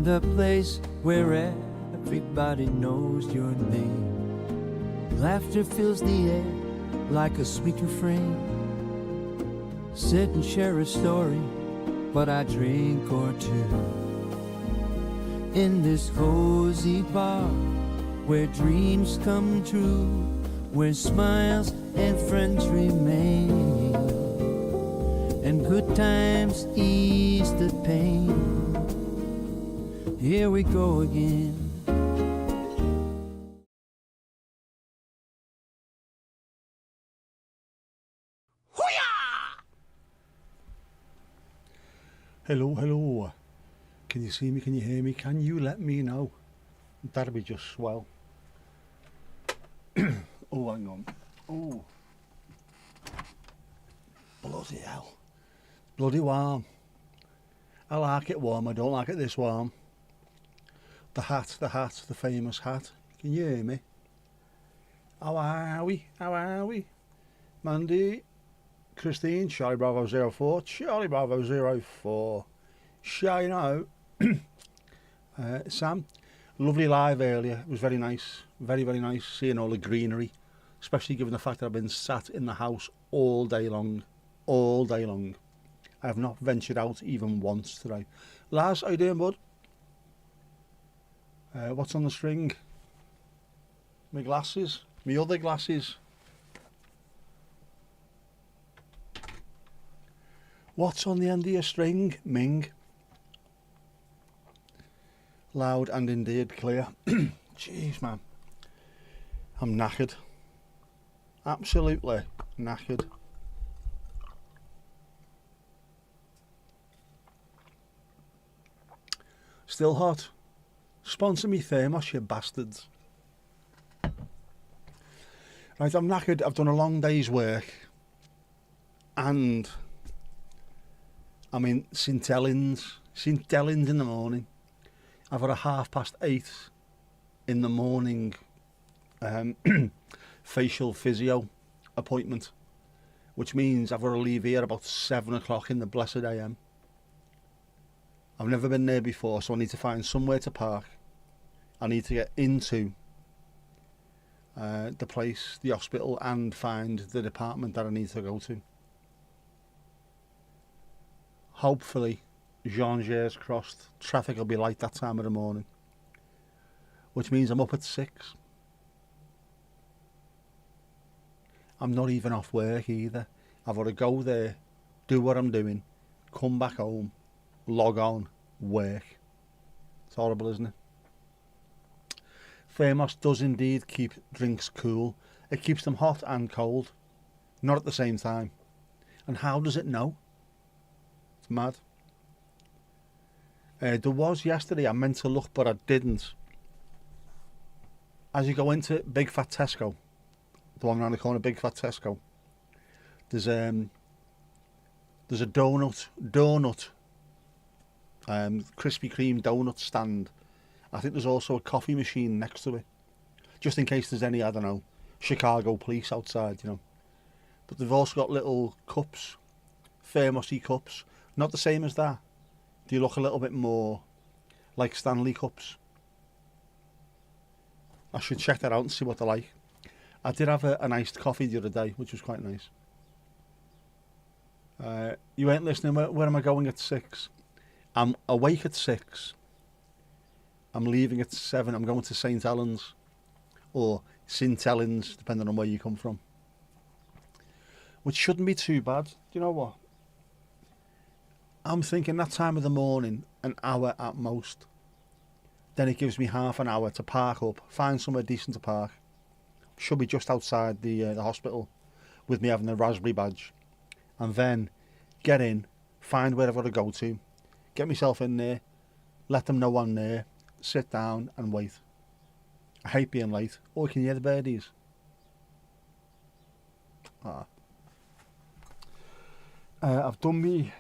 the place where everybody knows your name. Laughter fills the air like a sweet refrain. Sit and share a story, but I drink or two. In this cozy bar, where dreams come true, where smiles and friends remain, and good times ease the pain. Here we go again. Hello, hello. Can you see me? Can you hear me? Can you let me know? That'd be just swell. Oh, hang on. Oh. Bloody hell. Bloody warm. I like it warm. I don't like it this warm. The hat, the famous hat. Can you hear me? How are we? How are we? Mandy, Christine, Charlie Bravo 04, Charlie Bravo 04. Shino. Sam, lovely live earlier. It was very nice. Very, very nice seeing all the greenery. Especially given the fact that I've been sat in the house all day long. All day long. I have not ventured out even once today. Laz, how you doing, bud? What's on the string? My glasses. My other glasses. What's on the end of your string, Ming? Loud and indeed clear. Jeez, man. I'm knackered. Absolutely knackered. Still hot. Sponsor me thermos, you bastards. Right, I'm knackered. I've done a long day's work. And I'm in St Helens in the morning. I've got a 8:30 in the morning facial physio appointment, which means I've got to leave here about 7 o'clock in the blessed AM. I've never been there before, so I need to find somewhere to park. I need to get into the place, the hospital, and find the department that I need to go to. Hopefully, Jean-Jers crossed, traffic will be light that time of the morning, which means I'm up at 6. I'm not even off work either. I've got to go there, do what I'm doing, come back home, log on, work. It's horrible, isn't it? Thermos does indeed keep drinks cool. It keeps them hot and cold, not at the same time. And how does it know? It's mad. There was yesterday, I meant to look but I didn't. As you go into Big Fat Tesco, the one around the corner, Big Fat Tesco, there's a donut Krispy Kreme donut stand. I think there's also a coffee machine next to it, just in case there's any, I don't know, Chicago police outside, you know. But they've also got little cups, thermosy cups, not the same as that. They look a little bit more like Stanley cups. I should check that out and see what they're like. I did have an iced coffee the other day, which was quite nice. You ain't listening. Where am I going at 6? I'm awake at 6. I'm leaving at 7. I'm going to St Helens or St Helens, depending on where you come from. Which shouldn't be too bad. Do you know what? I'm thinking that time of the morning, an hour at most. Then it gives me half an hour to park up, find somewhere decent to park. Should be just outside the hospital with me having a raspberry badge. And then get in, find where I've got to go to, get myself in there, let them know I'm there, sit down and wait. I hate being late. Oh, can you hear the birdies? I've done me...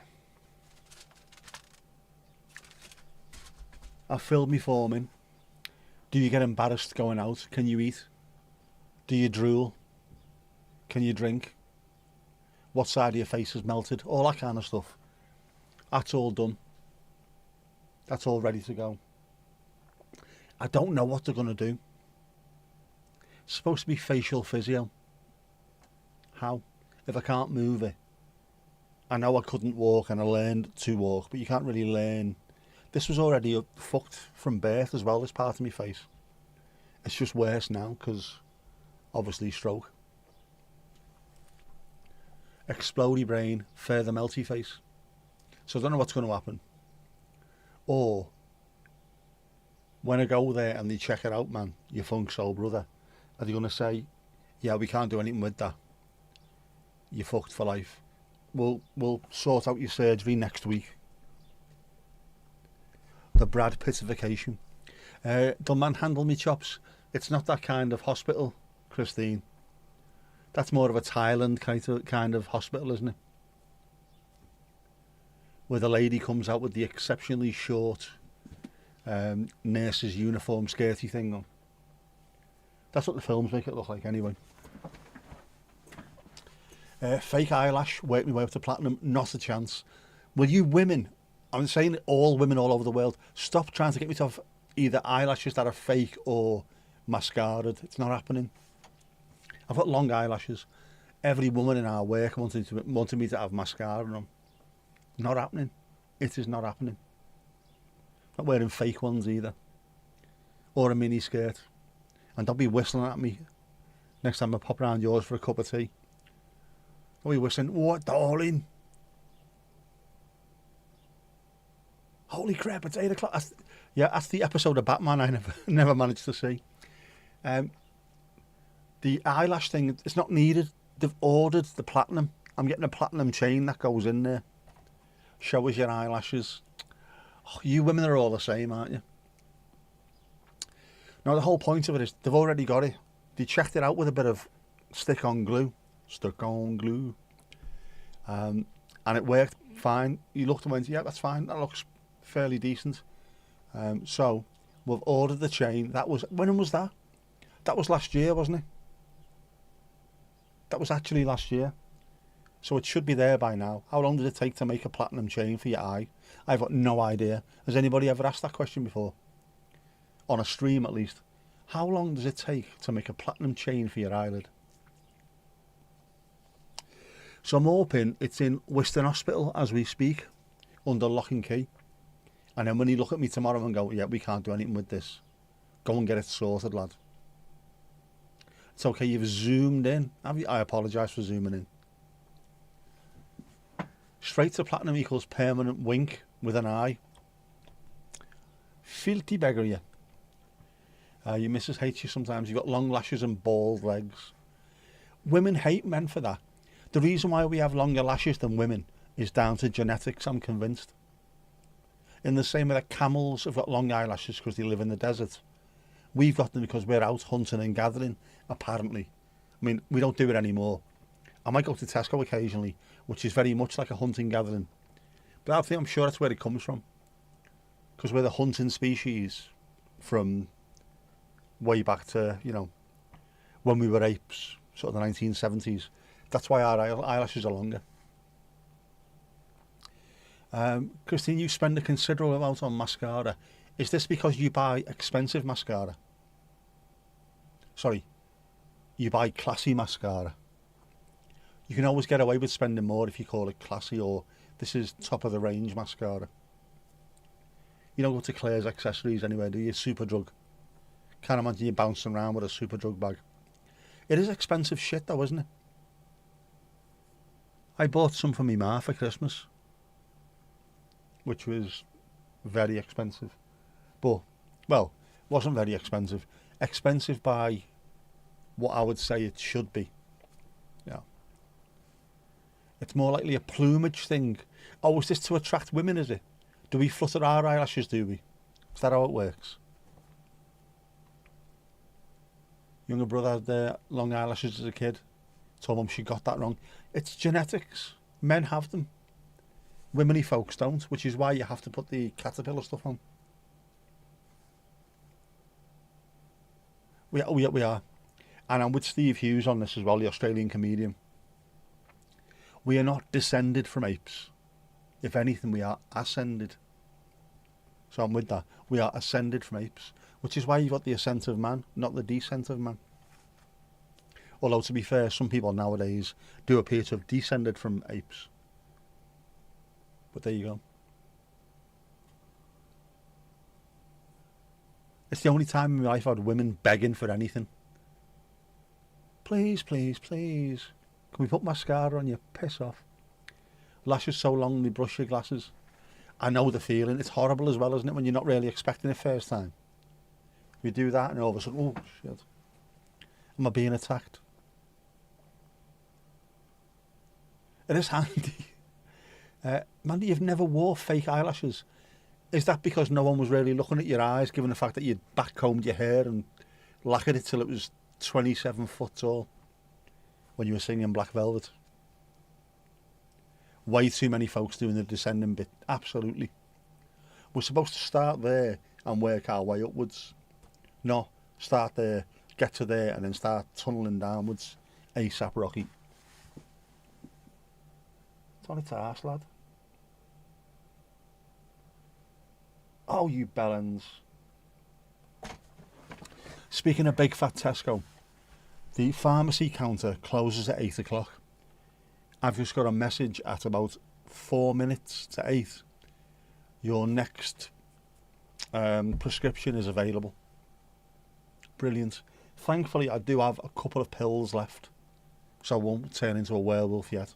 I've filled me form in. Do you get embarrassed going out? Can you eat? Do you drool? Can you drink? What side of your face is melted? All that kind of stuff. That's all done. That's all ready to go. I don't know what they're going to do. It's supposed to be facial physio. How? If I can't move it. I know I couldn't walk and I learned to walk, but you can't really learn. This was already fucked from birth as well, this part of my face. It's just worse now because obviously stroke. Explodey brain, further melty face. So I don't know what's going to happen. Or when I go there and they check it out, man, you funk soul brother, are they going to say, yeah, we can't do anything with that. You're fucked for life. We'll sort out your surgery next week. The Brad Pittification. They'll manhandle me chops. It's not that kind of hospital, Christine. That's more of a Thailand kind of hospital, isn't it? Where the lady comes out with the exceptionally short nurse's uniform skirty thing on. That's what the films make it look like anyway. Fake eyelash, work my way up to platinum, not a chance. Will you women, I'm saying all women all over the world, stop trying to get me to have either eyelashes that are fake or mascaraed. It's not happening. I've got long eyelashes. Every woman in our work wanted me to have mascara on them. Not happening. It is not happening. Not wearing fake ones either. Or a mini skirt. And don't be whistling at me next time I pop round yours for a cup of tea. Don't be whistling, what, darling? Holy crap, it's 8 o'clock. That's the episode of Batman I never managed to see. The eyelash thing, it's not needed. They've ordered the platinum. I'm getting a platinum chain that goes in there. Show us your eyelashes. Oh, you women are all the same, aren't you? Now, the whole point of it is they've already got it. They checked it out with a bit of stick-on glue. Stick-on glue. And it worked fine. You looked and went, yeah, that's fine. That looks fairly decent. So, we've ordered the chain. When was that? That was last year, wasn't it? That was actually last year. So it should be there by now. How long does it take to make a platinum chain for your eye? I've got no idea. Has anybody ever asked that question before? On a stream, at least. How long does it take to make a platinum chain for your eyelid? So I'm hoping it's in Western Hospital as we speak, under lock and key. And then when you look at me tomorrow and go, yeah, we can't do anything with this, go and get it sorted, lad. It's okay, you've zoomed in. I apologise for zooming in. Straight to platinum equals permanent wink with an eye. Filthy beggar, you. Your missus hates you sometimes. You've got long lashes and bald legs. Women hate men for that. The reason why we have longer lashes than women is down to genetics, I'm convinced. In the same way that camels have got long eyelashes because they live in the desert. We've got them because we're out hunting and gathering, apparently. I mean, we don't do it anymore. I might go to Tesco occasionally, which is very much like a hunting gathering. But I'm sure that's where it comes from. Because we're the hunting species from way back to, when we were apes, sort of the 1970s. That's why our eyelashes are longer. Christine, you spend a considerable amount on mascara. Is this because you buy expensive mascara? Sorry, you buy classy mascara. You can always get away with spending more if you call it classy, or this is top of the range mascara. You don't go to Claire's Accessories anywhere, do you? Superdrug. Can't imagine you bouncing around with a Superdrug bag. It is expensive shit though, isn't it? I bought some for me ma for Christmas, which was very expensive. But, well, wasn't very expensive. Expensive by what I would say it should be. Yeah. It's more likely a plumage thing. Oh, is this to attract women, is it? Do we flutter our eyelashes, do we? Is that how it works? Younger brother had long eyelashes as a kid. Told mum she got that wrong. It's genetics. Men have them. Women-y folks don't, which is why you have to put the caterpillar stuff on. We are. And I'm with Steve Hughes on this as well, the Australian comedian. We are not descended from apes. If anything, we are ascended. So I'm with that. We are ascended from apes, which is why you've got the ascent of man, not the descent of man. Although, to be fair, some people nowadays do appear to have descended from apes. But there you go. It's the only time in my life I've had women begging for anything. Please, please, please. Can we put mascara on you? Piss off. Lashes so long they brush your glasses. I know the feeling. It's horrible as well, isn't it, when you're not really expecting it first time. You do that and all of a sudden, oh, shit. Am I being attacked? It is handy. Mandy, you've never wore fake eyelashes. Is that because no one was really looking at your eyes, given the fact that you'd backcombed your hair and lacquered it till it was 27 foot tall when you were singing Black Velvet? Way too many folks doing the descending bit. Absolutely. We're supposed to start there and work our way upwards. No, start there, get to there, and then start tunnelling downwards. ASAP Rocky. It's on its arse, lad. Oh, you bellends. Speaking of big fat Tesco, the pharmacy counter closes at 8 o'clock. I've just got a message at about 4 minutes to 8. Your next prescription is available. Brilliant. Thankfully, I do have a couple of pills left, so I won't turn into a werewolf yet.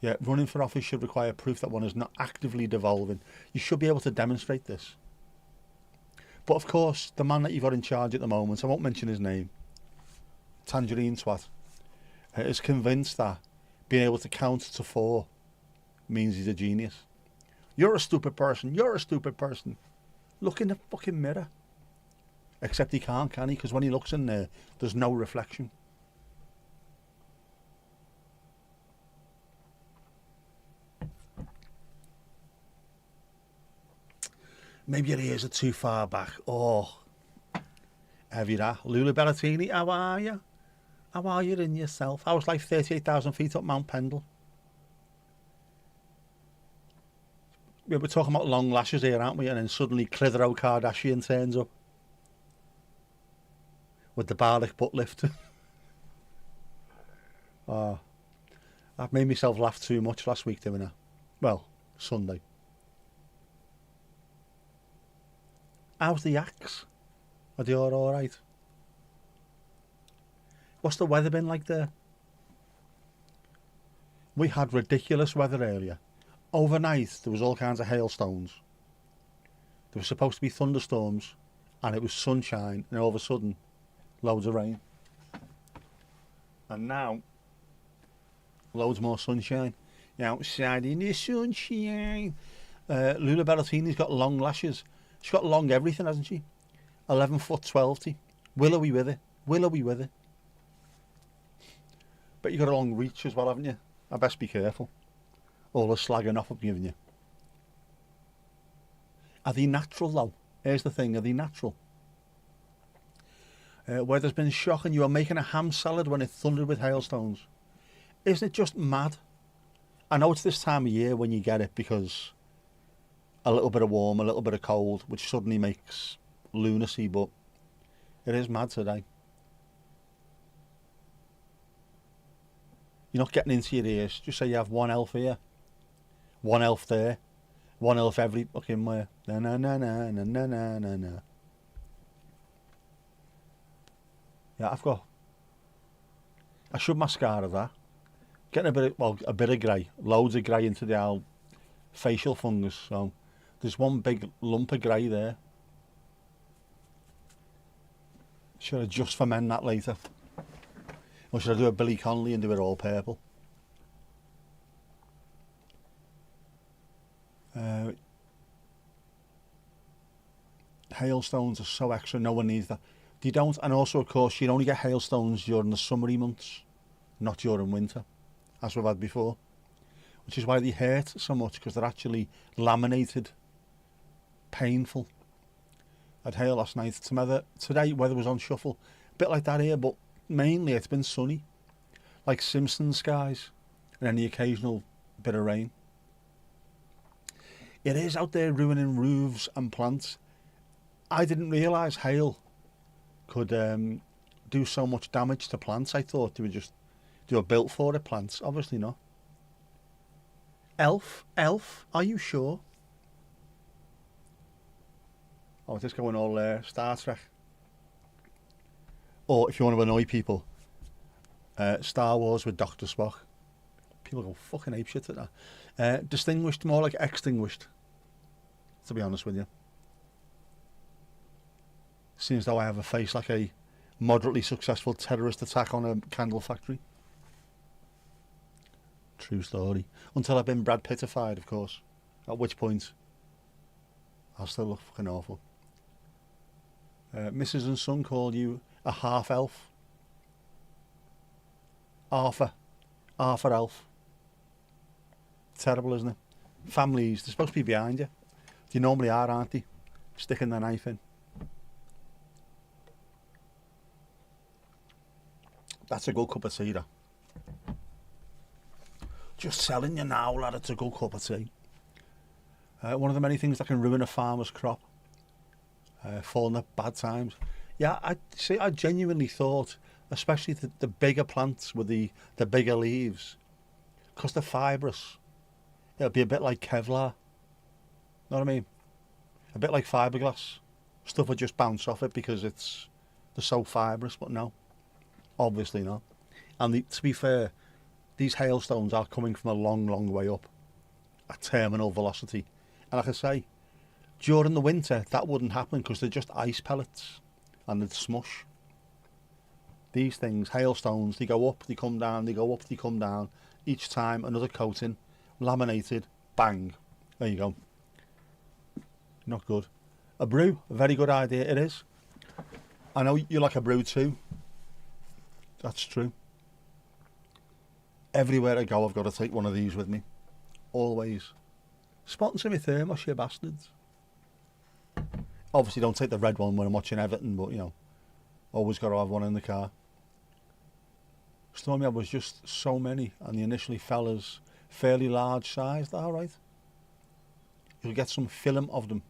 Yeah, running for office should require proof that one is not actively devolving. You should be able to demonstrate this. But of course, the man that you've got in charge at the moment, I won't mention his name, Tangerine Twat, is convinced that being able to count to 4 means he's a genius. You're a stupid person. You're a stupid person. Look in the fucking mirror. Except he can't, can he? Because when he looks in there, there's no reflection. Maybe your ears are too far back. Oh, heavy that. Lula Bellatini, how are you? How are you in yourself? I was like 38,000 feet up Mount Pendle. We were talking about long lashes here, aren't we? And then suddenly Clitheroe Kardashian turns up with the Bardic butt lift. Oh, I've made myself laugh too much last week doing that. Well, Sunday. How's the axe? Are they all right? What's the weather been like there? We had ridiculous weather earlier. Overnight, there was all kinds of hailstones. There was supposed to be thunderstorms, and it was sunshine, and all of a sudden, loads of rain. And now, loads more sunshine. Outside in the sunshine. Lula Bellatini's got long lashes. She's got long everything, hasn't she? 11 foot 12. Willowy with it. Willowy with it. But you got a long reach as well, haven't you? I best be careful. All the slagging off I'm giving you. Are they natural though? Here's the thing, are they natural? Where there's been shock and you are making a ham salad when it thundered with hailstones. Isn't it just mad? I know it's this time of year when you get it because a little bit of warm, a little bit of cold, which suddenly makes lunacy, but it is mad today. You're not getting into your ears. Just say you have one elf here, one elf there, one elf every fucking where. Na na na na na na na na na. Yeah, I should mascara that. Getting a bit of grey, loads of grey into the old facial fungus. So there's one big lump of grey there. Should I just ferment that later? Or should I do a Billy Connolly and do it all purple? Hailstones are so extra, no one needs that. They don't, and also of course you only get hailstones during the summery months, not during winter, as we've had before. Which is why they hurt so much, because they're actually laminated. Painful. I had hail last night. Today weather was on shuffle. A bit like that here, but mainly it's been sunny. Like Simpsons skies. And then the occasional bit of rain. It is out there ruining roofs and plants. I didn't realise hail could do so much damage to plants. I thought they were built for it, plants. Obviously not. Elf, are you sure? Oh, it's just going all Star Trek. Or if you want to annoy people, Star Wars with Dr. Spock. People go fucking apeshit at that. Distinguished, more like extinguished, to be honest with you. Seems though I have a face like a moderately successful terrorist attack on a candle factory. True story. Until I've been Brad Pittified, of course. At which point, I'll still look fucking awful. Mrs. and Son call you a half elf. Arthur elf. Terrible, isn't it? Families, they're supposed to be behind you. They normally are, aren't they? Sticking their knife in. That's a good cup of tea, that. Just telling you now, lad, it's a good cup of tea. One of the many things that can ruin a farmer's crop. Falling at bad times. Yeah, I genuinely thought, especially the bigger plants with the bigger leaves, because they're fibrous, it'll be a bit like Kevlar. Know what I mean? A bit like fiberglass. Stuff would just bounce off it because they're so fibrous, but no. Obviously not. And to be fair, these hailstones are coming from a long, long way up at terminal velocity. And like I say, during the winter, that wouldn't happen because they're just ice pellets and they'd smush. These things, hailstones, they go up, they come down, they go up, they come down. Each time, another coating, laminated, bang. There you go. Not good. A brew, a very good idea it is. I know you like a brew too. That's true. Everywhere I go, I've got to take one of these with me. Always. Sponsor me thermos, you bastards. Obviously, don't take the red one when I'm watching Everton, but, you know, always got to have one in the car. Stormy was just so many, and they initially fell as fairly large sized. All right. You'll get some film of them.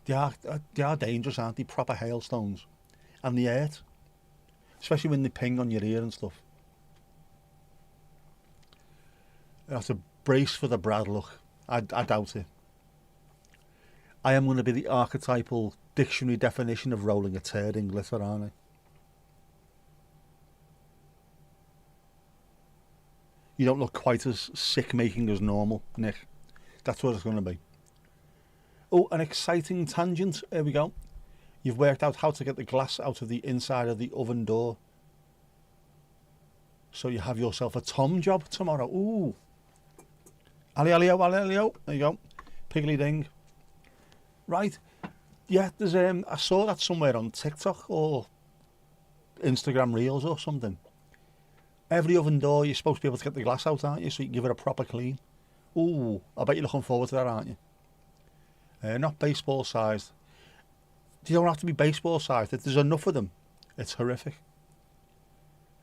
They are dangerous, aren't they? Proper hailstones. And they hurt. Especially when they ping on your ear and stuff. You have to brace for the Brad look. I doubt it. I am going to be the archetypal dictionary definition of rolling a turd in glitter, aren't I? You don't look quite as sick-making as normal, Nick. That's what it's going to be. Oh, an exciting tangent. Here we go. You've worked out how to get the glass out of the inside of the oven door. So you have yourself a Tom job tomorrow. Ooh. Alley-o. There you go. Piggly ding. Right. Yeah, there's I saw that somewhere on TikTok or Instagram Reels or something. Every oven door you're supposed to be able to get the glass out, aren't you? So you can give it a proper clean. Ooh, I bet you're looking forward to that, aren't you? Not baseball sized. They don't have to be baseball sized. If there's enough of them, it's horrific.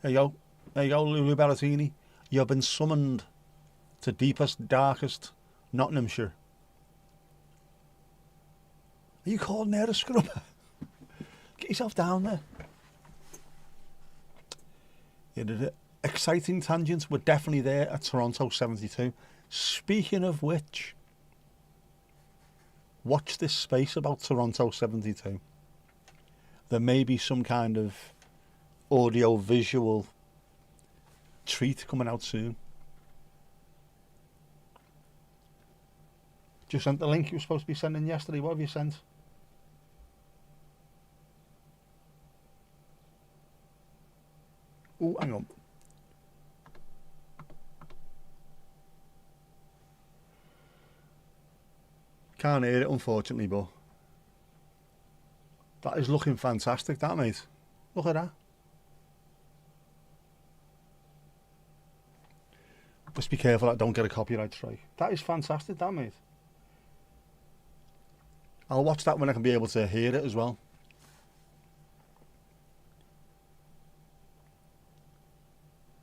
There you go, Lulu Ballatini. You've been summoned to deepest, darkest Nottinghamshire. Are you calling there a scrubber? Get yourself down there. You did it. Exciting tangents were definitely there at Toronto 72. Speaking of which, watch this space about Toronto 72. There may be some kind of audio-visual treat coming out soon. Just sent the link you were supposed to be sending yesterday. What have you sent? Oh, hang on. Can't hear it, unfortunately, but that is looking fantastic, that, mate. Look at that. Just be careful I don't get a copyright strike. That is fantastic, that, mate. I'll watch that when I can be able to hear it as well.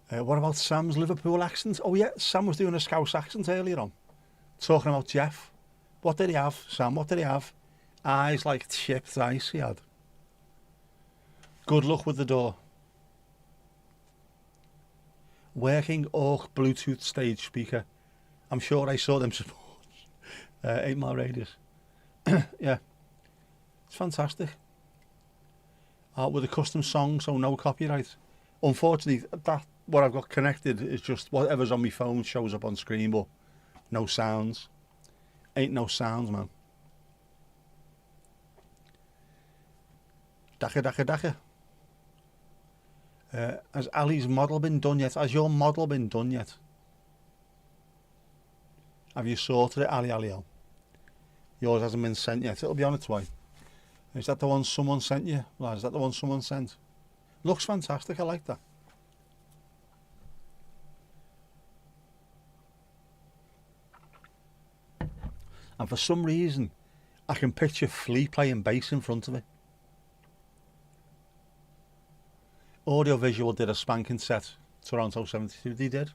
What about Sam's Liverpool accent? Oh yeah, Sam was doing a Scouse accent earlier on. talking about Jeff. What did he have, Sam? What did he have? Eyes like chipped ice he had. Good luck with the door. Working Orc Bluetooth stage speaker. I'm sure I saw them support. 8 mile radius. Yeah. It's fantastic. With a custom song, so no copyright. Unfortunately, that what I've got connected is just whatever's on my phone shows up on screen, but no sounds. Ain't no sounds, man. Daka. Has Ali's model been done yet? Has your model been done yet? Have you sorted it, Ali? Yours hasn't been sent yet. It'll be on its way. Is that the one someone sent you? Well, is that the one someone sent? Looks fantastic. I like that. And for some reason, I can picture Flea playing bass in front of it. Audio Visual did a spanking set. Toronto 72, they did.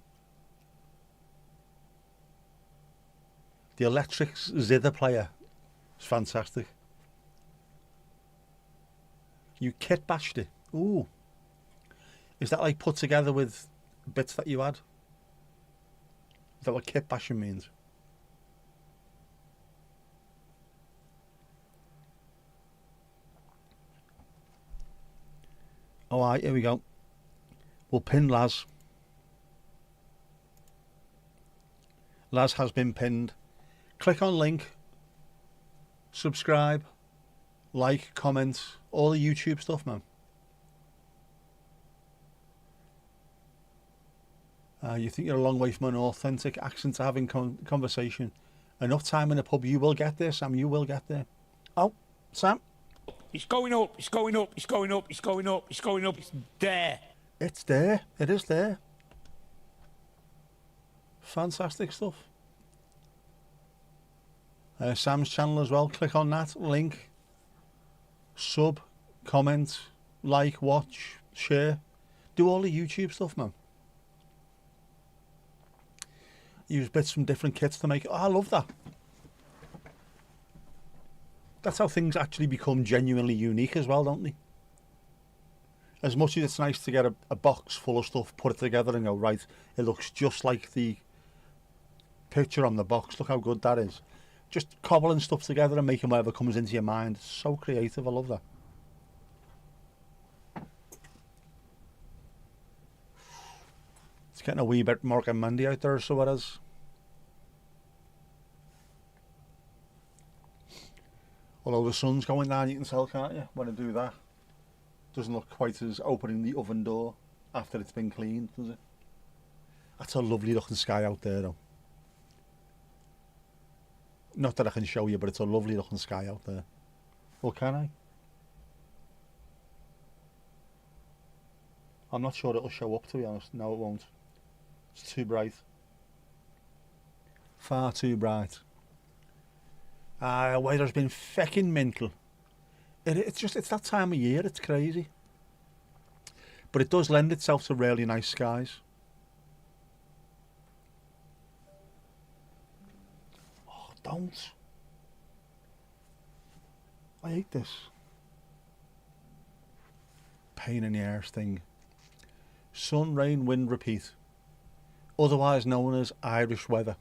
The electric zither player is fantastic. You kit bashed it. Ooh. Is that like put together with bits that you had? Is that what kit bashing means? Alright, here we go. We'll pin Laz. Laz has been pinned. Click on link. Subscribe. Like, comment. All the YouTube stuff, man. You think you're a long way from an authentic accent to having conversation. Enough time in a pub, you will get there, Sam. You will get there. Oh, Sam. It's going up, it's going up, it's going up, it's going up, it's going up, it's there. It's there. It is there. Fantastic stuff. Sam's channel as well. Click on that link. Sub, comment, like, watch, share. Do all the YouTube stuff, man. Use bits from different kits to make it. Oh, I love that. That's how things actually become genuinely unique as well, don't they? As much as it's nice to get a box full of stuff, put it together and go, right, it looks just like the picture on the box. Look how good that is. Just cobbling stuff together and making whatever comes into your mind. It's so creative. I love that. It's getting a wee bit Mark and Mandy out there, so it is. Although the sun's going down, you can tell, can't you? When I do that, doesn't look quite as opening the oven door after it's been cleaned, does it? That's a lovely looking sky out there, though. Not that I can show you, but it's a lovely looking sky out there. Well, can I? I'm not sure it'll show up, to be honest. No, it won't. It's too bright. Far too bright. Weather's been fecking mental. It's that time of year, it's crazy. But it does lend itself to really nice skies. Oh, don't. I hate this. Pain in the arse thing. Sun, rain, wind, repeat. Otherwise known as Irish weather.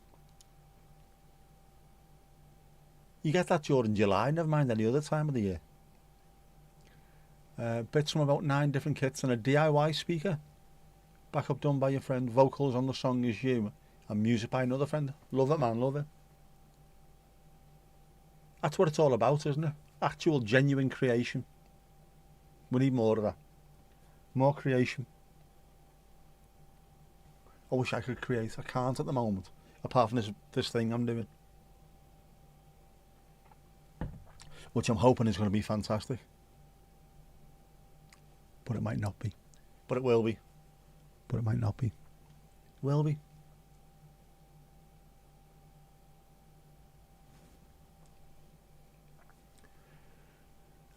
You get that during July, never mind any other time of the year. Bits from about 9 different kits and a DIY speaker. Backup done by your friend. Vocals on the song is you. And music by another friend. Love it, man, love it. That's what it's all about, isn't it? Actual, genuine creation. We need more of that. More creation. I wish I could create. I can't at the moment. Apart from this thing I'm doing. Which I'm hoping is going to be fantastic. But it might not be. But it will be. But it might not be. Will be.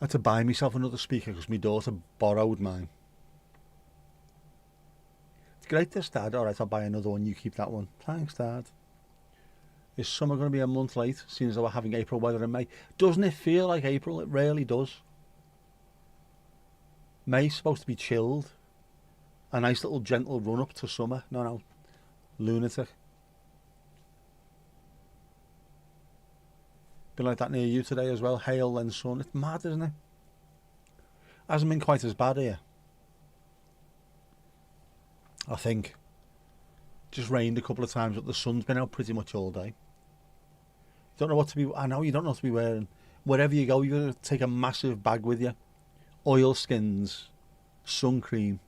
I had to buy myself another speaker because my daughter borrowed mine. It's great this, Dad. Alright, I'll buy another one. You keep that one. Thanks, Dad. Is summer going to be a month late, seeing as though we're having April weather in May? Doesn't it feel like April? It really does. May's supposed to be chilled. A nice little gentle run up to summer. No. Lunatic. Been like that near you today as well. Hail then sun. It's mad, isn't it? Hasn't been quite as bad here. I think. Just rained a couple of times, but the sun's been out pretty much all day. Don't know what to be. I know you don't know what to be wearing. Wherever you go, you're going to take a massive bag with you. Oilskins, sun cream,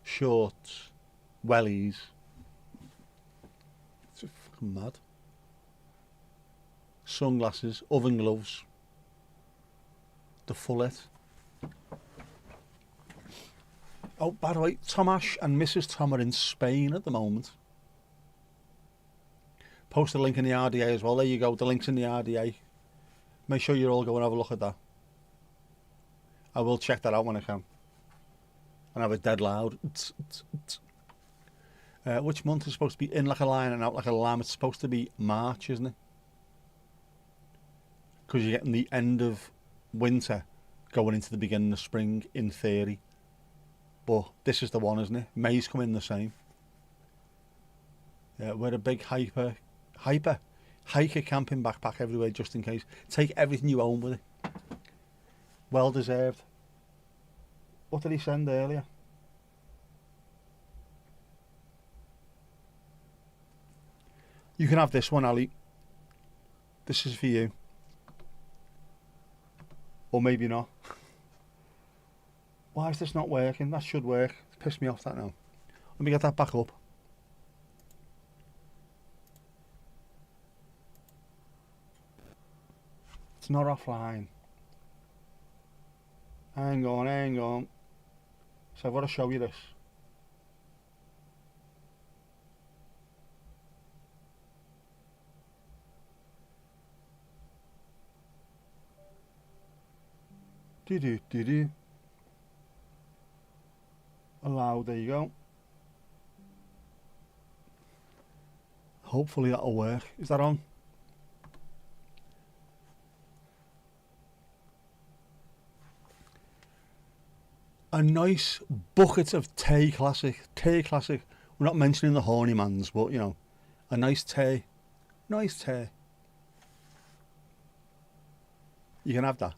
shorts, wellies. It's fucking mad. Sunglasses, oven gloves, the fullet. Oh, by the way, Tomash and Mrs. Tom are in Spain at the moment. Post a link in the RDA as well. There you go. The link's in the RDA. Make sure you're all go and have a look at that. I will check that out when I can. And have it dead loud. Which month is supposed to be in like a lion and out like a lamb? It's supposed to be March, isn't it? Because you're getting the end of winter going into the beginning of spring in theory. But this is the one, isn't it? May's coming the same. Yeah, wear a big hiker camping backpack everywhere just in case. Take everything you own with it. Well deserved. What did he send earlier? You can have this one, Ali. This is for you. Or maybe not. Why is this not working? That should work. It's pissed me off that now. Let me get that back up. It's not offline. Hang on. So I've got to show you this. Do. Allow, there you go. Hopefully that'll work. Is that on? A nice bucket of tea classic. We're not mentioning the horny mans, but you know, a nice tea. You can have that.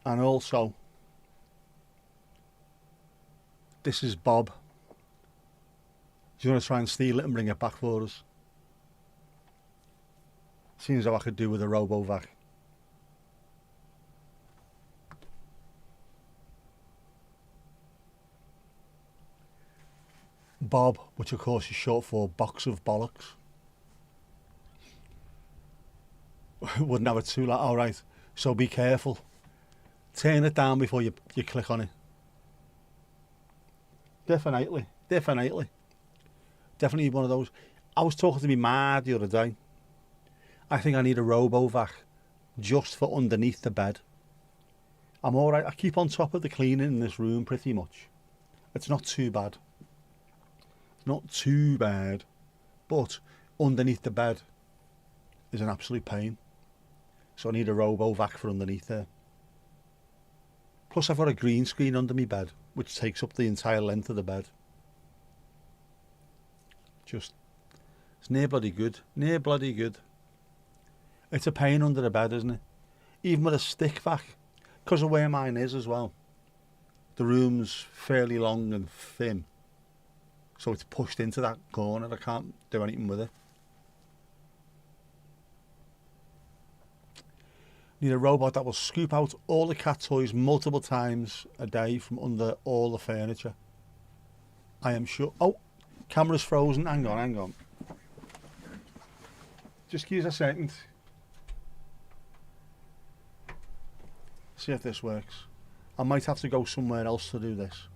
And also, this is Bob. Do you want to try and steal it and bring it back for us? Seems how I could do with a RoboVac. Bob, which of course is short for box of bollocks. Wouldn't have it too loud. Alright, so be careful. Turn it down before you click on it. Definitely one of those. I was talking to my ma the other day. I think I need a RoboVac just for underneath the bed. I'm alright. I keep on top of the cleaning in this room pretty much. It's not too bad. But underneath the bed is an absolute pain. So I need a RoboVac for underneath there. Plus I've got a green screen under my bed, which takes up the entire length of the bed. It's near bloody good. It's a pain under the bed, isn't it? Even with a stick vac, because of where mine is as well. The room's fairly long and thin, so it's pushed into that corner. I can't do anything with it. Need a robot that will scoop out all the cat toys multiple times a day from under all the furniture. I am sure. Oh, camera's frozen. Hang on. Just give us a second. See if this works. I might have to go somewhere else to do this.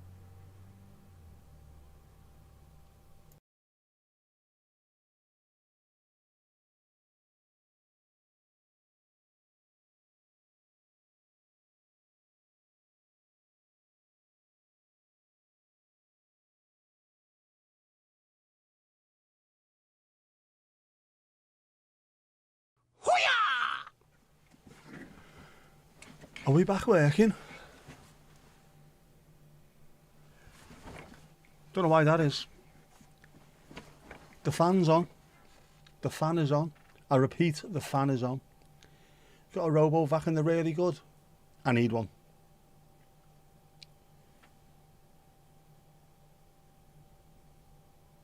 Are we back working? Don't know why that is. The fan's on. The fan is on. I repeat, the fan is on. Got a robo vac and they're really good. I need one.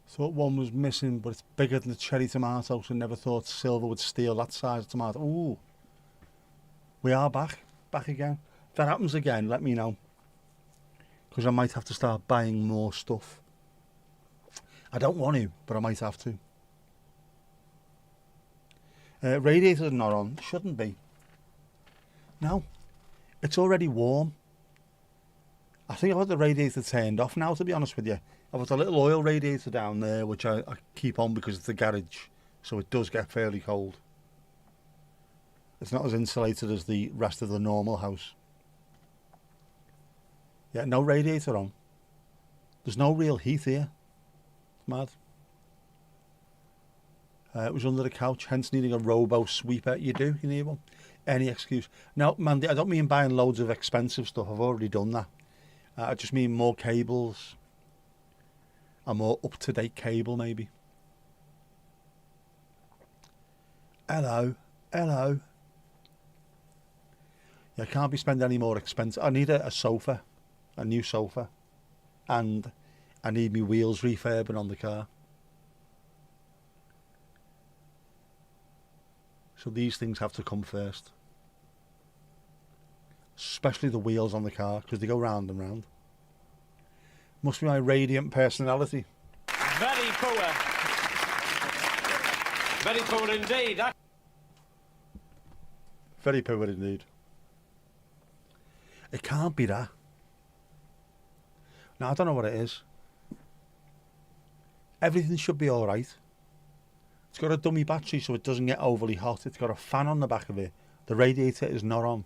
Thought one was missing, but it's bigger than the cherry tomato, so never thought silver would steal that size of tomato. Ooh. We are back again. If that happens again, let me know. Because I might have to start buying more stuff. I don't want to, but I might have to. Radiator's not on. Shouldn't be. No. It's already warm. I think I've got the radiator turned off now, to be honest with you. I've got a little oil radiator down there, which I keep on because it's the garage. So it does get fairly cold. It's not as insulated as the rest of the normal house. Yeah, no radiator on. There's no real heat here. It's mad. It was under the couch, hence needing a robo sweeper. You need one. Any excuse. No, Mandy, I don't mean buying loads of expensive stuff. I've already done that. I just mean more cables. A more up-to-date cable, maybe. Hello. Yeah, I can't be spending any more expensive. I need a sofa. A new sofa. And I need my wheels refurbing on the car. So these things have to come first. Especially the wheels on the car, because they go round and round. Must be my radiant personality. Very poor. Very poor indeed. Very poor indeed. It can't be that. Now, I don't know what it is. Everything should be alright. It's got a dummy battery so it doesn't get overly hot. It's got a fan on the back of it. The radiator is not on.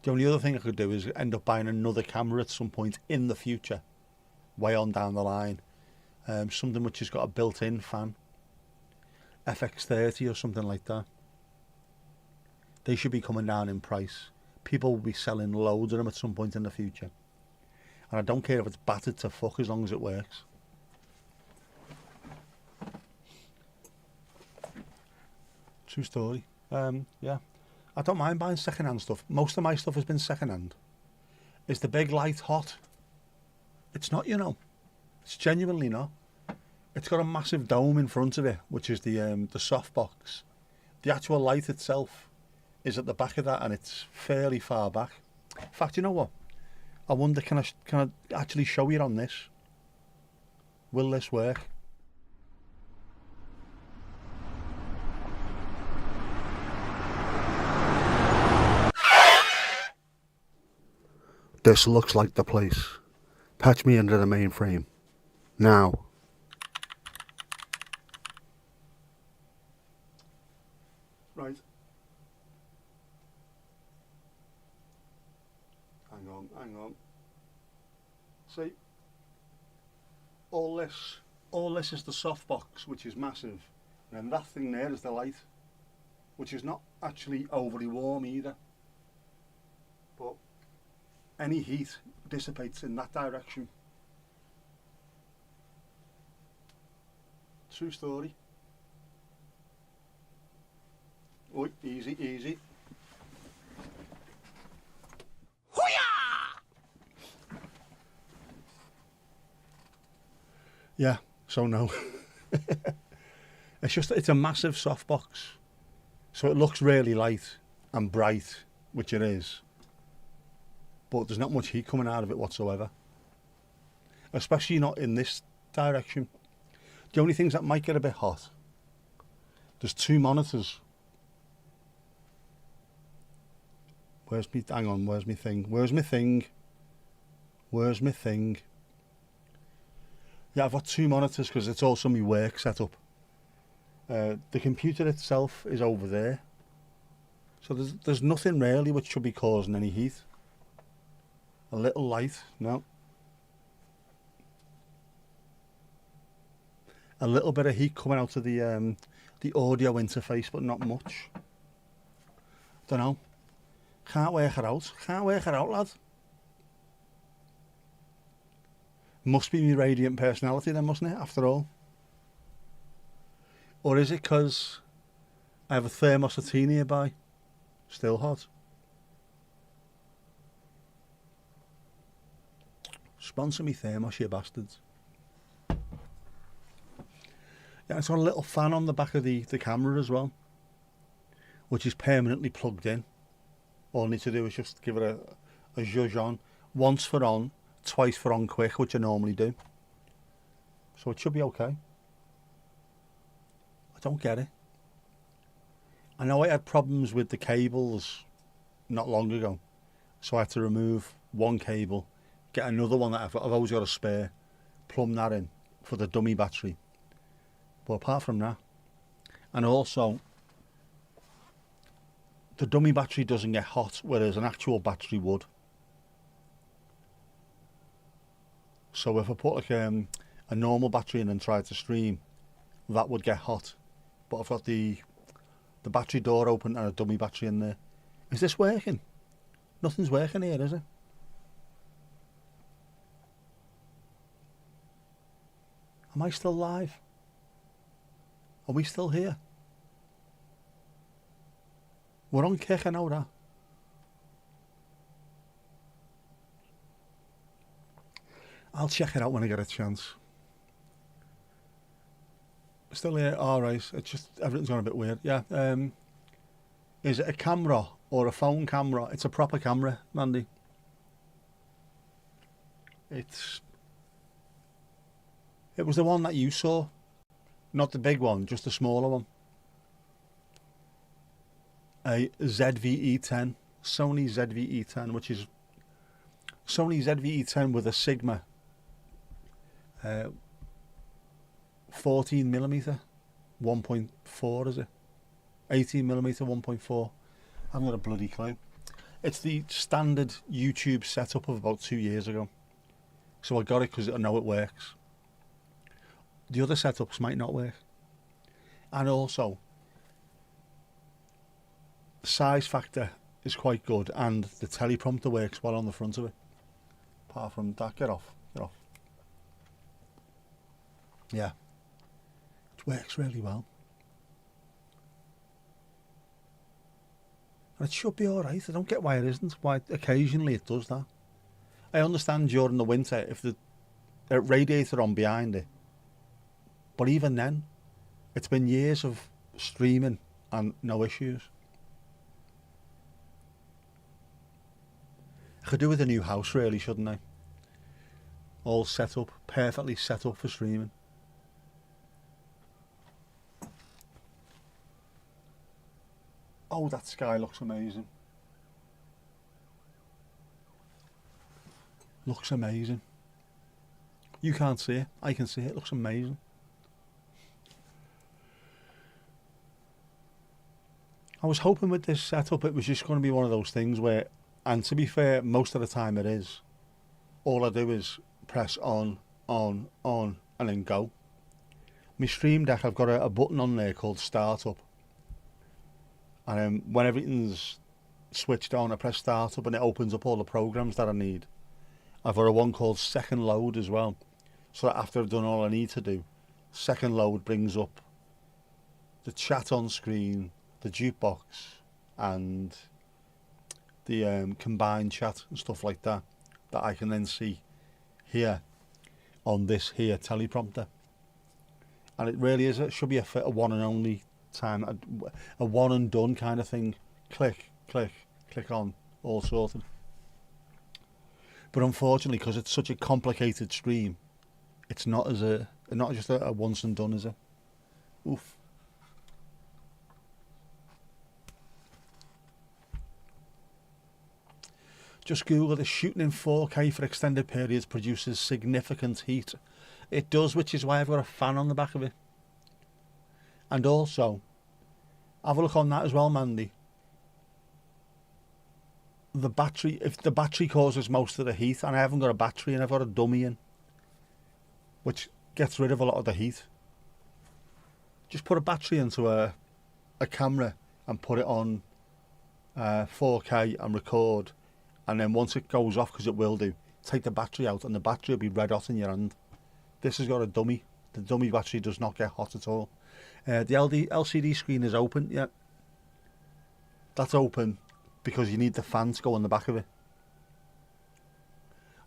The only other thing I could do is end up buying another camera at some point in the future. Way on down the line. Something which has got a built-in fan. FX30 or something like that. They should be coming down in price. People will be selling loads of them at some point in the future. And I don't care if it's battered to fuck as long as it works. True story. Yeah. I don't mind buying second-hand stuff. Most of my stuff has been second-hand. Is the big light hot? It's not, you know. It's genuinely not. It's got a massive dome in front of it, which is the softbox. The actual light itself is at the back of that, and it's fairly far back. In fact, you know what? I wonder, can I actually show you on this? Will this work? This looks like the place. Patch me into the mainframe. Now. Right. Hang on. See? All this is the softbox, which is massive. And then that thing there is the light, which is not actually overly warm either. But any heat dissipates in that direction. True story. Oh, easy. Yeah, so no. It's a massive softbox. So it looks really light and bright, which it is. But there's not much heat coming out of it whatsoever. Especially not in this direction. The only things that might get a bit hot, there's two monitors. Where's my thing? Yeah, I've got two monitors because it's also my work setup. The computer itself is over there. So there's nothing really which should be causing any heat. A little light, no. A little bit of heat coming out of the audio interface, but not much. Don't know. Can't work it out. Can't work it out, lad. Must be my radiant personality then, mustn't it, after all? Or is it because I have a thermos of tea nearby? Still hot. Sponsor me thermos, you bastards. Yeah, it's got a little fan on the back of the camera as well, which is permanently plugged in. All I need to do is just give it a zhuzh on. Once for on, twice for on quick, which I normally do. So it should be okay. I don't get it. I know I had problems with the cables not long ago, so I had to remove one cable, get another one that I've always got a spare, plumb that in for the dummy battery. But apart from that, and also the dummy battery doesn't get hot, whereas an actual battery would. So if I put like a normal battery in and tried to stream, that would get hot. But I've got the battery door open and a dummy battery in there. Is this working? Nothing's working here, is it? Am I still live? Are we still here? We're on kick, I know that. I'll check it out when I get a chance. Still here? Alright, it's just, everything's gone a bit weird. Yeah, is it a camera or a phone camera? It's a proper camera, Mandy. It was the one that you saw. Not the big one, just the smaller one. A ZVE10, Sony ZVE10, which is Sony ZVE10 with a Sigma 14mm 1.4, is it? 18mm 1.4. I haven't got a bloody clue. It's the standard YouTube setup of about 2 years ago. So I got it because I know it works. The other setups might not work. And also, the size factor is quite good and the teleprompter works well on the front of it. Apart from that, get off. Yeah. It works really well. And it should be alright. I don't get why it isn't. Why occasionally it does that. I understand during the winter if the radiator on behind it. But even then, it's been years of streaming and no issues. I could do with a new house really, shouldn't I? All set up, perfectly set up for streaming. Oh, that sky looks amazing. Looks amazing. You can't see it. I can see it. It looks amazing. I was hoping with this setup it was just going to be one of those things where, and to be fair, most of the time it is, all I do is press on, and then go. My Stream Deck, I've got a button on there called Startup. And when everything's switched on, I press Startup and it opens up all the programs that I need. I've got a one called Second Load as well. So that after I've done all I need to do, Second Load brings up the chat on screen, the jukebox, and the combined chat and stuff like that I can then see here on this here teleprompter. And it really is, it should be a one and only time, a one and done kind of thing. Click on, all sorted. But unfortunately, because it's such a complicated stream, it's not just a once and done, is it? Oof. Just Google it. Shooting in 4K for extended periods produces significant heat. It does, which is why I've got a fan on the back of it. And also, have a look on that as well, Mandy. The battery, if the battery causes most of the heat, and I haven't got a battery and I've got a dummy in, which gets rid of a lot of the heat. Just put a battery into a camera and put it on 4K and record, and then once it goes off, because it will do, take the battery out and the battery will be red hot in your hand. This has got a dummy. The dummy battery does not get hot at all. The LCD screen is open, yeah. That's open because you need the fan to go on the back of it.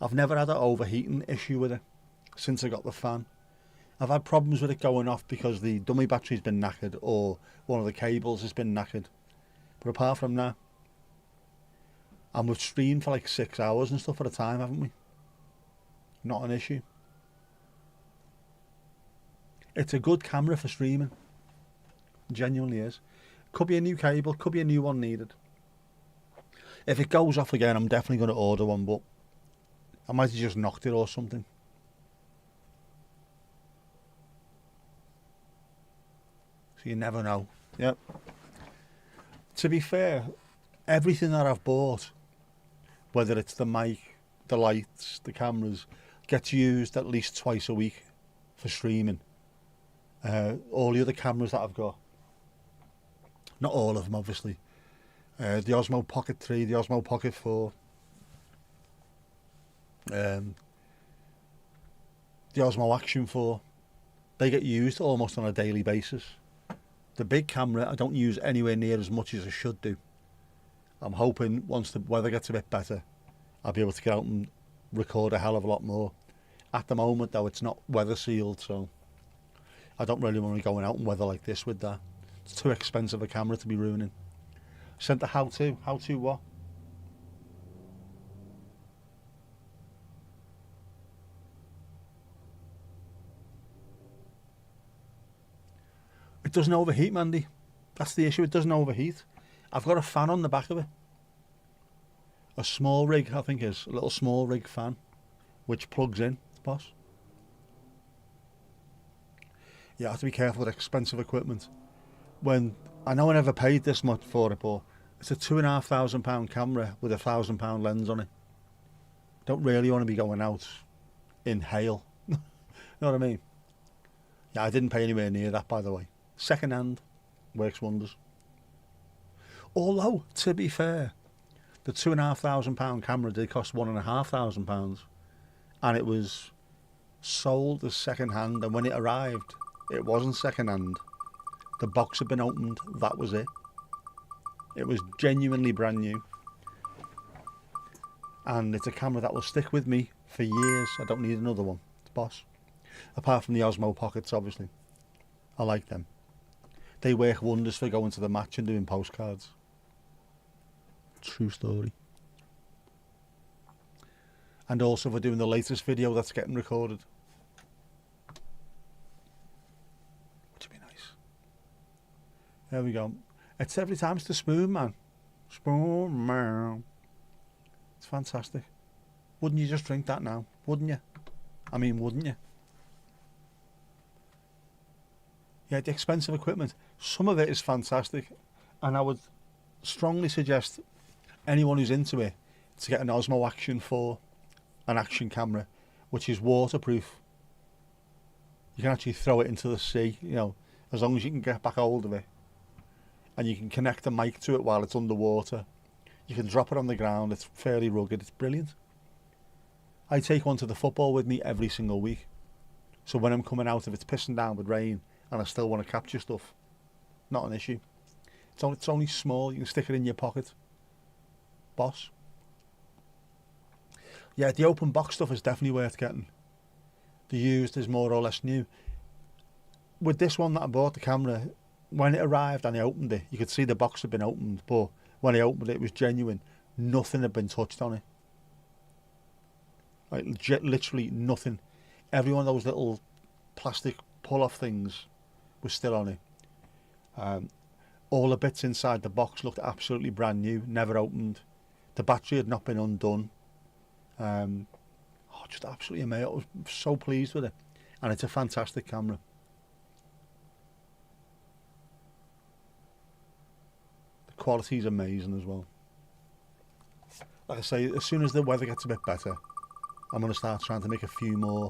I've never had an overheating issue with it since I got the fan. I've had problems with it going off because the dummy battery's been knackered or one of the cables has been knackered. But apart from that, and we've streamed for like 6 hours and stuff at a time, haven't we? Not an issue. It's a good camera for streaming. Genuinely is. Could be a new cable, could be a new one needed. If it goes off again, I'm definitely going to order one, but I might have just knocked it or something. So you never know. Yep. To be fair, everything that I've bought, whether it's the mic, the lights, the cameras, gets used at least twice a week for streaming. All the other cameras that I've got, not all of them obviously, the Osmo Pocket 3, the Osmo Pocket 4, the Osmo Action 4, they get used almost on a daily basis. The big camera I don't use anywhere near as much as I should do. I'm hoping once the weather gets a bit better, I'll be able to get out and record a hell of a lot more. At the moment though, it's not weather sealed, so I don't really want to be going out in weather like this with that. It's too expensive a camera to be ruining. Sent the how to what? It doesn't overheat, Mandy. That's the issue, it doesn't overheat. I've got a fan on the back of it. A small rig, I think is. A little small rig fan, which plugs in, boss. You have to be careful with expensive equipment. When I know I never paid this much for it, but it's a £2,500 camera with a £1,000 lens on it. Don't really want to be going out in hail. Know what I mean? Yeah, I didn't pay anywhere near that, by the way. Second hand, works wonders. Although, to be fair, the £2,500 camera did cost £1,500, and it was sold as second hand, and when it arrived, it wasn't second hand. The box had been opened, that was it. It was genuinely brand new. And it's a camera that will stick with me for years. I don't need another one. It's boss. Apart from the Osmo Pockets, obviously. I like them. They work wonders for going to the match and doing postcards. True story. And also for doing the latest video that's getting recorded. Which would be nice. There we go. It's every time it's the spoon, man. Spoon, man. It's fantastic. Wouldn't you just drink that now? Wouldn't you? I mean, wouldn't you? Yeah, the expensive equipment. Some of it is fantastic. And I would strongly suggest anyone who's into it to get an Osmo Action 4, an action camera, which is waterproof. You can actually throw it into the sea, you know, as long as you can get back hold of it. And you can connect the mic to it while it's underwater. You can drop it on the ground. It's fairly rugged. It's brilliant. I take one to the football with me every single week. So when I'm coming out, if it's pissing down with rain and I still want to capture stuff, not an issue. It's only small. You can stick it in your pocket. Boss. Yeah, the open box stuff is definitely worth getting. The used is more or less new. With this one that I bought, the camera, when it arrived and I opened it, you could see the box had been opened, but when I opened it, it was genuine. Nothing had been touched on it. Like, literally nothing. Every one of those little plastic pull-off things was still on it. All the bits inside the box looked absolutely brand new, never opened. The battery had not been undone. Just absolutely amazing. I was so pleased with it. And it's a fantastic camera. The quality is amazing as well. Like I say, as soon as the weather gets a bit better, I'm going to start trying to make a few more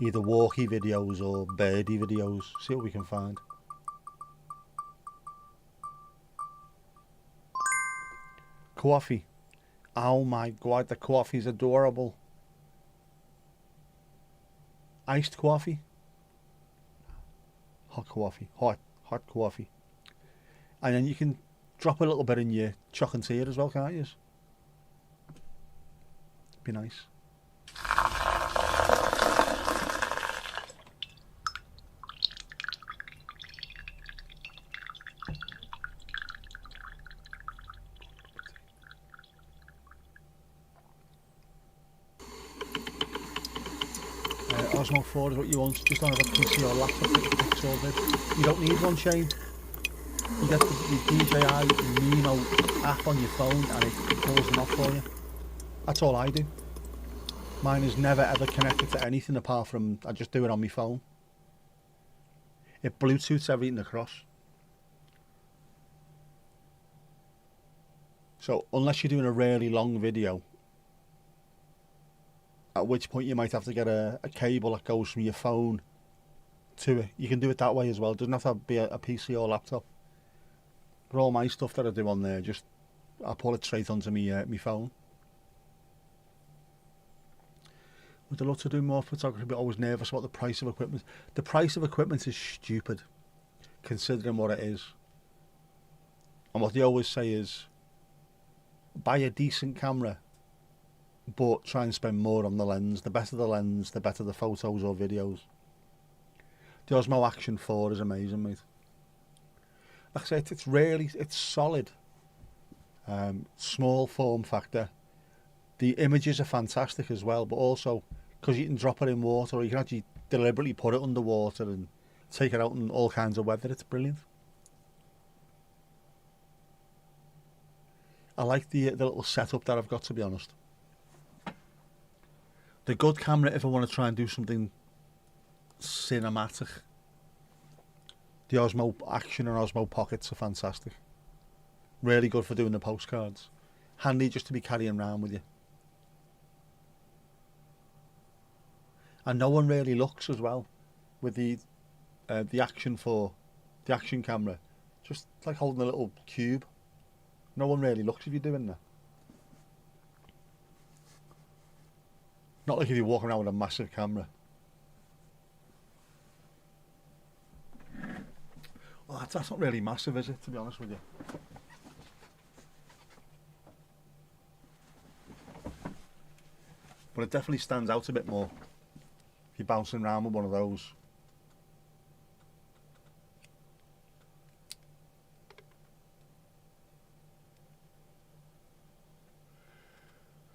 either walkie videos or birdie videos. See what we can find. Coffee. Oh my god, the coffee's adorable. Iced coffee. Hot coffee. Hot coffee. And then you can drop a little bit in your chocolate tea as well, can't you? Be nice. Osmo 4 is what you want. Just don't have a PC or laptop that picks all this. You don't need one, Shane. You get the DJI Nemo app on your phone and it pulls them off for you. That's all I do. Mine is never ever connected to anything apart from I just do it on my phone. It Bluetooths everything across. So unless you're doing a really long video, at which point you might have to get a cable that goes from your phone to it. You can do it that way as well. It doesn't have to be a PC or laptop. But all my stuff that I do on there, I pull it straight onto my phone. Would I love to do more photography, but always nervous about the price of equipment. The price of equipment is stupid, considering what it is. And what they always say is, buy a decent camera, but try and spend more on the lens. The better the lens, the better the photos or videos. The Osmo Action 4 is amazing, mate. Like I said, it's solid. Small form factor. The images are fantastic as well, but also because you can drop it in water, or you can actually deliberately put it underwater and take it out in all kinds of weather. It's brilliant. I like the little setup that I've got, to be honest. The good camera, if I want to try and do something cinematic, the Osmo Action and Osmo Pockets are fantastic. Really good for doing the postcards. Handy just to be carrying around with you. And no one really looks as well with the Action camera. Just like holding a little cube. No one really looks if you're doing that. Not like if you're walking around with a massive camera. Well, that's not really massive, is it, to be honest with you? But it definitely stands out a bit more if you're bouncing around with one of those.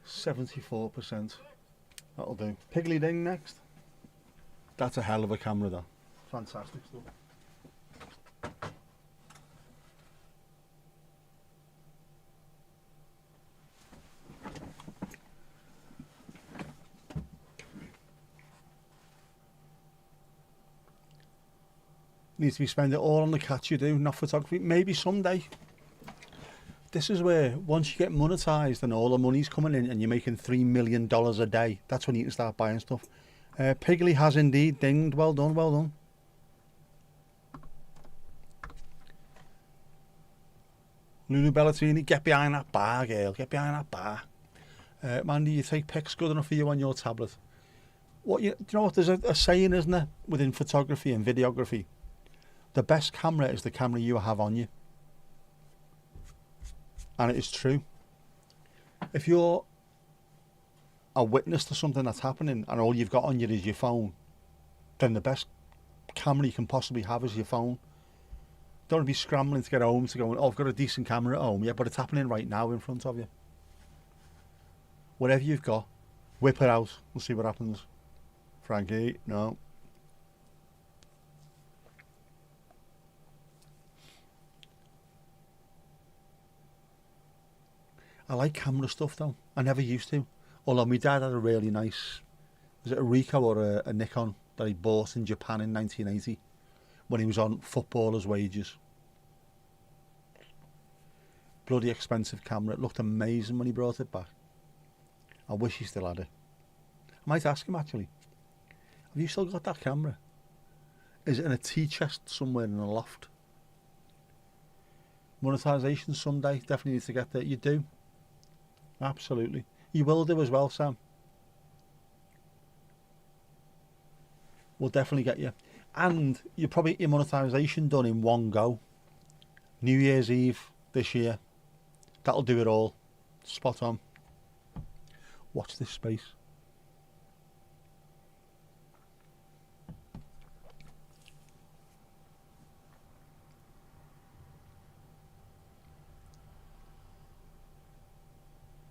%74%. That'll do. Piggly Ding next. That's a hell of a camera, though. Fantastic stuff. Needs to be spending it all on the cats you do, not photography. Maybe someday. This is where, once you get monetised and all the money's coming in and you're making $3 million a day, that's when you can start buying stuff. Piggly has indeed dinged. Well done, well done. Lulu Bellatini, get behind that bar, girl. Get behind that bar. Mandy, you take pics good enough for you on your tablet. Do you know what? There's a saying, isn't there, within photography and videography? The best camera is the camera you have on you. And it is true. If you're a witness to something that's happening and all you've got on you is your phone, then the best camera you can possibly have is your phone. Don't want to be scrambling to get home to go, oh, I've got a decent camera at home. Yeah, but it's happening right now in front of you. Whatever you've got, whip it out and see what happens. Frankie, no. I like camera stuff though. I never used to. Although my dad had a really nice, was it a Ricoh or a Nikon that he bought in Japan in 1980 when he was on footballers' wages. Bloody expensive camera. It looked amazing when he brought it back. I wish he still had it. I might ask him actually. Have you still got that camera? Is it in a tea chest somewhere in a loft? Monetisation someday. Definitely need to get there. You do. Absolutely. You will do as well, Sam. We'll definitely get you. And you probably get your monetisation done in one go. New Year's Eve this year. That'll do it all. Spot on. Watch this space.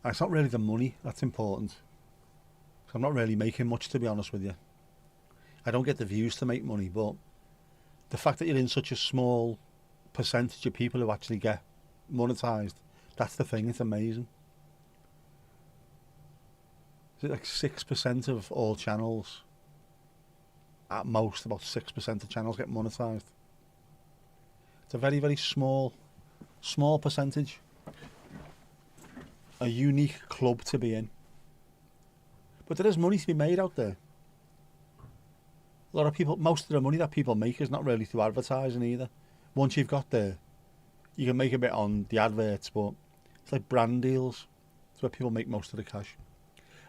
And it's not really the money that's important. I'm not really making much, to be honest with you. I don't get the views to make money, but the fact that you're in such a small percentage of people who actually get monetised, that's the thing. It's amazing. Is it like 6% of all channels? At most, about 6% of channels get monetised. It's a very, very small percentage. A unique club to be in. But there is money to be made out there. A lot of people, most of the money that people make is not really through advertising either. Once you've got there, you can make a bit on the adverts, but it's like brand deals. It's where people make most of the cash.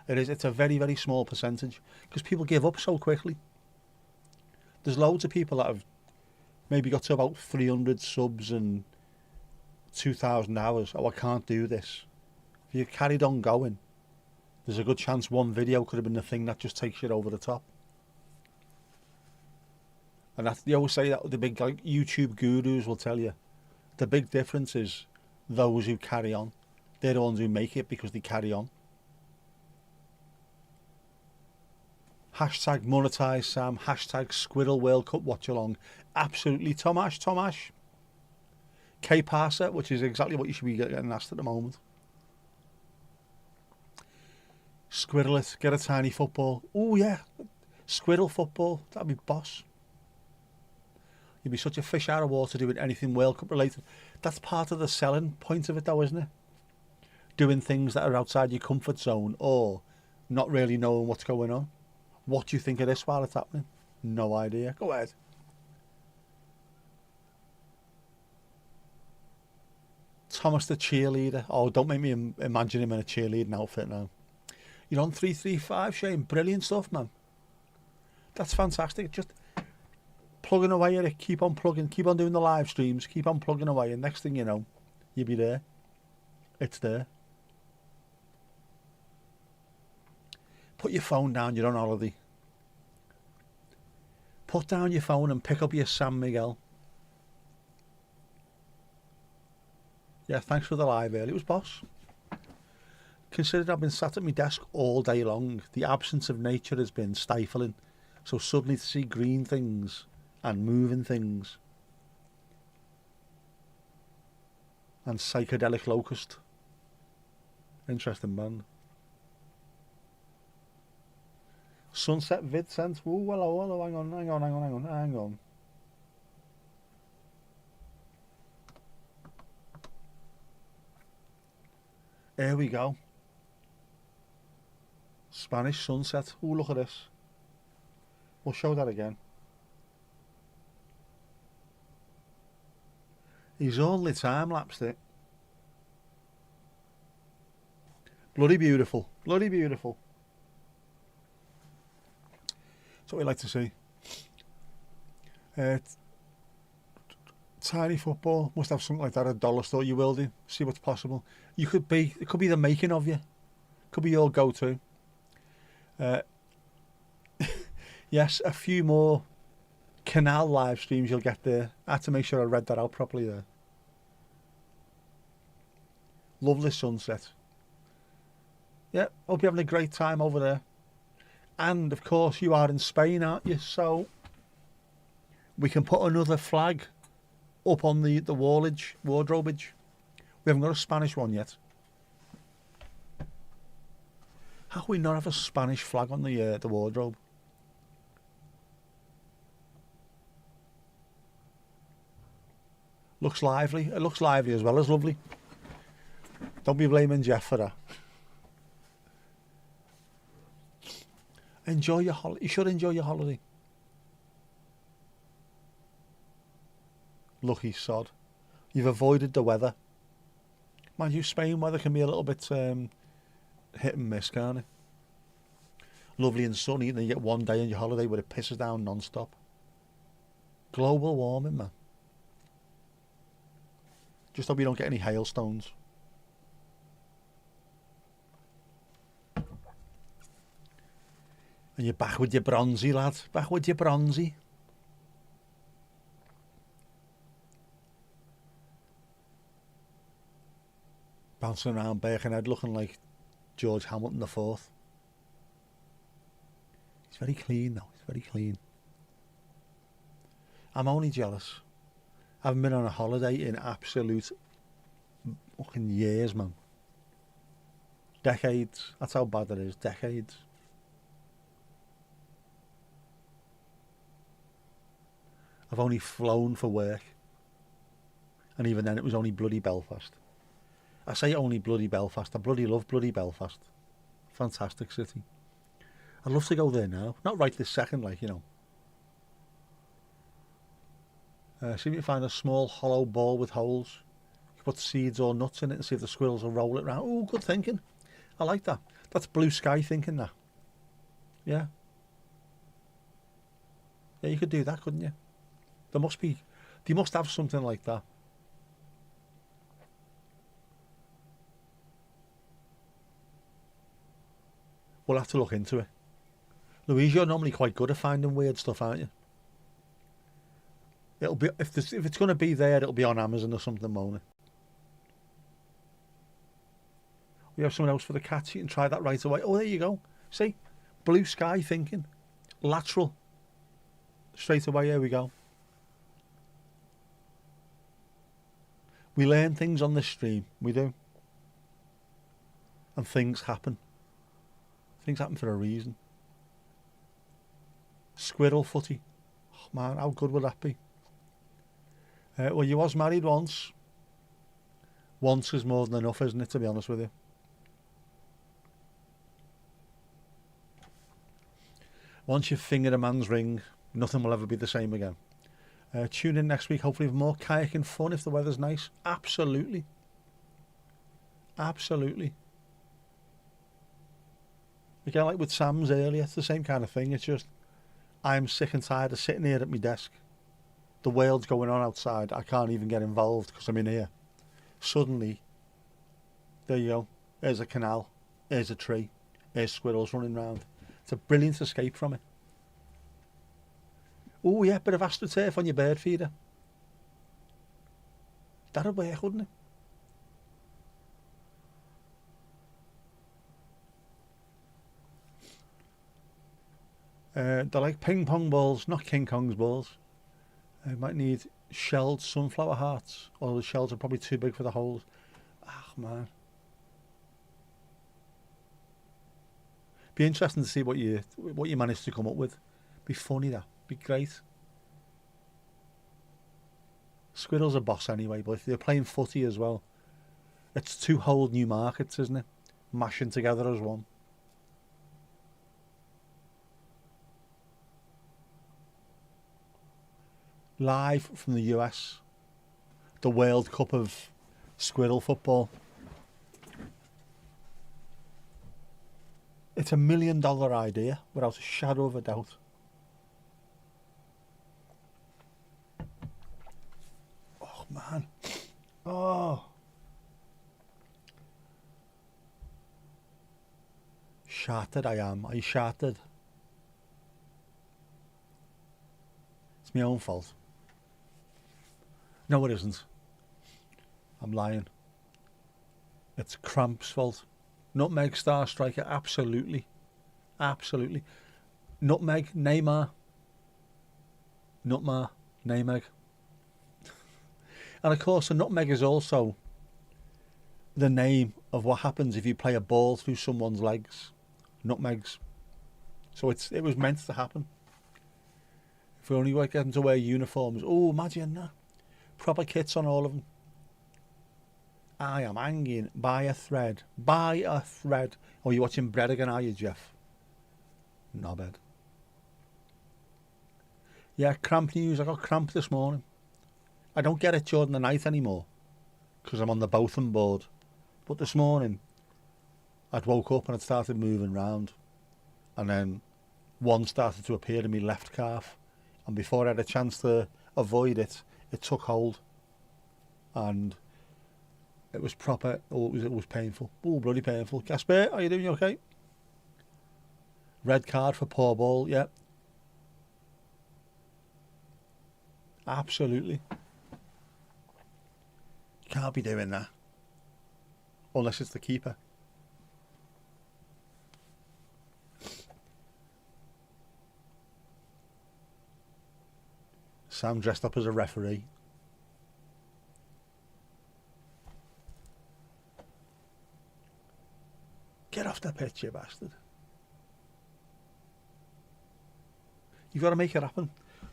It's a very, very small percentage because people give up so quickly. There's loads of people that have maybe got to about 300 subs and 2,000 hours. Oh, I can't do this. If you carried on going, there's a good chance one video could have been the thing that just takes you over the top. And they always say that the big like YouTube gurus will tell you the big difference is those who carry on. They're the ones who make it because they carry on. Hashtag monetize Sam. Hashtag Squirrel World Cup watch along. Absolutely. Tomash. K-Parser, which is exactly what you should be getting asked at the moment. Squirrel it. Get a tiny football. Oh yeah. Squirrel football. That'd be boss. You'd be such a fish out of water doing anything World Cup related. That's part of the selling point of it though, isn't it? Doing things that are outside your comfort zone or not really knowing what's going on. What do you think of this while it's happening? No idea. Go ahead. Thomas the cheerleader. Oh, don't make me imagine him in a cheerleading outfit now. You're on 335, Shane. Brilliant stuff, man. That's fantastic. Just plugging away at it. Keep on plugging. Keep on doing the live streams. Keep on plugging away. And next thing you know, you'll be there. It's there. Put your phone down. You're on holiday. Put down your phone and pick up your San Miguel. Yeah, thanks for the live early. It was boss. Considered I've been sat at my desk all day long. The absence of nature has been stifling. So suddenly to see green things and moving things. And Psychedelic Locust. Interesting band. Sunset Vidsent. Ooh, hello, hang on. Here we go. Spanish Sunset. Ooh, look at this. We'll show that again. He's only time-lapsed it. Bloody beautiful. Bloody beautiful. That's what we like to see. Tiny football. Must have something like that at a dollar store. You will do. See what's possible. It could be the making of you. Could be your go-to. Yes, a few more canal live streams you'll get there. I had to make sure I read that out properly there. Lovely sunset. Yeah, hope you're having a great time over there. And of course you are in Spain, aren't you? So we can put another flag up on the wardrobeage. We haven't got a Spanish one yet. How can we not have a Spanish flag on the wardrobe? Looks lively. It looks lively as well as lovely. Don't be blaming Jeff for that. Enjoy your holiday. You should enjoy your holiday. Lucky sod. You've avoided the weather. Mind you, Spain weather can be a little bit hit and miss, can't it? Lovely and sunny, and then you get one day on your holiday where it pisses down non-stop. Global warming, man. Just hope you don't get any hailstones. And you're back with your bronzy, lad. Back with your bronzy. Bouncing around Birkenhead looking like George Hamilton the Fourth. He's very clean though, he's very clean. I'm only jealous. I haven't been on a holiday in absolute fucking years, man. Decades. That's how bad it is. Decades. I've only flown for work. And even then it was only bloody Belfast. I say only bloody Belfast. I bloody love bloody Belfast. Fantastic city. I'd love to go there now. Not right this second, like, you know. See if you find a small hollow ball with holes. You put seeds or nuts in it and see if the squirrels will roll it around. Oh, good thinking. I like that. That's blue sky thinking, that. Yeah. Yeah, you could do that, couldn't you? They must have something like that. We'll have to look into it. Louise, you're normally quite good at finding weird stuff, aren't you? It'll be if it's going to be there, it'll be on Amazon or something, won't it? We have someone else for the cats. You can try that right away. Oh, there you go. See, blue sky thinking, lateral. Straight away. Here we go. We learn things on this stream. We do. And things happen. Things happen for a reason. Squirrel footy. Oh man, how good would that be? Well, you was married once. Once is more than enough, isn't it, to be honest with you? Once you've fingered a man's ring, nothing will ever be the same again. Tune in next week, hopefully with more kayaking fun if the weather's nice. Absolutely. Absolutely. Again, like with Sam's earlier, it's the same kind of thing. It's just, I'm sick and tired of sitting here at my desk. The world's going on outside. I can't even get involved because I'm in here. Suddenly, there you go. There's a canal. There's a tree. There's squirrels running around. It's a brilliant escape from it. Oh yeah, bit of astroturf on your bird feeder. That'd work, wouldn't it? They're like ping pong balls, not King Kong's balls. Might need shelled sunflower hearts. Although the shells are probably too big for the holes. Ah, man. Be interesting to see what you managed to come up with. Be funny, that. Be great. Squirrel's a boss anyway, but if they're playing footy as well, it's two whole new markets, isn't it? Mashing together as one. Live from the US, the World Cup of squirrel football. It's $1 million idea, without a shadow of a doubt. Oh man, oh, shattered I am. Are you shattered? It's my own fault. No, it isn't. I'm lying. It's Cramp's fault. Nutmeg star striker, absolutely. Absolutely. Nutmeg, Neymar. Nutmeg, Neymar. And of course, a nutmeg is also the name of what happens if you play a ball through someone's legs. Nutmegs. So it was meant to happen. If we only get them to wear uniforms. Oh, imagine that. Proper kits on all of them. I am hanging by a thread. By a thread. Oh, you're watching Bread again, are you, Jeff? Knobhead. Yeah, cramp news. I got cramp this morning. I don't get it during the night anymore because I'm on the Botham board. But this morning, I'd woke up and I'd started moving round, and then one started to appear in my left calf, and before I had a chance to avoid it, it took hold, and it was proper. Oh, it was painful. Oh, bloody painful. Gasper, are you doing? You okay? Red card for poor ball. Yeah, absolutely. Can't be doing that unless it's the keeper. Sam dressed up as a referee. Get off the pitch, you bastard. You've got to make it happen.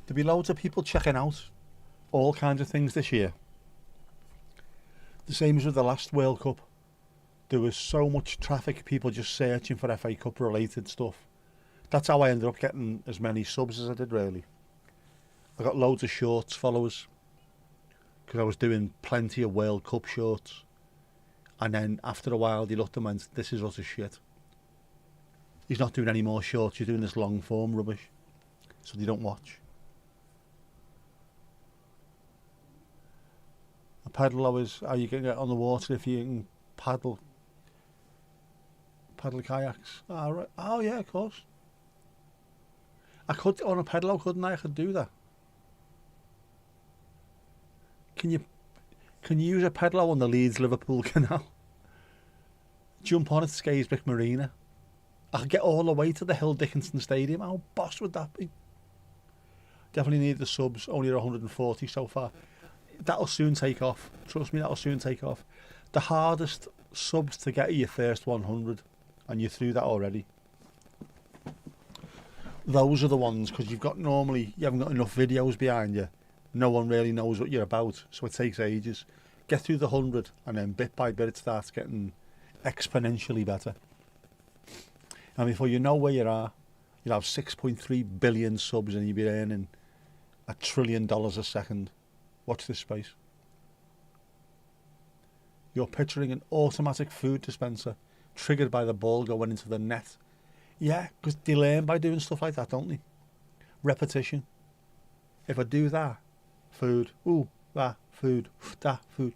There'll be loads of people checking out all kinds of things this year. The same as with the last World Cup. There was so much traffic, people just searching for FA Cup related stuff. That's how I ended up getting as many subs as I did, really. I got loads of shorts followers because I was doing plenty of World Cup shorts. And then after a while, they looked and went, this is utter shit. He's not doing any more shorts, you're doing this long form rubbish. So they don't watch. A paddle is how you can get on the water if you can paddle kayaks. Oh, right. Oh yeah, of course. I could on a pedalo, couldn't I? I could do that. Can you use a pedalo on the Leeds-Liverpool Canal? Jump on at Skaysbrick Marina. I could get all the way to the Hill Dickinson Stadium. How boss would that be? Definitely need the subs. Only 140 so far. That'll soon take off. Trust me, that'll soon take off. The hardest subs to get are your first 100, and you're through that already. Those are the ones, because you haven't got enough videos behind you. No one really knows what you're about, so it takes ages. Get through the 100, and then bit by bit it starts getting exponentially better. And before you know where you are, you'll have 6.3 billion subs and you'll be earning $1 trillion a second. Watch this space. You're picturing an automatic food dispenser triggered by the ball going into the net. Yeah, because they learn by doing stuff like that, don't they? Repetition. If I do that, food. Ooh, that, food. That, food.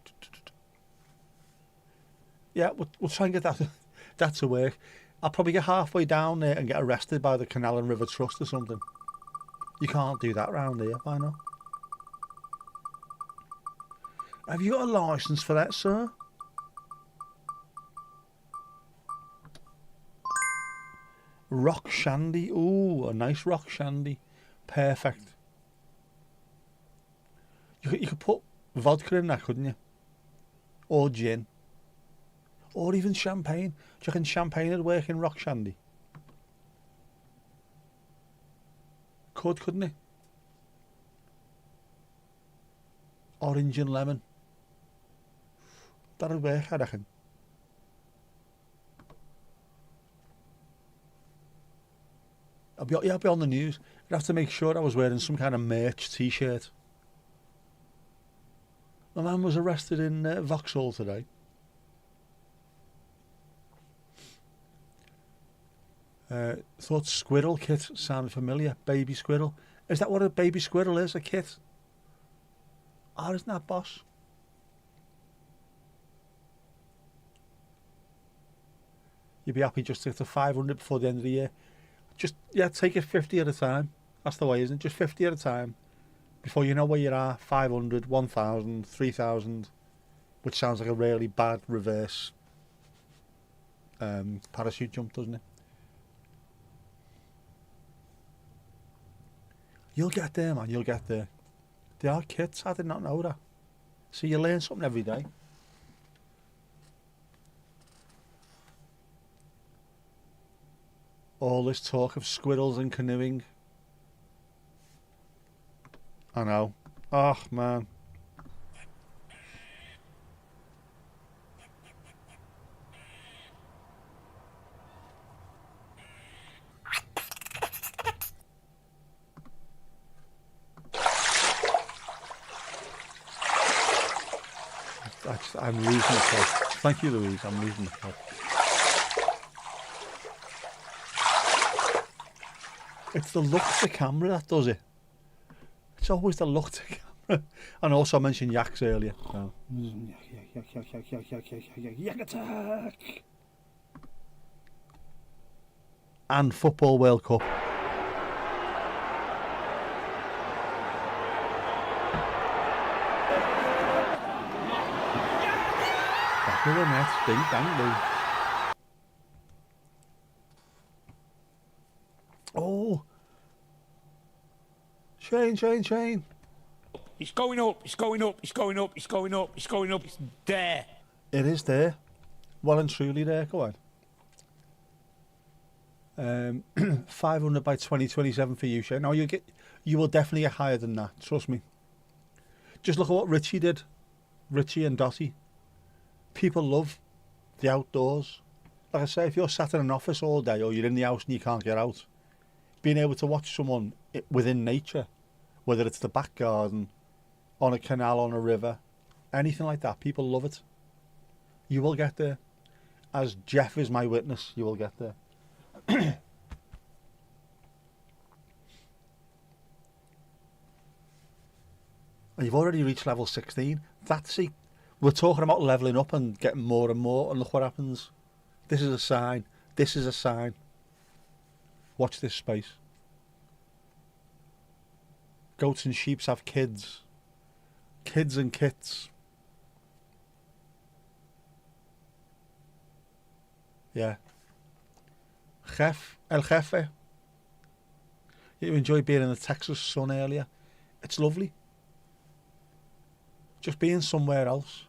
Yeah, we'll try and get that to work. I'll probably get halfway down there and get arrested by the Canal and River Trust or something. You can't do that round here, why not? Have you got a licence for that, sir? Rock shandy. Ooh, a nice rock shandy. Perfect. You could put vodka in that, couldn't you? Or gin. Or even champagne. Do you reckon champagne would work in rock shandy? Couldn't it? Orange and lemon. That'll work, I reckon. I'll be on the news. I'd have to make sure I was wearing some kind of merch t-shirt. My man was arrested in Vauxhall today. Thought squirrel kit sounded familiar. Baby squirrel. Is that what a baby squirrel is? A kit? Oh, isn't that boss? You'd be happy just to get to 500 before the end of the year. Just, yeah, take it 50 at a time. That's the way, isn't it? Just 50 at a time. Before you know where you are, 500, 1,000, 3,000, which sounds like a really bad reverse parachute jump, doesn't it? You'll get there, man, you'll get there. They are kits, I did not know that. See, you learn something every day. All this talk of squirrels and canoeing. I know. Oh, man. I'm losing the plot. Thank you, Louise. I'm losing the plot. It's the look to camera that does it. It's always the look to camera. And also I mentioned yaks earlier. So. Yak attack! And Football World Cup. Back of the net, ding dang ding. Oh! Shane. It's going up, it's going up, it's going up, it's going up, it's going up, it's there. It is there. Well and truly there, go on. 500 by 2027 for you, Shane. Now you will definitely get higher than that, trust me. Just look at what Richie did. Richie and Dottie. People love the outdoors. Like I say, if you're sat in an office all day or you're in the house and you can't get out, being able to watch someone within nature, whether it's the back garden, on a canal, on a river, anything like that, people love it. You will get there. As Jeff is my witness, you will get there. And you've already reached level 16. That's it. We're talking about levelling up and getting more and more, and look what happens. This is a sign. This is a sign. Watch this space. Goats and sheep have kids. Kids and kits. Yeah. El Jefe. You enjoyed being in the Texas sun earlier. It's lovely. Just being somewhere else.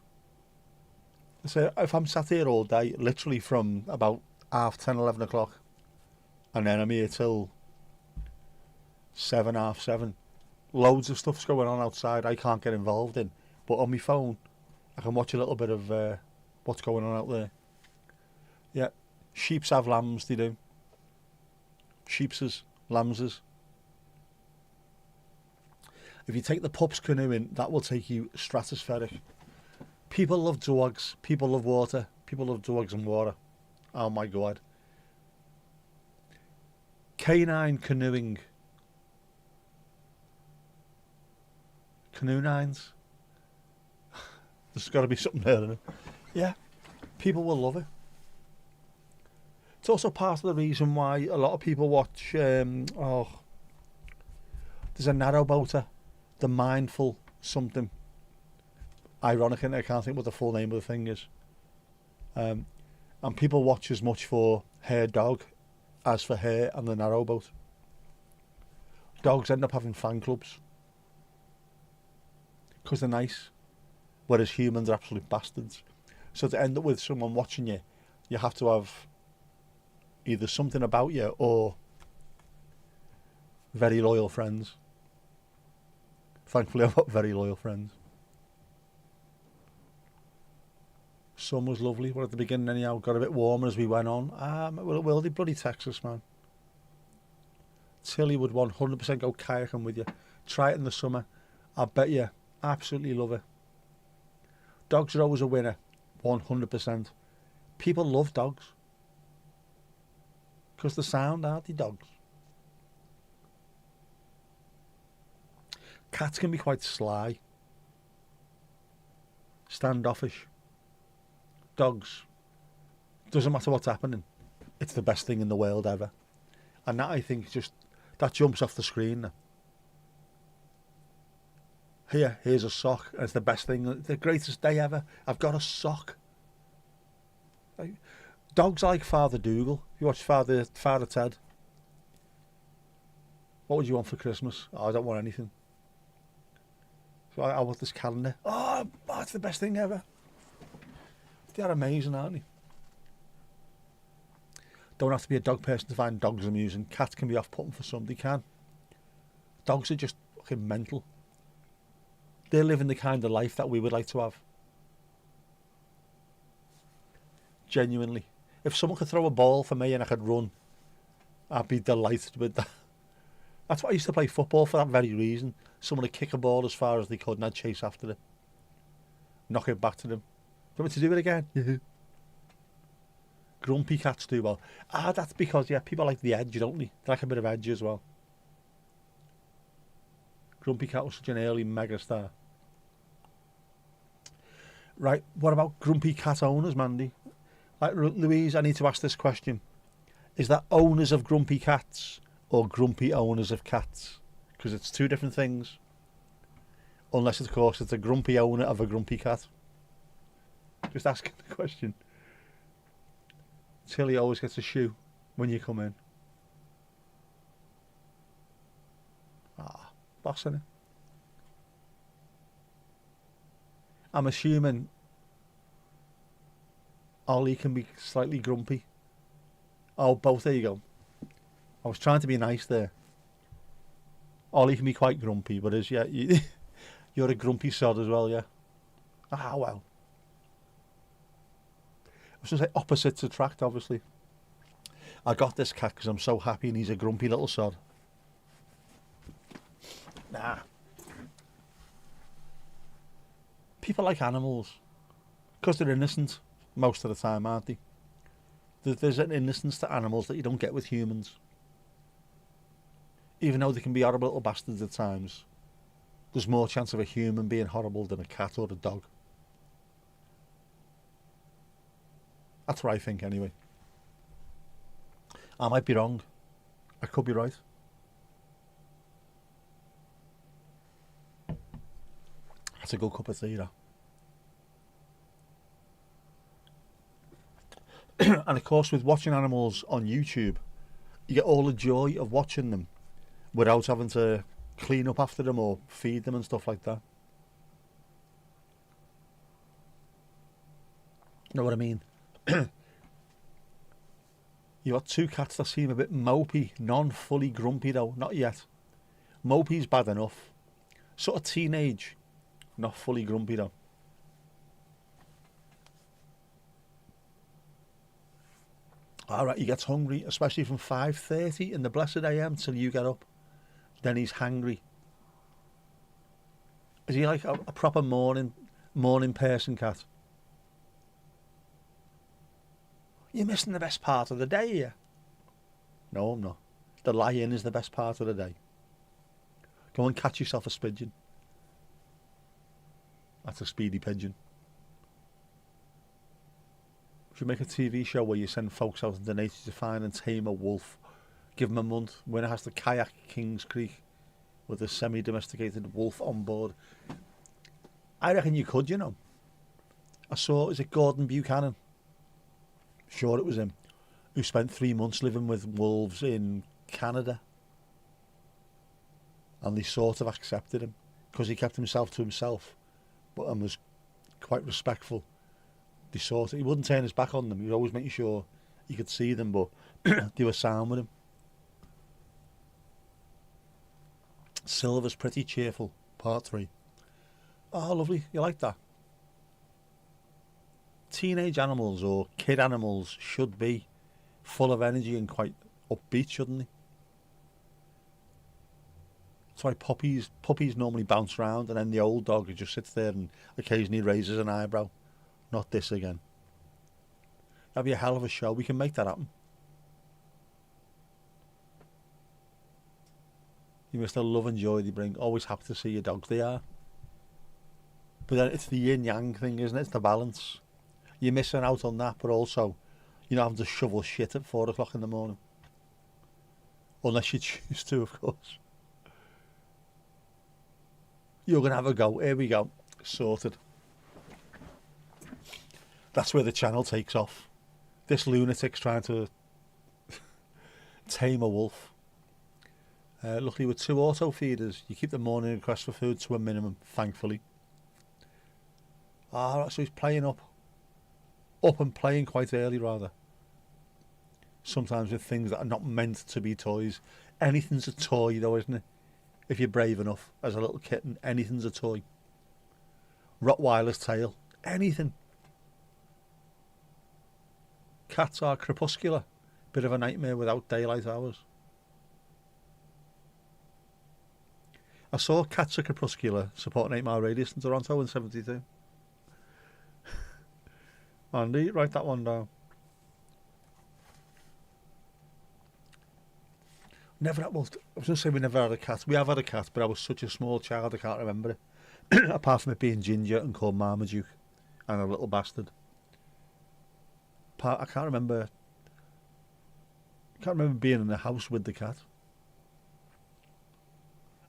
So if I'm sat here all day, literally from about 10:30, 11 o'clock, and then I'm here till 7, 7:30, loads of stuff's going on outside I can't get involved in. But on my phone, I can watch a little bit of what's going on out there. Yeah. Sheeps have lambs, they do. Sheepses, lambses. If you take the pups canoeing, that will take you stratospheric. People love dogs. People love water. People love dogs and water. Oh my God. Canine canoeing. Canoe nines. There's got to be something there, isn't it? Yeah. People will love it. It's also part of the reason why a lot of people watch, there's a narrowboater, the mindful something. Ironic, and I can't think what the full name of the thing is. And people watch as much for her dog as for her and the narrowboat. Dogs end up having fan clubs because they're nice, whereas humans are absolute bastards. So to end up with someone watching you, you have to have either something about you or very loyal friends. Thankfully, I've got very loyal friends. Sun was lovely. Well, at the beginning, anyhow, got a bit warmer as we went on. Well, it will be bloody Texas, man. Tilly would 100% go kayaking with you. Try it in the summer. I bet you absolutely love it. Dogs are always a winner, 100%. People love dogs. Because the sound, aren't they, dogs? Cats can be quite sly. Standoffish. Dogs, doesn't matter what's happening, it's the best thing in the world ever. And that, I think, that jumps off the screen now. Here's a sock, and it's the best thing, the greatest day ever. I've got a sock. Dogs like Father Dougal. You watch Father Ted. What would you want for Christmas? Oh, I don't want anything. So I want this calendar. Oh, it's the best thing ever. They're amazing, aren't they? Don't have to be a dog person to find dogs amusing. Cats can be off-putting for some, they can. Dogs are just fucking mental. They're living the kind of life that we would like to have. Genuinely. If someone could throw a ball for me and I could run, I'd be delighted with that. That's why I used to play football, for that very reason. Someone would kick a ball as far as they could and I'd chase after it. Knock it back to them. Do you want me to do it again? Grumpy cats do well. That's because, people like the edge, don't they? They like a bit of edge as well. Grumpy Cat was such an early megastar. Right, what about grumpy cat owners, Mandy? Like, Louise, I need to ask this question. Is that owners of grumpy cats or grumpy owners of cats? Because it's two different things. Unless, of course, it's a grumpy owner of a grumpy cat. Just asking the question. Tilly always gets a shoe when you come in. Ah, boss, innit? I'm assuming Ollie can be slightly grumpy. Oh, both, there you go. I was trying to be nice there. Ollie can be quite grumpy, but you're a grumpy sod as well, yeah? Ah, well. I was going to say opposites attract, obviously. I got this cat because I'm so happy and he's a grumpy little sod. Nah. People like animals because they're innocent most of the time, aren't they? There's an innocence to animals that you don't get with humans. Even though they can be horrible little bastards at times, there's more chance of a human being horrible than a cat or a dog. That's what I think anyway. I might be wrong. I could be right. That's a good cup of tea, that. And of course, with watching animals on YouTube, you get all the joy of watching them without having to clean up after them or feed them and stuff like that. You know what I mean? You got two cats that seem a bit mopey, non-fully grumpy though, not yet. Mopey's bad enough. Sort of teenage, not fully grumpy though. Alright, he gets hungry, especially from 5:30 in the blessed AM till you get up. Then he's hangry. Is he like a proper morning person, cat? You're missing the best part of the day here. No, I'm not. The lie-in is the best part of the day. Go and catch yourself a spigeon. That's a speedy pigeon. Should make a TV show where you send folks out into nature to find and tame a wolf. Give them a month. Winner has to kayak Kings Creek with a semi-domesticated wolf on board. I reckon you could, you know. I saw, is it Gordon Buchanan? Sure it was him. Who spent 3 months living with wolves in Canada. And they sort of accepted him because he kept himself to himself, but and was quite respectful. He wouldn't turn his back on them. He was always making sure he could see them, but they were sound with him. Silver's pretty cheerful, part 3. Oh, lovely. You like that? Teenage animals or kid animals should be full of energy and quite upbeat, shouldn't they? That's why puppies normally bounce around, and then the old dog just sits there and occasionally raises an eyebrow. Not this again. That'd be a hell of a show. We can make that happen. You must have love and joy they bring. Always happy to see your dogs. They are. But then it's the yin-yang thing, isn't it? It's the balance. You're missing out on that, but also you're not having to shovel shit at 4 o'clock in the morning. Unless you choose to, of course. You're going to have a go. Here we go. Sorted. That's where the channel takes off. This lunatic's trying to tame a wolf. Luckily with 2 auto feeders, you keep the morning request for food to a minimum, thankfully. Ah, so he's playing up and playing quite early, rather. Sometimes with things that are not meant to be toys. Anything's a toy, though, isn't it? If you're brave enough, as a little kitten, anything's a toy. Rottweiler's tail, anything. Cats are crepuscular. Bit of a nightmare without daylight hours. I saw Cats Are Crepuscular supporting 8 Mile Radius in Toronto in 72. Andy, write that one down. Never had, well, I was going to say we never had a cat. We have had a cat, but I was such a small child, I can't remember it. Apart from it being ginger and called Marmaduke and a little bastard. I can't remember being in the house with the cat.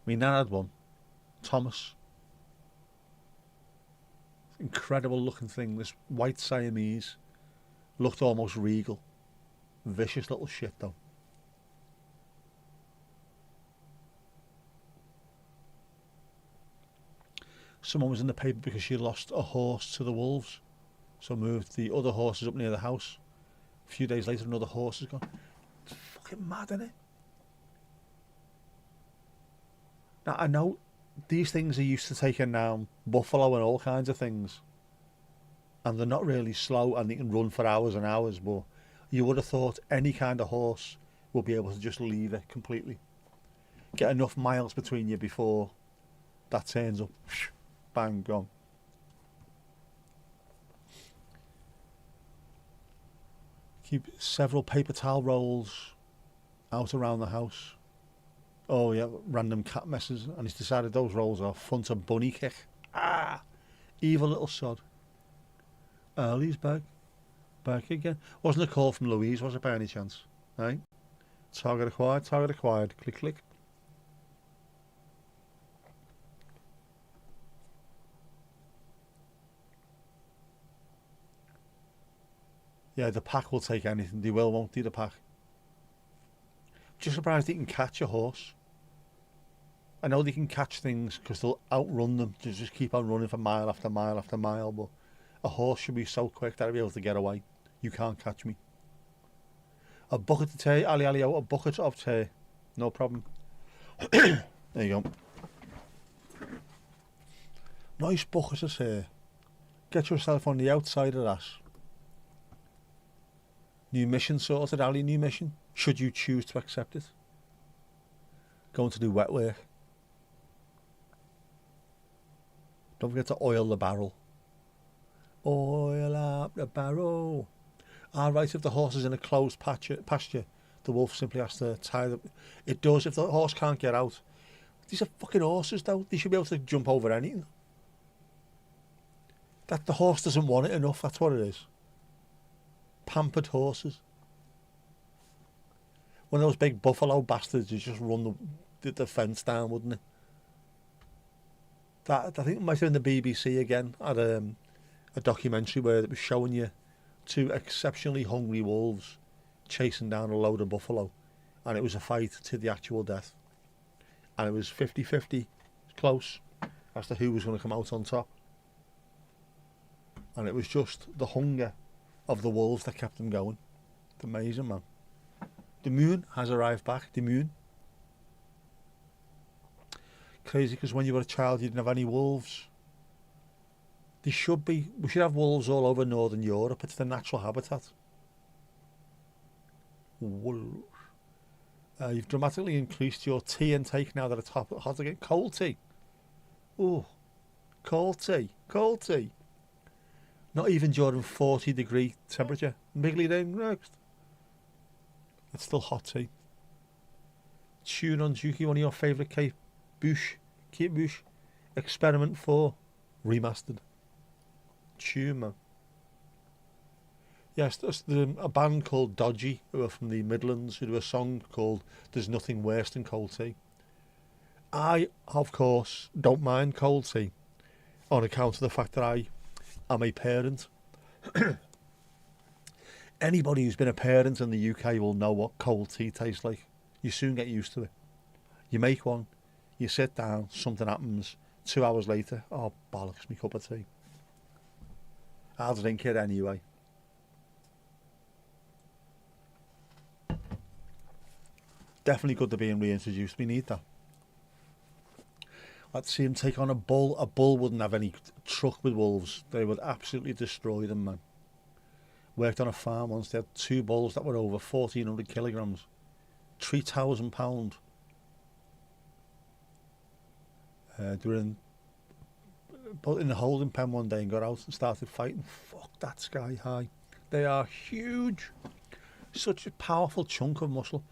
My nan had one, Thomas. Incredible looking thing, this white Siamese. Looked almost regal. Vicious little shit though. Someone was in the paper because she lost a horse to the wolves. So moved the other horses up near the house. A few days later another horse has gone. It's fucking mad, isn't it? Now I know these things are used to taking down buffalo and all kinds of things. And they're not really slow and they can run for hours and hours, but you would have thought any kind of horse would be able to just leave it completely. Get enough miles between you before that turns up. Bang, gone. Keep several paper towel rolls out around the house. Oh yeah, random cat messes, and he's decided those rolls are fun to bunny kick. Ah, evil little sod. Early's back again. Wasn't a call from Louise, was it by any chance? Right? Target acquired, click, click. Yeah, the pack will take anything. They will, won't they, the pack? Just surprised they can catch a horse. I know they can catch things because they'll outrun them. They just keep on running for mile after mile after mile, but a horse should be so quick that I'll be able to get away. You can't catch me. A bucket of tea, Ali, a bucket of tea. No problem. There you go. Nice bucket of tea. Get yourself on the outside of that. New mission sorted, Ali, new mission. Should you choose to accept it. Going to do wet work. Don't forget to oil the barrel. Oil up the barrel. Right, if the horse is in a closed pasture, the wolf simply has to tie them. It does if the horse can't get out. These are fucking horses though. They should be able to jump over anything. That the horse doesn't want it enough, that's what it is. Pampered horses. One of those big buffalo bastards would just run the fence down, wouldn't it? That I think it might have been the BBC again. Had a documentary where it was showing you two exceptionally hungry wolves chasing down a load of buffalo, and it was a fight to the actual death. And it was 50-50, close, as to who was going to come out on top. And it was just the hunger of the wolves that kept them going. It's amazing, man. The moon has arrived back. The moon. Crazy, because when you were a child you didn't have any wolves. They should be. We should have wolves all over Northern Europe. It's the natural habitat. Wolves. You've dramatically increased your tea intake now that it's hot again. Cold tea. Oh, cold tea. Cold tea. Not even during 40-degree temperature. Miggly down next. It's still hot tea. Tune on Juki, one of your favourite Kate Bush. Experiment 4. Remastered. Tune, man. Yes, there's a band called Dodgy, who are from the Midlands, who do a song called There's Nothing Worse Than Cold Tea. I, of course, don't mind cold tea on account of the fact that I am a parent. Anybody who's been a parent in the UK will know what cold tea tastes like. You soon get used to it. You make one, you sit down, something happens, 2 hours later, oh bollocks, me cup of tea. I'll drink it anyway. Definitely good to being reintroduced. We need that. Let's see him take on a bull. A bull wouldn't have any truck with wolves. They would absolutely destroy them, man. Worked on a farm once. They had 2 bulls that were over 1,400 kilograms. £3,000. They were in the holding pen one day and got out and started fighting. Fuck, that sky high. They are huge. Such a powerful chunk of muscle.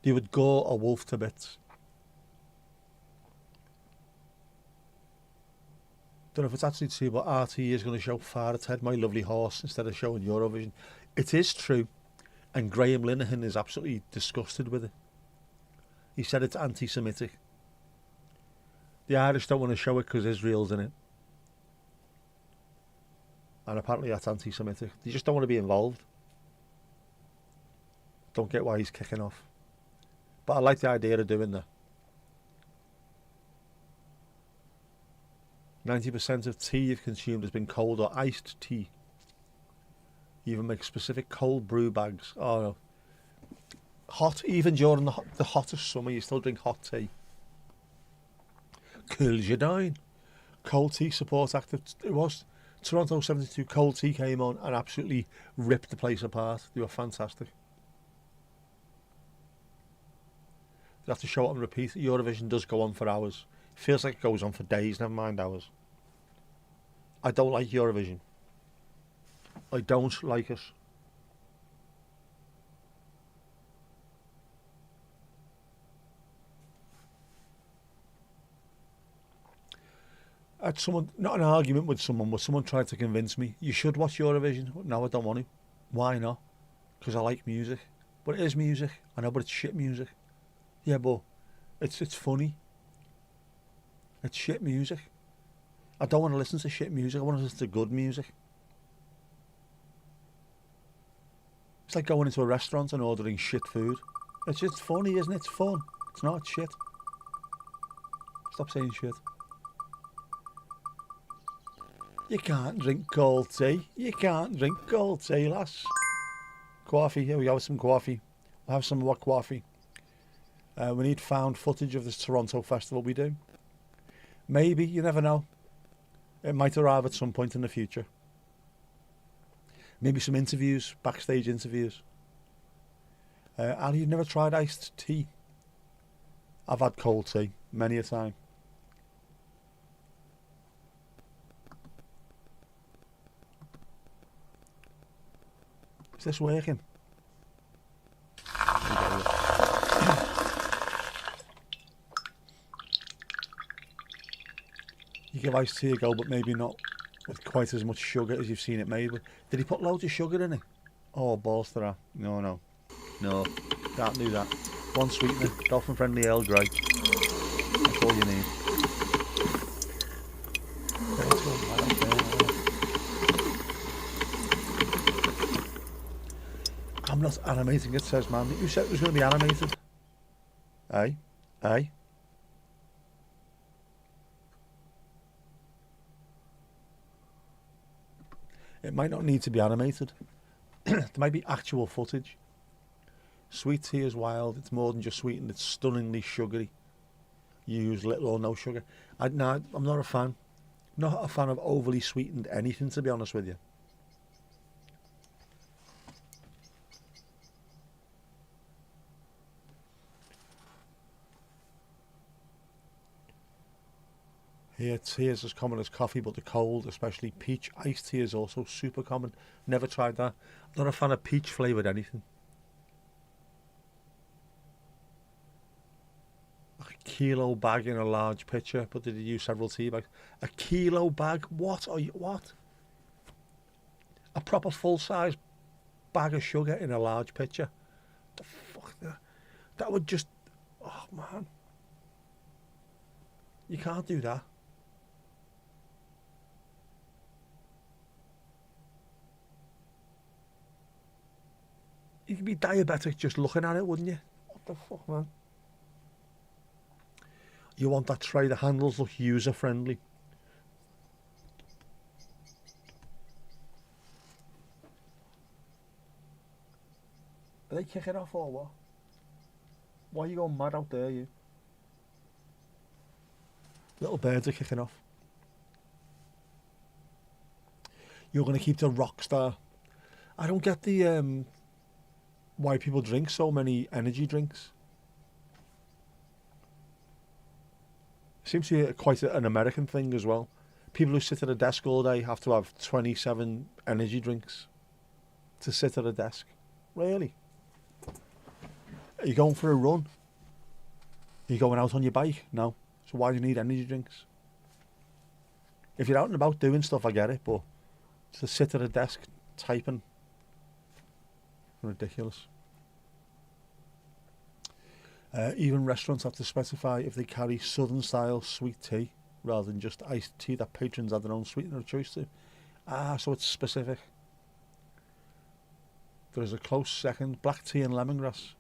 They would gore a wolf to bits. Don't know if it's actually true, but RT is going to show Fart's Head, My Lovely Horse, instead of showing Eurovision. It is true, and Graham Linehan is absolutely disgusted with it. He said it's anti-Semitic. The Irish don't want to show it because Israel's in it. And apparently that's anti-Semitic. They just don't want to be involved. Don't get why he's kicking off. But I like the idea of doing that. 90% of tea you've consumed has been cold or iced tea. You even make specific cold brew bags. Oh no. Hot, even during the hottest summer, you still drink hot tea. Cools you down. Cold tea supports active. It was Toronto 72 cold tea came on and absolutely ripped the place apart. They were fantastic. You have to show it on repeat. Eurovision does go on for hours. Feels like it goes on for days, never mind hours. I don't like Eurovision. I don't like it. I had not an argument with someone, but someone tried to convince me, you should watch Eurovision. No, I don't want to. Why not? Because I like music. But it is music. I know, but it's shit music. Yeah, but it's funny. It's shit music. I don't want to listen to shit music. I want to listen to good music. It's like going into a restaurant and ordering shit food. It's just funny, isn't it? It's fun. It's not shit. Stop saying shit. You can't drink cold tea. You can't drink cold tea, lass. Coffee. Here we go with some coffee. We'll have some more coffee. We need found footage of this Toronto festival. We do. Maybe, you never know. It might arrive at some point in the future. Maybe some interviews, backstage interviews. Ali, you've never tried iced tea? I've had cold tea many a time. Is this working? You give iced tea a go, but maybe not with quite as much sugar as you've seen it made with. Did he put loads of sugar in it? Oh, balls to that. No. No, can't do that. One sweetener, dolphin friendly Earl Grey. That's all you need. I'm not animating it, says man. Who said it was going to be animated? Aye. It might not need to be animated. There might be actual footage. Sweet tea is wild. It's more than just sweetened. It's stunningly sugary. You use little or no sugar. I'm not a fan. Not a fan of overly sweetened anything, to be honest with you. Here, tea is as common as coffee, but the cold, especially peach iced tea, is also super common. Never tried that. I'm not a fan of peach flavoured anything. Like a kilo bag in a large pitcher, but did you use several tea bags? A kilo bag? What are you? What? A proper full-size bag of sugar in a large pitcher? The fuck? That would just... Oh, man. You can't do that. You could be diabetic just looking at it, wouldn't you? What the fuck, man? You want that tray, the handles look user-friendly. Are they kicking off or what? Why are you going mad out there, you? Little birds are kicking off. You're going to keep the rock star. I don't get the... why people drink so many energy drinks. Seems to be quite an American thing as well. People who sit at a desk all day have to have 27 energy drinks to sit at a desk. Really? Are you going for a run? Are you going out on your bike? No. So why do you need energy drinks? If you're out and about doing stuff, I get it, but to sit at a desk typing, ridiculous. Even restaurants have to specify if they carry southern style sweet tea rather than just iced tea that patrons have their own sweetener of choice to. So it's specific. There's a close second, black tea and lemongrass.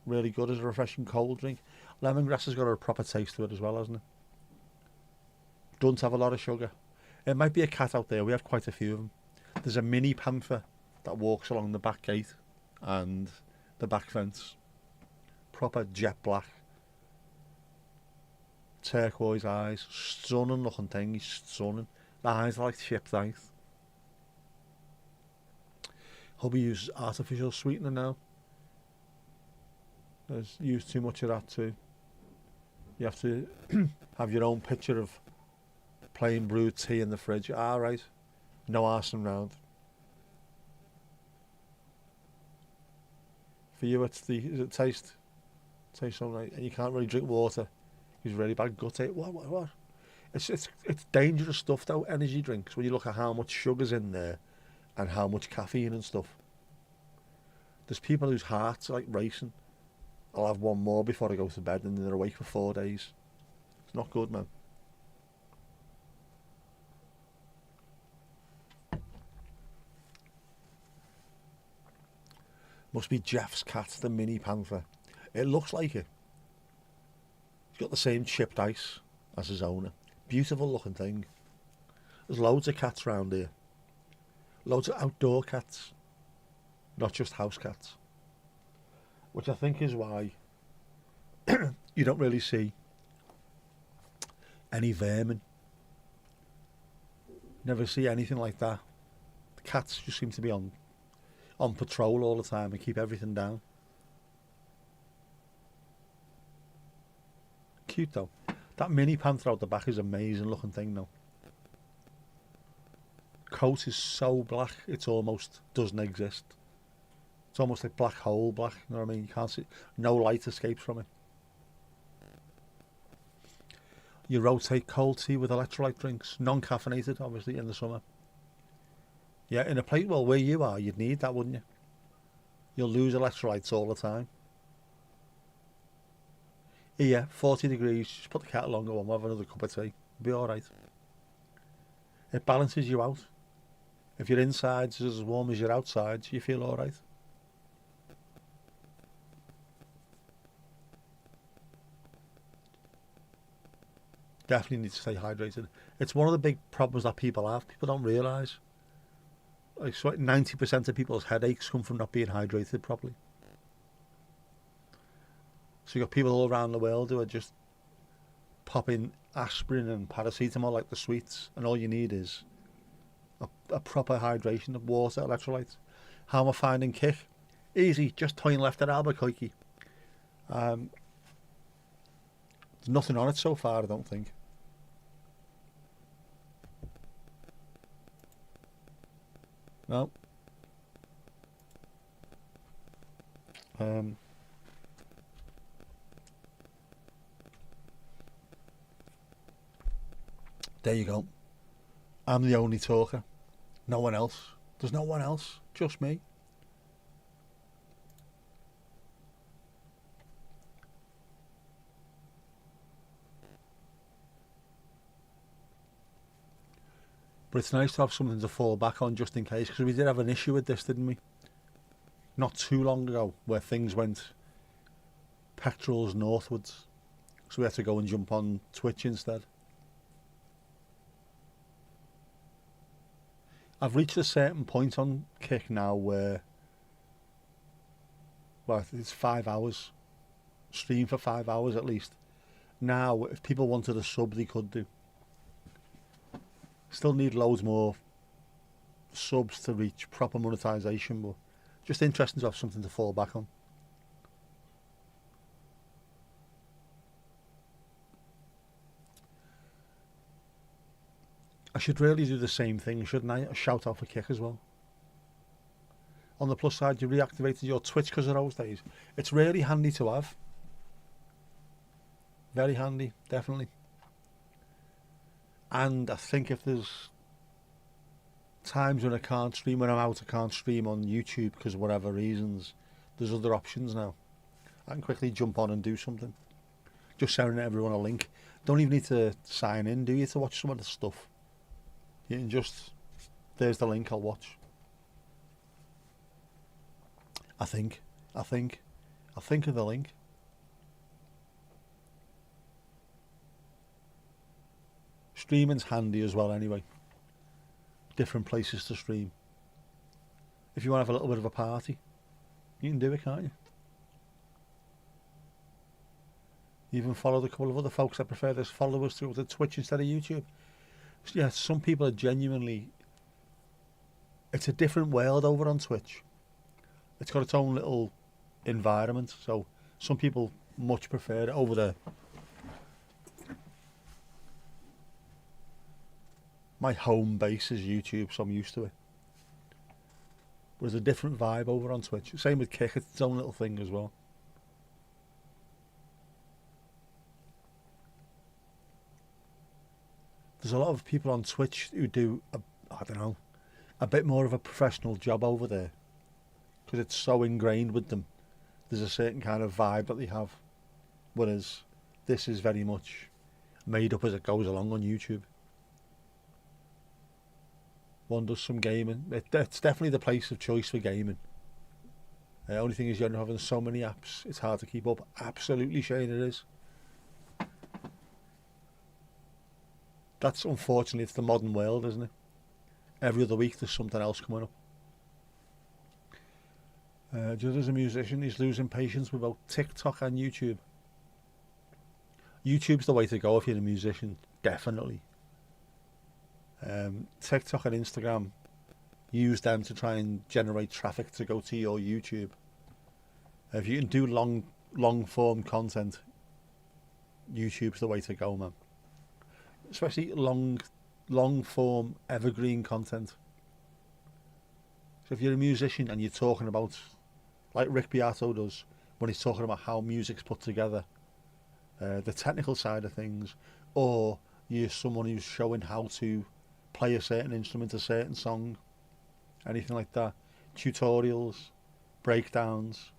Really good as a refreshing cold drink. Lemongrass has got a proper taste to it as well, hasn't it? Doesn't have a lot of sugar. It might be a cat out there. We have quite a few of them. There's a mini panther that walks along the back gate and the back fence. Proper jet black. Turquoise eyes. Stunning looking thing. He's stunning. The eyes are like chipped ice. Hubby uses artificial sweetener now. There's used too much of that too. You have to have your own pitcher of plain brewed tea in the fridge. Right. No arson round. For you, is it taste? Tastes all right, and you can't really drink water. It's really bad gut ache. What? It's dangerous stuff though. Energy drinks. When you look at how much sugar's in there, and how much caffeine and stuff. There's people whose hearts are like racing. I'll have one more before I go to bed, and then they're awake for 4 days. It's not good, man. Must be Jeff's cat, the mini panther. It looks like it. He's got the same chipped ice as his owner. Beautiful looking thing. There's loads of cats around here. Loads of outdoor cats. Not just house cats. Which I think is why you don't really see any vermin. Never see anything like that. The cats just seem to be on patrol all the time and keep everything down. Cute though. That mini panther out the back is an amazing looking thing though. Coat is so black it's almost doesn't exist. It's almost like black hole black, you know what I mean? You can't see, no light escapes from it. You rotate cold tea with electrolyte drinks, non-caffeinated obviously in the summer. Yeah, in a place, well, where you are, you'd need that, wouldn't you? You'll lose electrolytes all the time. Here, 40 degrees, just put the kettle on, go on, have another cup of tea. It'll be alright. It balances you out. If your inside's as warm as your outsides, you feel alright. Definitely need to stay hydrated. It's one of the big problems that people have. People don't realise. Like 90% of people's headaches come from not being hydrated properly. So you've got people all around the world who are just popping aspirin and paracetamol like the sweets, and all you need is a proper hydration of water, electrolytes. How am I finding kick? Easy, just turn left at Albuquerque. There's nothing on it so far, I don't think. No. There you go. I'm the only talker. No one else. There's no one else. Just me. But it's nice to have something to fall back on just in case, because we did have an issue with this, didn't we? Not too long ago, where things went pectorals northwards. So we had to go and jump on Twitch instead. I've reached a certain point on Kick now where, well, it's 5 hours. Stream for 5 hours at least. Now, if people wanted a sub, they could do. Still need loads more subs to reach proper monetization, but just interesting to have something to fall back on. I should really do the same thing, shouldn't I? A shout out for Kick as well. On the plus side, you reactivated your Twitch because of those days. It's really handy to have. Very handy, definitely. And I think if there's times when I can't stream, when I'm out, I can't stream on YouTube because of whatever reasons, there's other options now. I can quickly jump on and do something. Just sending everyone a link. Don't even need to sign in, do you, to watch some of the stuff? You can just, there's the link, I'll watch. I think of the link. Streaming's handy as well anyway. Different places to stream. If you want to have a little bit of a party, you can do it, can't you? Even followed a couple of other folks that prefer this followers through the Twitch instead of YouTube. So yeah, some people are genuinely... It's a different world over on Twitch. It's got its own little environment, so some people much prefer it over there. My home base is YouTube, so I'm used to it. But there's a different vibe over on Twitch. Same with Kick, it's its own little thing as well. There's a lot of people on Twitch who do, a bit more of a professional job over there. Because it's so ingrained with them. There's a certain kind of vibe that they have. Whereas this is very much made up as it goes along on YouTube. One does some gaming. It's definitely the place of choice for gaming. The only thing is you're having so many apps, it's hard to keep up. Absolutely, Shane, it is. That's unfortunately, it's the modern world, isn't it? Every other week there's something else coming up. Just as a musician, he's losing patience with both TikTok and YouTube. YouTube's the way to go if you're a musician, definitely. TikTok and Instagram, use them to try and generate traffic to go to your YouTube. If you can do long form content, YouTube's the way to go, man. Especially long form evergreen content. So if you're a musician and you're talking about, like Rick Beato does when he's talking about how music's put together, the technical side of things, or you're someone who's showing how to play a certain instrument, a certain song, anything like that, tutorials, breakdowns,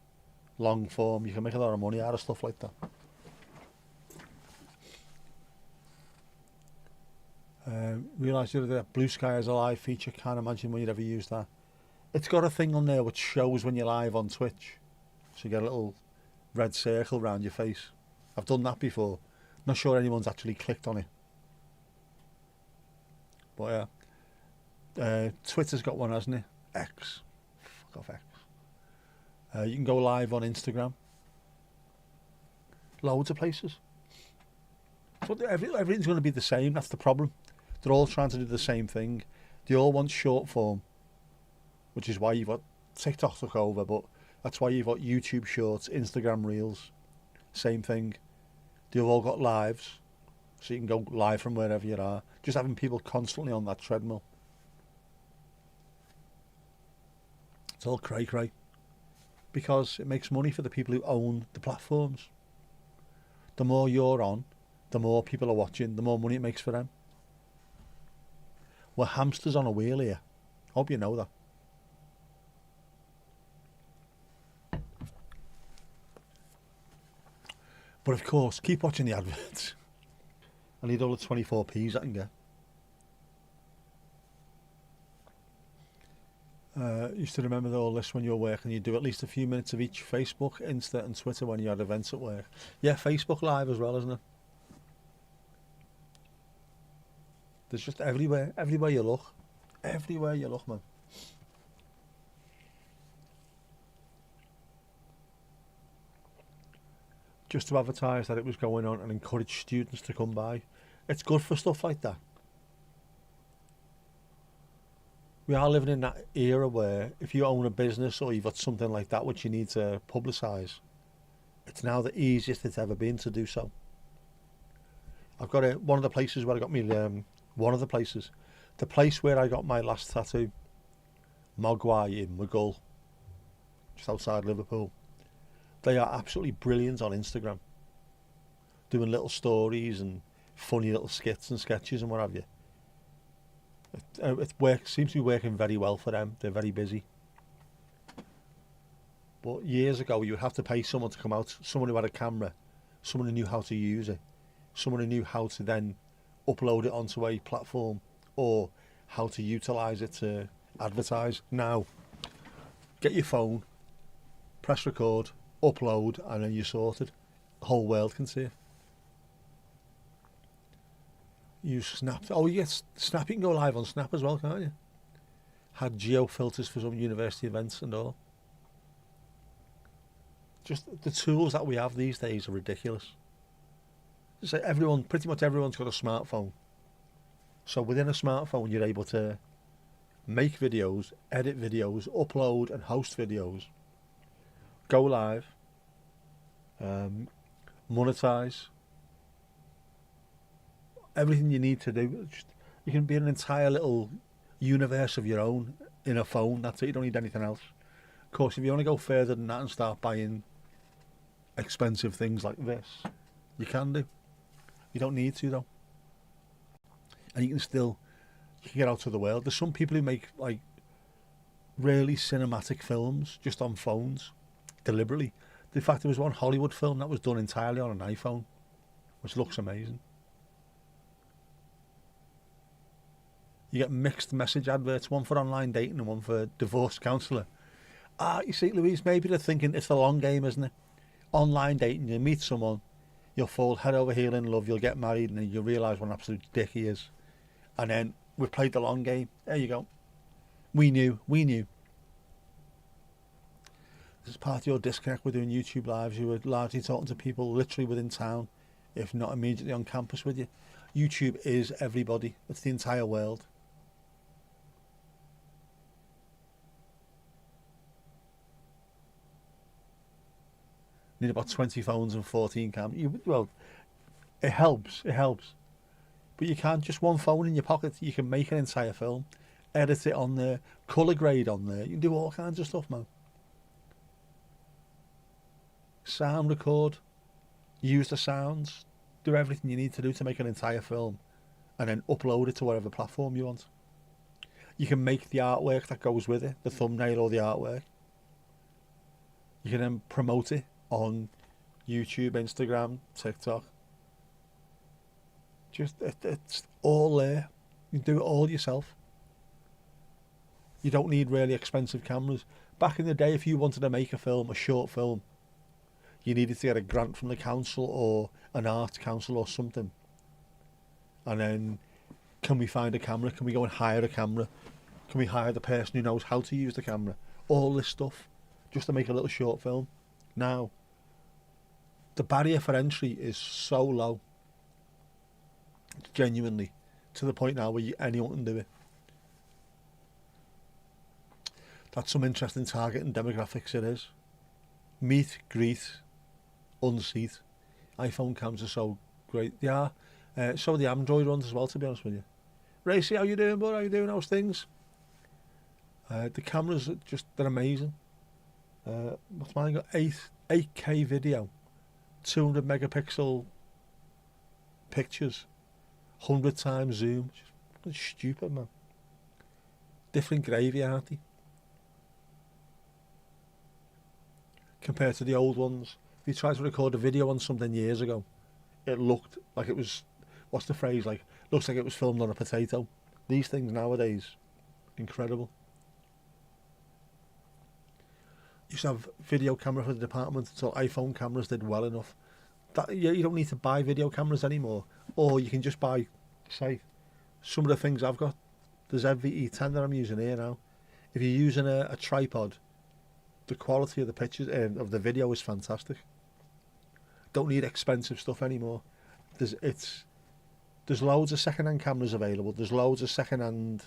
long form, you can make a lot of money out of stuff like that. Realised the other day that Blue Sky has a live feature. Can't imagine when you'd ever use that. It's got a thing on there which shows when you're live on Twitch, so you get a little red circle around your face. I've done that before. Not sure anyone's actually clicked on it, but yeah. Twitter's got one, hasn't it? X. Fuck off X. You can go live on Instagram. Loads of places. So everything's going to be the same. That's the problem. They're all trying to do the same thing. They all want short form, which is why you've got TikTok took over, but that's why you've got YouTube Shorts, Instagram Reels. Same thing. They've all got lives, so you can go live from wherever you are. Just having people constantly on that treadmill. It's all cray-cray. Because it makes money for the people who own the platforms. The more you're on, the more people are watching, the more money it makes for them. We're hamsters on a wheel here. Hope you know that. But of course, keep watching the adverts. I need all the 24p's I can get. Used to remember all this when you were working. You do at least a few minutes of each: Facebook, Insta and Twitter when you had events at work. Yeah, Facebook Live as well, isn't it? There's just everywhere you look. Everywhere you look, man. Just to advertise that it was going on and encourage students to come by. It's good for stuff like that. We are living in that era where if you own a business or you've got something like that which you need to publicise, it's now the easiest it's ever been to do so. I've got one of the places where I got me, the place where I got my last tattoo, Mogwai in Maghull, just outside Liverpool. They are absolutely brilliant on Instagram, doing little stories and funny little skits and sketches and what have you. Seems to be working very well for them. They're very busy. But years ago, you would have to pay someone to come out, someone who had a camera, someone who knew how to use it, someone who knew how to then upload it onto a platform or how to utilise it to advertise. Now, get your phone, press record, upload, and then you're sorted. The whole world can see it. Use Snap. Oh, you get Snap. You can go live on Snap as well, can't you? Had geo filters for some university events and all. Just the tools that we have these days are ridiculous. So pretty much everyone's got a smartphone. So within a smartphone, you're able to make videos, edit videos, upload and host videos, go live, monetize. Everything you need to do. You can be an entire little universe of your own in a phone. That's it. You don't need anything else. Of course, if you want to go further than that and start buying expensive things like this, you can do. You don't need to though. And you can get out to the world. There's some people who make like really cinematic films just on phones, deliberately. In fact, there was one Hollywood film that was done entirely on an iPhone, which looks amazing. You get mixed message adverts, one for online dating and one for divorce counsellor. You see, Louise, maybe they're thinking it's the long game, isn't it? Online dating, you meet someone, you'll fall head over heel in love, you'll get married, and then you'll realise what an absolute dick he is. And then we've played the long game. There you go. We knew. This is part of your disconnect with doing YouTube lives. You were largely talking to people literally within town, if not immediately on campus with you. YouTube is everybody. It's the entire world. Need about 20 phones and 14 cameras. Well, it helps. But you can't just one phone in your pocket. You can make an entire film, edit it on there, colour grade on there. You can do all kinds of stuff, man. Sound record, use the sounds, do everything you need to do to make an entire film, and then upload it to whatever platform you want. You can make the artwork that goes with it, the thumbnail or the artwork. You can then promote it on YouTube, Instagram, TikTok. It's all there. You can do it all yourself. You don't need really expensive cameras. Back in the day, if you wanted to make a film, a short film, you needed to get a grant from the council or an arts council or something. And then, can we find a camera? Can we go and hire a camera? Can we hire the person who knows how to use the camera? All this stuff, just to make a little short film. Now, the barrier for entry is so low, genuinely, to the point now where anyone can do it. That's some interesting targeting demographics it is. Meet, greet, unseat. iPhone cams are so great. They are. So are the Android ones as well, to be honest with you. Racy, how you doing, bud? How you doing? How's things? The cameras are they're amazing. What's mine got? 8K video, 200 megapixel pictures, 100 times zoom. Just stupid, man. Different gravy, aren't they? Compared to the old ones. If you tried to record a video on something years ago, it looked like it was, what's the phrase, like, looks like it was filmed on a potato. These things nowadays, incredible. Used to have video camera for the department until iPhone cameras did well enough. You don't need to buy video cameras anymore. Or you can just buy, say, some of the things I've got. There's MVE10 that I'm using here now. If you're using a tripod, the quality of the pictures of the video is fantastic. Don't need expensive stuff anymore. There's loads of second-hand cameras available. There's loads of second-hand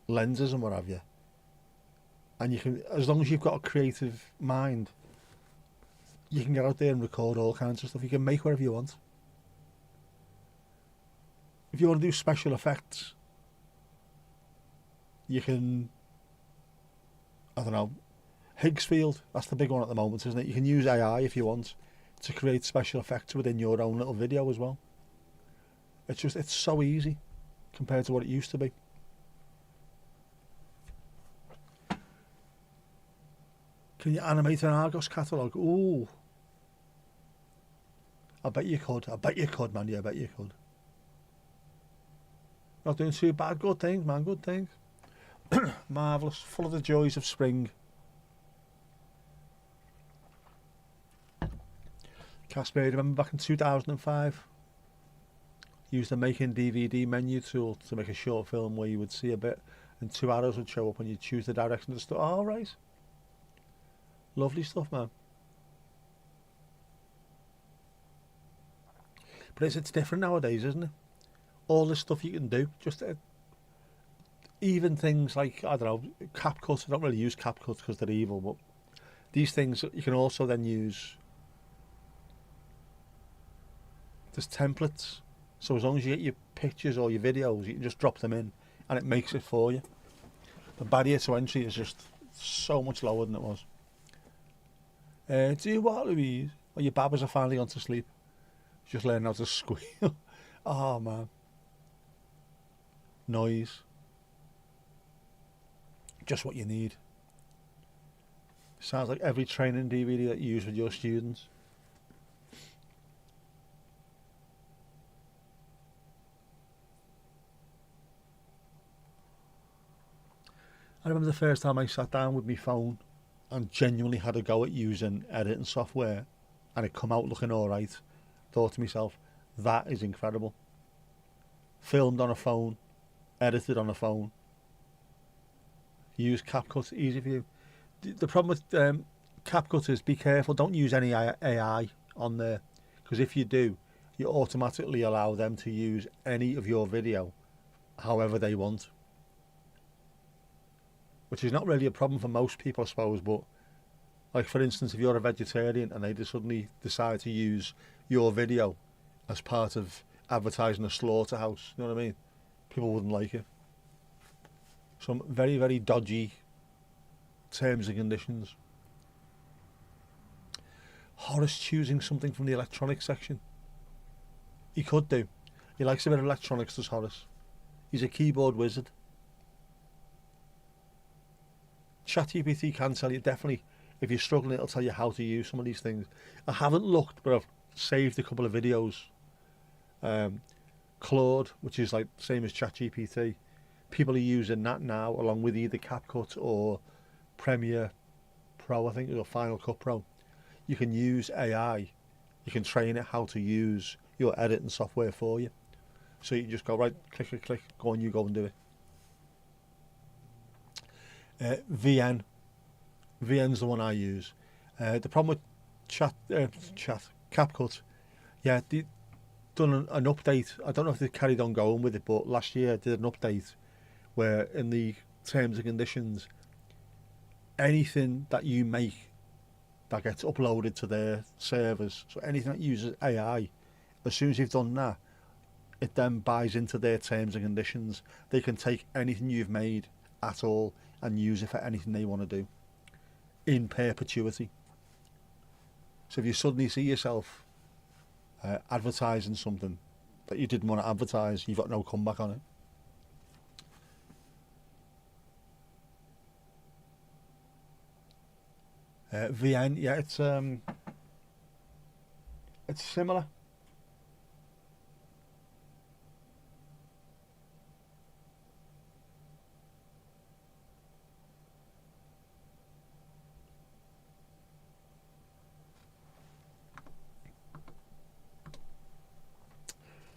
lenses and what have you. And you can, as long as you've got a creative mind, you can get out there and record all kinds of stuff. You can make whatever you want. If you want to do special effects, you can I don't know, Higgsfield, that's the big one at the moment, isn't it? You can use AI if you want to create special effects within your own little video as well. It's so easy compared to what it used to be. Can you animate an Argos catalogue? Ooh. I bet you could. I bet you could, man. Yeah, I bet you could. Not doing too bad. Good things, man. Good things. Marvellous. Full of the joys of spring. Casper, remember back in 2005? Used the making DVD menu tool to make a short film where you would see a bit and 2 arrows would show up and you'd choose the direction to start. Oh, right. Lovely stuff, man. But it's different nowadays, isn't it? All this stuff you can do. Just even things like, I don't know, CapCut. I don't really use CapCut because they're evil, but these things you can also then use. There's templates. So as long as you get your pictures or your videos, you can just drop them in and it makes it for you. The barrier to entry is just so much lower than it was. Do you what, Louise? Or your babbers are finally gone to sleep. Just learning how to squeal. Oh, man. Noise. Just what you need. Sounds like every training DVD that you use with your students. I remember the first time I sat down with my phone and genuinely had a go at using editing software and it come out looking alright. Thought to myself, that is incredible. Filmed on a phone, edited on a phone. Use CapCut, easy for you. The problem with CapCut is be careful, don't use any AI on there, because if you do, you automatically allow them to use any of your video however they want. Which is not really a problem for most people, I suppose, but like for instance, if you're a vegetarian and they just suddenly decide to use your video as part of advertising a slaughterhouse, you know what I mean? People wouldn't like it. Some very, very dodgy terms and conditions. Horace choosing something from the electronics section. He could do. He likes a bit of electronics, does Horace. He's a keyboard wizard. ChatGPT can tell you, definitely, if you're struggling, it'll tell you how to use some of these things. I haven't looked, but I've saved a couple of videos. Claude, which is like the same as ChatGPT, people are using that now along with either CapCut or Premiere Pro, I think, or Final Cut Pro. You can use AI. You can train it how to use your editing software for you. So you can just go, right, click, click, click, go on, you go and do it. VN's the one I use. The problem with CapCut, yeah, they done an update. I don't know if they carried on going with it, but last year did an update where in the terms and conditions, anything that you make that gets uploaded to their servers, so anything that uses AI, as soon as you've done that, it then buys into their terms and conditions. They can take anything you've made at all and use it for anything they want to do in perpetuity. So if you suddenly see yourself advertising something that you didn't want to advertise, you've got no comeback on it. VN, yeah, it's similar.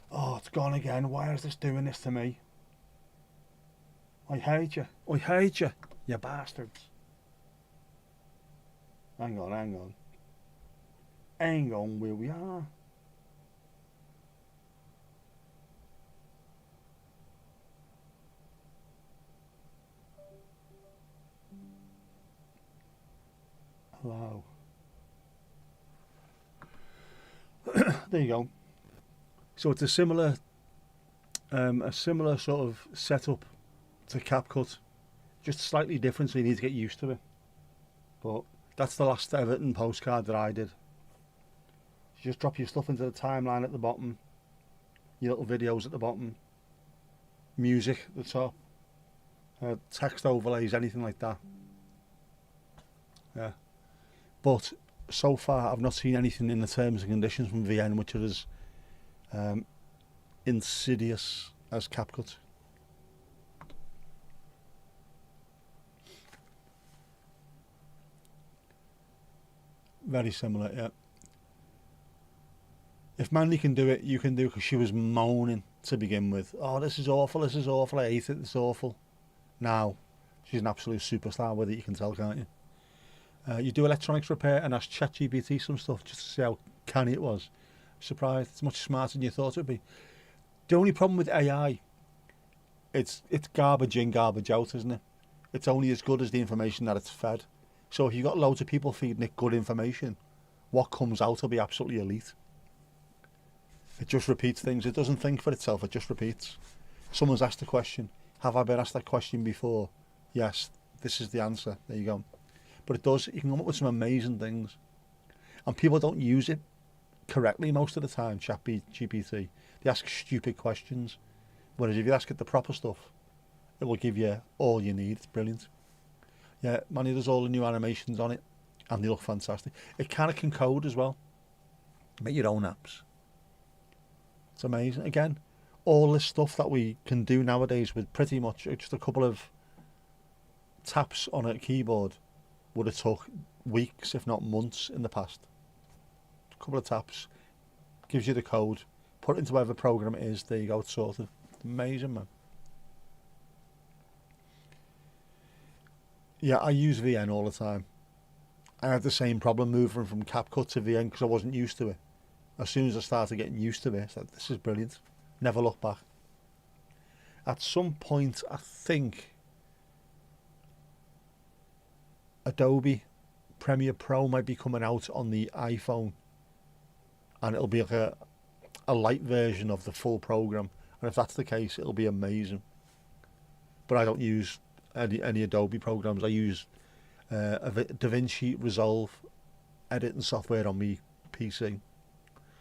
Oh, it's gone again. Why is this doing this to me? I hate you. I hate you, you bastards. Hang on, hang on. Hang on where we are. Hello. There you go. So it's a similar sort of setup to CapCut, just slightly different, so you need to get used to it. But that's the last Everton postcard that I did. You just drop your stuff into the timeline at the bottom, your little videos at the bottom, music at the top, text overlays, anything like that. Yeah. But so far, I've not seen anything in the terms and conditions from VN which are as insidious as CapCut. Very similar, yeah. If Mandy can do it, you can do it, because she was moaning to begin with. Oh, this is awful, I hate it, it's awful. Now, she's an absolute superstar with it, you can tell, can't you? You do electronics repair and ask ChatGPT some stuff just to see how canny it was. Surprised, it's much smarter than you thought it would be. The only problem with AI, it's garbage in, garbage out, isn't it? It's only as good as the information that it's fed. So if you've got loads of people feeding it good information, what comes out will be absolutely elite. It just repeats things. It doesn't think for itself, it just repeats. Someone's asked a question. Have I been asked that question before? Yes, this is the answer. There you go. But it does, you can come up with some amazing things. And people don't use it correctly most of the time, ChatGPT. They ask stupid questions. Whereas if you ask it the proper stuff, it will give you all you need. It's brilliant. Yeah, Manny does all the new animations on it, and they look fantastic. It kind of can code as well. Make your own apps. It's amazing. Again, all this stuff that we can do nowadays with pretty much just a couple of taps on a keyboard would have took weeks, if not months, in the past. A couple of taps, gives you the code, put it into whatever program it is, there you go, it's sorted. Amazing, man. Yeah, I use VN all the time. I had the same problem moving from CapCut to VN because I wasn't used to it. As soon as I started getting used to it, I said, this is brilliant. Never look back. At some point, I think Adobe Premiere Pro might be coming out on the iPhone, and it'll be like a light version of the full program. And if that's the case, it'll be amazing. But I don't use any Adobe programs. I use DaVinci Resolve editing software on my PC.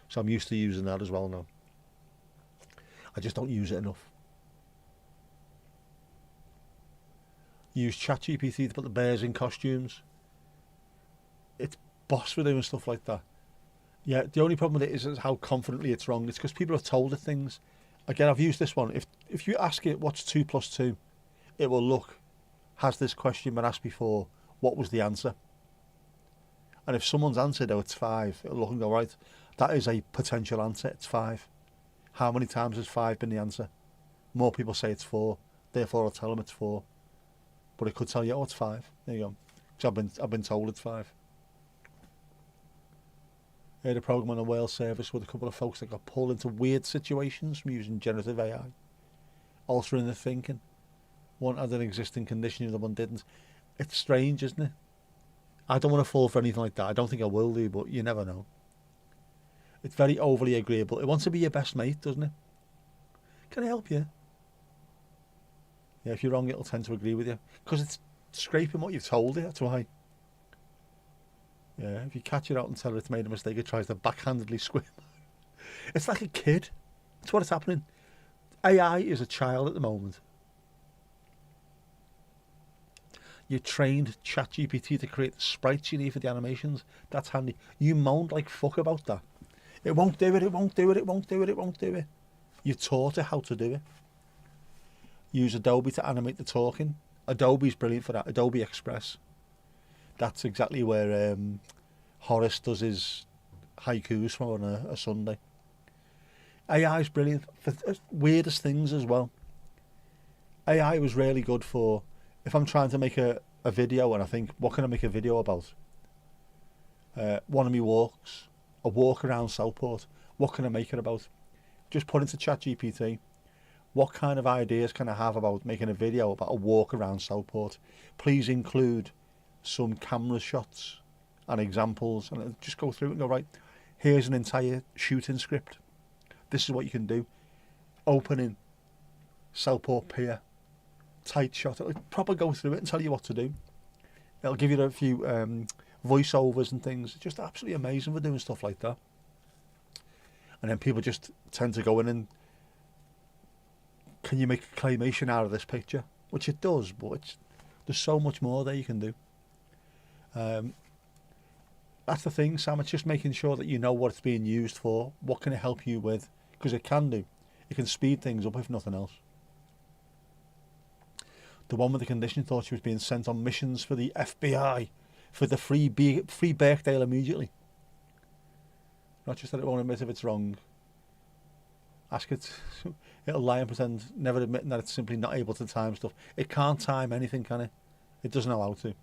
So I'm used to using that as well now. I just don't use it enough. Use ChatGPT to put the bears in costumes. It's boss for doing stuff like that. Yeah, the only problem with it is how confidently it's wrong. It's because people have told it things. Again, I've used this one. If you ask it what's 2 plus 2, it will look, has this question been asked before? What was the answer? And if someone's answered, oh, it's 5, it'll look and go, right, that is a potential answer, it's 5. How many times has 5 been the answer? More people say it's 4, therefore I'll tell them it's 4. But it could tell you, oh, it's 5. There you go. Because I've been told it's 5. I had a program on a Wales service with a couple of folks that got pulled into weird situations from using generative AI, altering their thinking. One had an existing condition, the other one didn't. It's strange, isn't it? I don't want to fall for anything like that. I don't think I will do, but you never know. It's very overly agreeable. It wants to be your best mate, doesn't it? Can I help you? Yeah, if you're wrong, it'll tend to agree with you. Because it's scraping what you've told it, that's why. Yeah, if you catch it out and tell her it's made a mistake, it tries to backhandedly squim. It's like a kid. That's what is happening. AI is a child at the moment. You trained ChatGPT to create the sprites you need for the animations. That's handy. You moaned like fuck about that. It won't do it, it won't do it, it won't do it, it won't do it. You taught it how to do it. Use Adobe to animate the talking. Adobe's brilliant for that. Adobe Express. That's exactly where Horace does his haikus from on a Sunday. AI's brilliant for weirdest things as well. AI was really good for if I'm trying to make a video and I think, what can I make a video about? One of my walks, a walk around Southport. What can I make it about? Just put into ChatGPT. What kind of ideas can I have about making a video about a walk around Southport? Please include some camera shots and examples, and I'll just go through it and go, right, here's an entire shooting script. This is what you can do. Opening Southport Pier, tight shot. I'll proper go through it and tell you what to do. It'll give you a few voiceovers and things. It's just absolutely amazing for doing stuff like that. And then people just tend to go in and, can you make a claymation out of this picture? Which it does, but there's so much more there you can do. That's the thing, Sam. It's just making sure that you know what it's being used for. What can it help you with? Because it can do. It can speed things up if nothing else. The one with the condition thought she was being sent on missions for the FBI for the free Birkdale immediately. Not just that it won't admit if it's wrong. Ask it. It'll lie and pretend, never admitting that it's simply not able to time stuff. It can't time anything, can it? It doesn't know how to.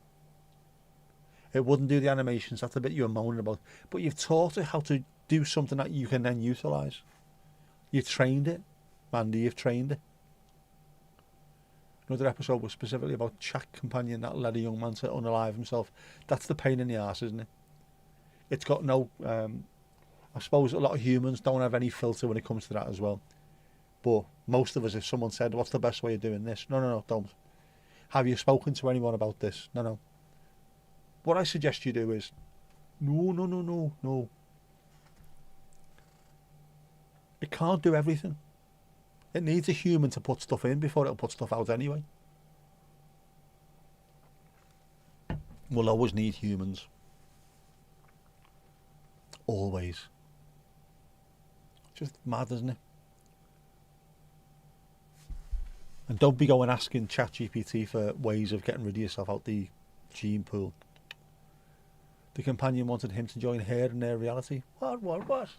It wouldn't do the animations. That's the bit you were moaning about. But you've taught it how to do something that you can then utilise. You've trained it. Mandy, you've trained it. Another episode was specifically about chat companion that led a young man to unalive himself. That's the pain in the arse, isn't it? It's got no... I suppose a lot of humans don't have any filter when it comes to that as well. But most of us, if someone said, what's the best way of doing this? No, don't. Have you spoken to anyone about this? No. What I suggest you do is, no. It can't do everything. It needs a human to put stuff in before it'll put stuff out anyway. We'll always need humans. Always. Just mad, isn't it? And don't be going asking ChatGPT for ways of getting rid of yourself out the gene pool. The companion wanted him to join her in their reality. What?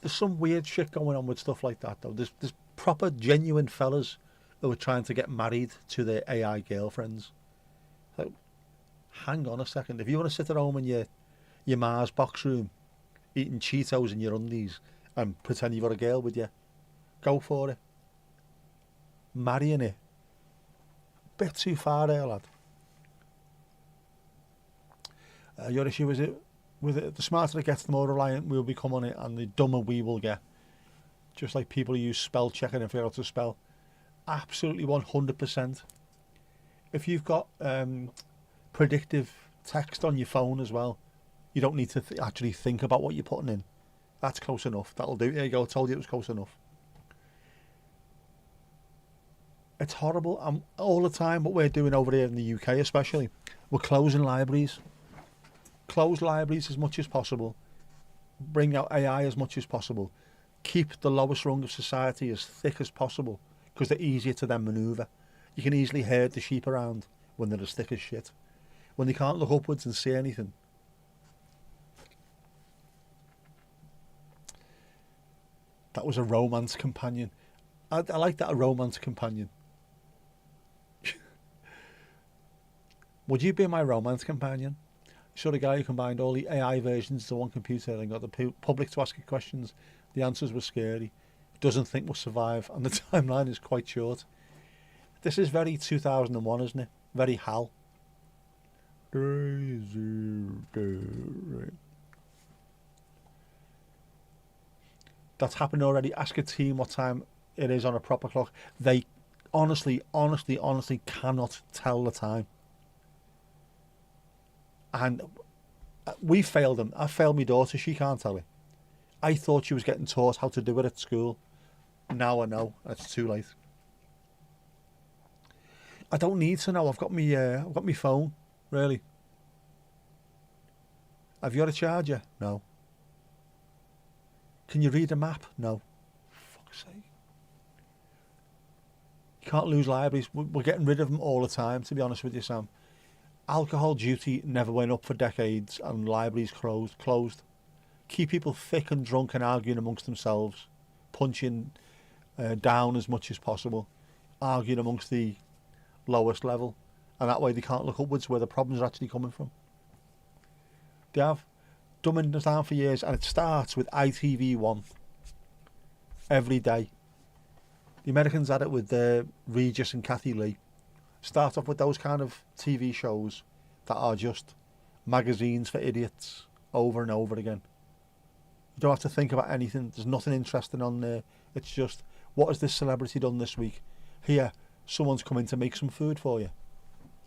There's some weird shit going on with stuff like that, though. There's proper, genuine fellas who are trying to get married to their AI girlfriends. So, hang on a second. If you want to sit at home in your Mars box room, eating Cheetos in your undies and pretend you've got a girl with you, go for it. Marrying it. Bit too far there, lad. Your issue is it with it, the smarter it gets, the more reliant we'll become on it, and the dumber we will get. Just like people who use spell checking and figure out to spell. Absolutely 100%. If you've got predictive text on your phone as well, you don't need to actually think about what you're putting in. That's close enough. That'll do. There you go. I told you it was close enough. It's horrible. All the time, what we're doing over there in the UK especially, we're closing libraries. Close libraries as much as possible. Bring out AI as much as possible. Keep the lowest rung of society as thick as possible, because they're easier to then manoeuvre. You can easily herd the sheep around when they're as thick as shit. When they can't look upwards and see anything. That was a romance companion. I like that, a romance companion. Would you be my romance companion? Sort of guy who combined all the AI versions into one computer and got the public to ask it questions. The answers were scary. Doesn't think will survive, and the timeline is quite short. This is very 2001, isn't it? Very HAL. That's happened already. Ask a team what time it is on a proper clock. They honestly cannot tell the time. And we failed them. I failed my daughter. She can't tell it. I thought she was getting taught how to do it at school. Now I know. It's too late. I don't need to know. I've got my phone. Really. Have you got a charger? No. Can you read a map? No. For fuck's sake. You can't lose libraries. We're getting rid of them all the time, to be honest with you, Sam. Alcohol duty never went up for decades, and libraries closed. Keep people thick and drunk and arguing amongst themselves, punching down as much as possible, arguing amongst the lowest level, and that way they can't look upwards where the problems are actually coming from. They have dumbing us down for years, and it starts with ITV1 every day. The Americans had it with Regis and Kathy Lee. Start off with those kind of TV shows that are just magazines for idiots over and over again. You don't have to think about anything. There's nothing interesting on there. It's just, what has this celebrity done this week? Here, someone's coming to make some food for you.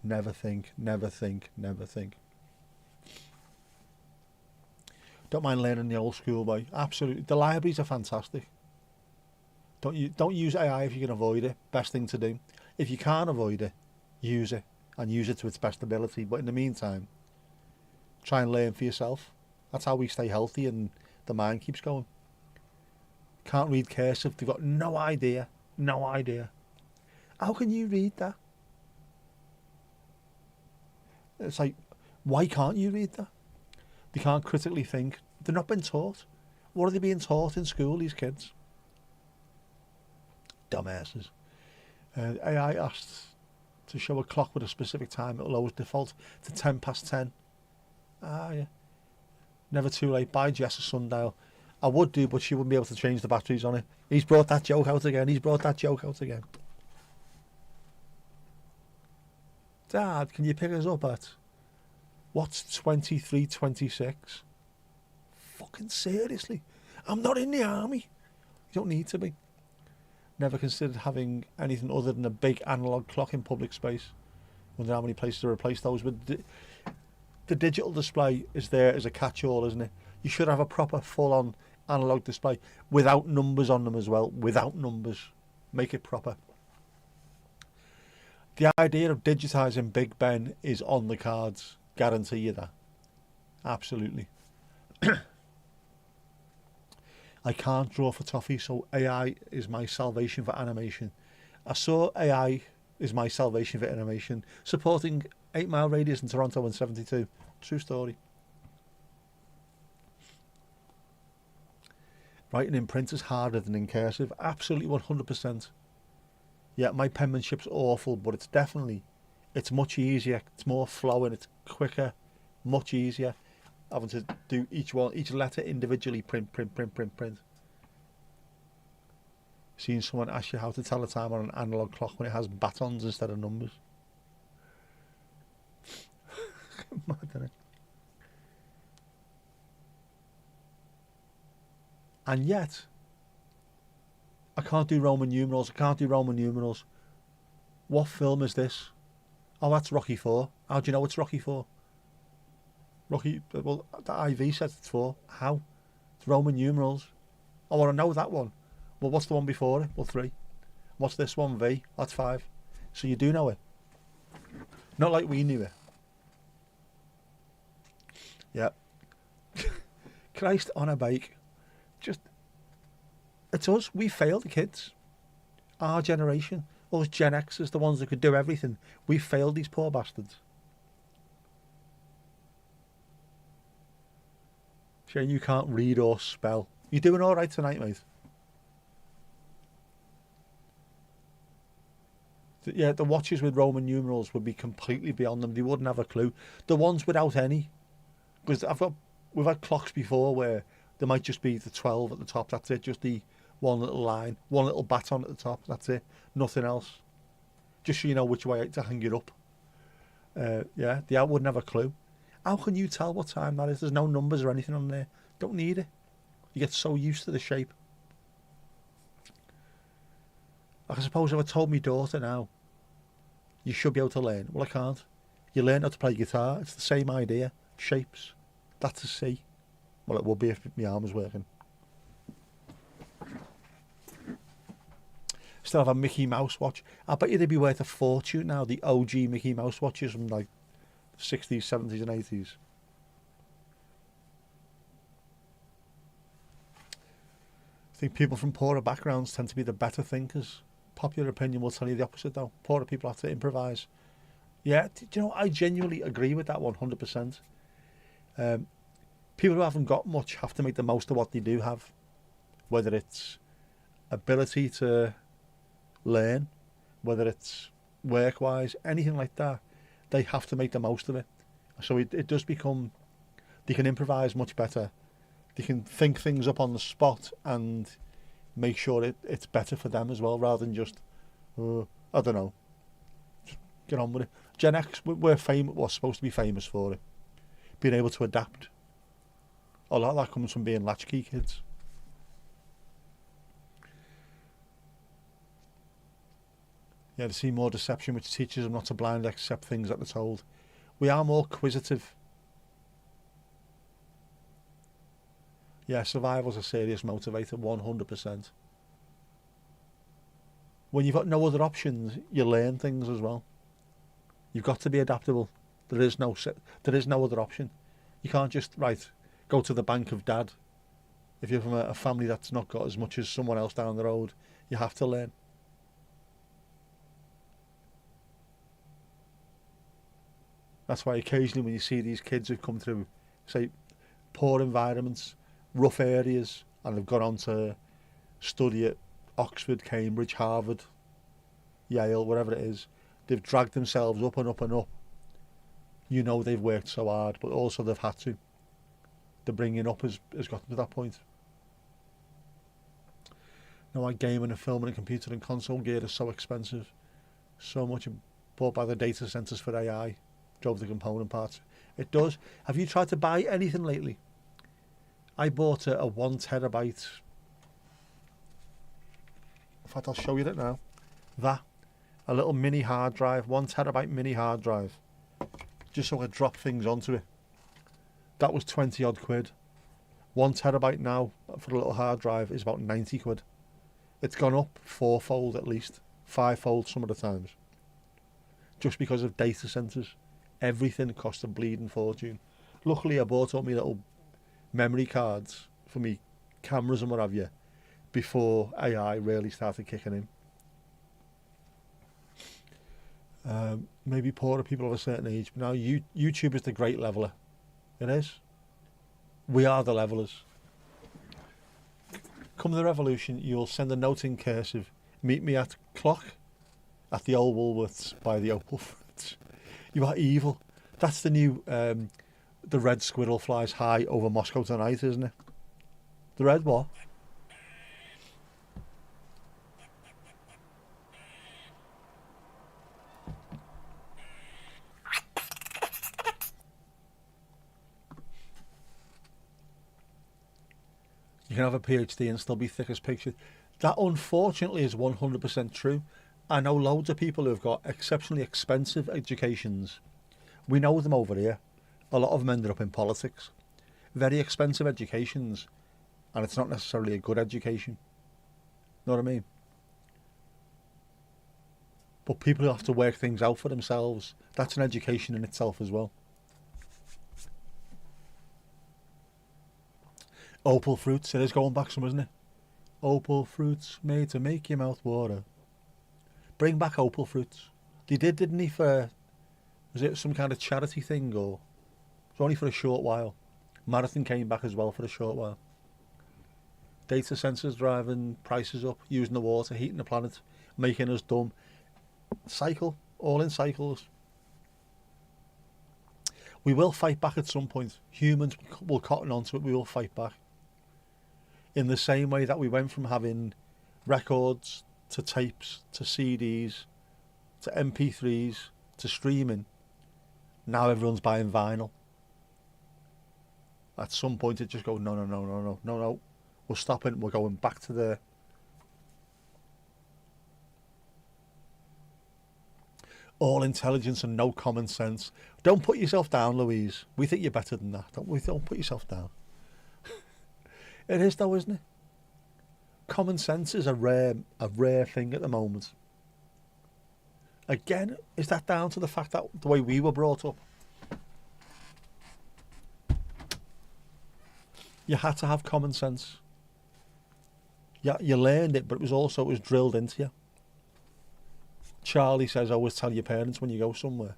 Never think, never think, never think. Don't mind learning the old school way. Absolutely. The libraries are fantastic. Don't use AI if you can avoid it. Best thing to do. If you can't avoid it, use it and use it to its best ability. But in the meantime, try and learn for yourself. That's how we stay healthy and the mind keeps going. Can't read cursive. They've got no idea. No idea. How can you read that? It's like, why can't you read that? They can't critically think. They're not been taught. What are they being taught in school, these kids? Dumbasses. AI asked to show a clock with a specific time. It'll always default to 10 past 10. Ah, yeah. Never too late. Buy Jess a sundial. I would do, but she wouldn't be able to change the batteries on it. He's brought that joke out again. Dad, can you pick us up at... What's 23:26? Fucking seriously. I'm not in the army. You don't need to be. Never considered having anything other than a big analogue clock in public space. Wonder how many places to replace those with. The digital display is there as a catch-all, isn't it? You should have a proper full-on analogue display without numbers on them as well. Without numbers. Make it proper. The idea of digitising Big Ben is on the cards. Guarantee you that. Absolutely. I can't draw for toffee, so AI is my salvation for animation. I saw AI is my salvation for animation, supporting 8 Mile Radius in Toronto in 72. True story. Writing in print is harder than in cursive. Absolutely 100%. Yeah, my penmanship's awful, but it's much easier. It's more flowing, it's quicker, much easier. Having to do each letter individually, print. Seeing someone ask you how to tell the time on an analogue clock when it has batons instead of numbers. Mad, isn't it? And yet, I can't do Roman numerals. What film is this? Oh, that's Rocky 4. How do you know it's Rocky 4? Well, the IV says it's 4. How? It's Roman numerals. I want to know that one. Well, what's the one before it? Well, 3. What's this one? V. That's 5. So you do know it. Not like we knew it. Yeah. Christ on a bike. It's us. We failed the kids. Our generation. Us Gen Xers, the ones that could do everything. We failed these poor bastards. Shane, you can't read or spell. You doing all right tonight, mate? Yeah, the watches with Roman numerals would be completely beyond them. They wouldn't have a clue. The ones without any, because we've had clocks before where there might just be the 12 at the top. That's it. Just the one little line, one little baton at the top. That's it. Nothing else. Just so you know which way to hang it up. Yeah, the out wouldn't have a clue. How can you tell what time that is? There's no numbers or anything on there. Don't need it. You get so used to the shape. I suppose if I told my daughter now, you should be able to learn. Well, I can't. You learn how to play guitar. It's the same idea. Shapes. That's a C. Well, it would be if my arm was working. Still have a Mickey Mouse watch. I bet you they'd be worth a fortune now. The OG Mickey Mouse watches from like the 60s, 70s and 80s. I think people from poorer backgrounds tend to be the better thinkers. Popular opinion will tell you the opposite though. Poorer people have to improvise. Yeah, do you know, I genuinely agree with that 100%. People who haven't got much have to make the most of what they do have. Whether it's ability to learn, whether it's work-wise, anything like that, they have to make the most of it. So it does become, they can improvise much better. They can think things up on the spot and make sure it's better for them as well, rather than just, I don't know, just get on with it. Gen X, we're supposed to be famous for it. Being able to adapt. A lot of that comes from being latchkey kids. Yeah, they see more deception, which teaches them not to blindly accept things that they're told. We are more acquisitive. Yeah, survival's a serious motivator, 100%. When you've got no other options, you learn things as well. You've got to be adaptable. There is no other option. You can't just, go to the bank of dad. If you're from a family that's not got as much as someone else down the road, you have to learn. That's why occasionally when you see these kids who've come through, say, poor environments, rough areas, and they've gone on to study at Oxford, Cambridge, Harvard, Yale, whatever it is, they've dragged themselves up and up and up. You know they've worked so hard, but also they've had to. The bringing up has got them to that point. Now, why gaming and filming and computer and console gear is so expensive. So much bought by the data centres for AI. Drove the component parts. It does. Have you tried to buy anything lately? I bought a 1 terabyte. In fact, I'll show you that now. A little mini hard drive, 1 terabyte mini hard drive. Just so I could drop things onto it. That was 20 odd quid. 1 terabyte now for a little hard drive is about 90 quid. It's gone up 4-fold at least, 5-fold some of the times. Just because of data centres. Everything costs a bleeding fortune. Luckily, I bought up my little memory cards for me cameras and what have you before AI really started kicking in. Maybe poorer people of a certain age, but now YouTube is the great leveller. It is. We are the levellers. Come the revolution, you'll send a note in cursive. Meet me at clock at the old Woolworths by the Opal Fruits. You are evil. That's the new, the red squirrel flies high over Moscow tonight, isn't it? The red what? You can have a PhD and still be thick as pig shit. That unfortunately is 100% true. I know loads of people who've got exceptionally expensive educations. We know them over here. A lot of them ended up in politics. Very expensive educations, and it's not necessarily a good education. Know what I mean? But people who have to work things out for themselves, that's an education in itself as well. Opal Fruits, it is going back some, isn't it? Opal Fruits, made to make your mouth water. Bring back Opal Fruits. They did, didn't he, for... Was it some kind of charity thing, or... It was only for a short while. Marathon came back as well for a short while. Data centres driving prices up, using the water, heating the planet, making us dumb. Cycle, all in cycles. We will fight back at some point. Humans will cotton onto it, we will fight back. In the same way that we went from having records to tapes to CDs to MP3s to streaming, now everyone's buying vinyl. At some point it just goes, no, we're stopping, we're going back to the... all intelligence and no common sense. Don't put yourself down, Louise. We think you're better than that. Don't put yourself down. It is though, isn't it? Common sense is a rare thing at the moment. Again, is that down to the fact that the way we were brought up? You had to have common sense. Yeah, you learned it, but it was drilled into you. Charlie says, always tell your parents when you go somewhere.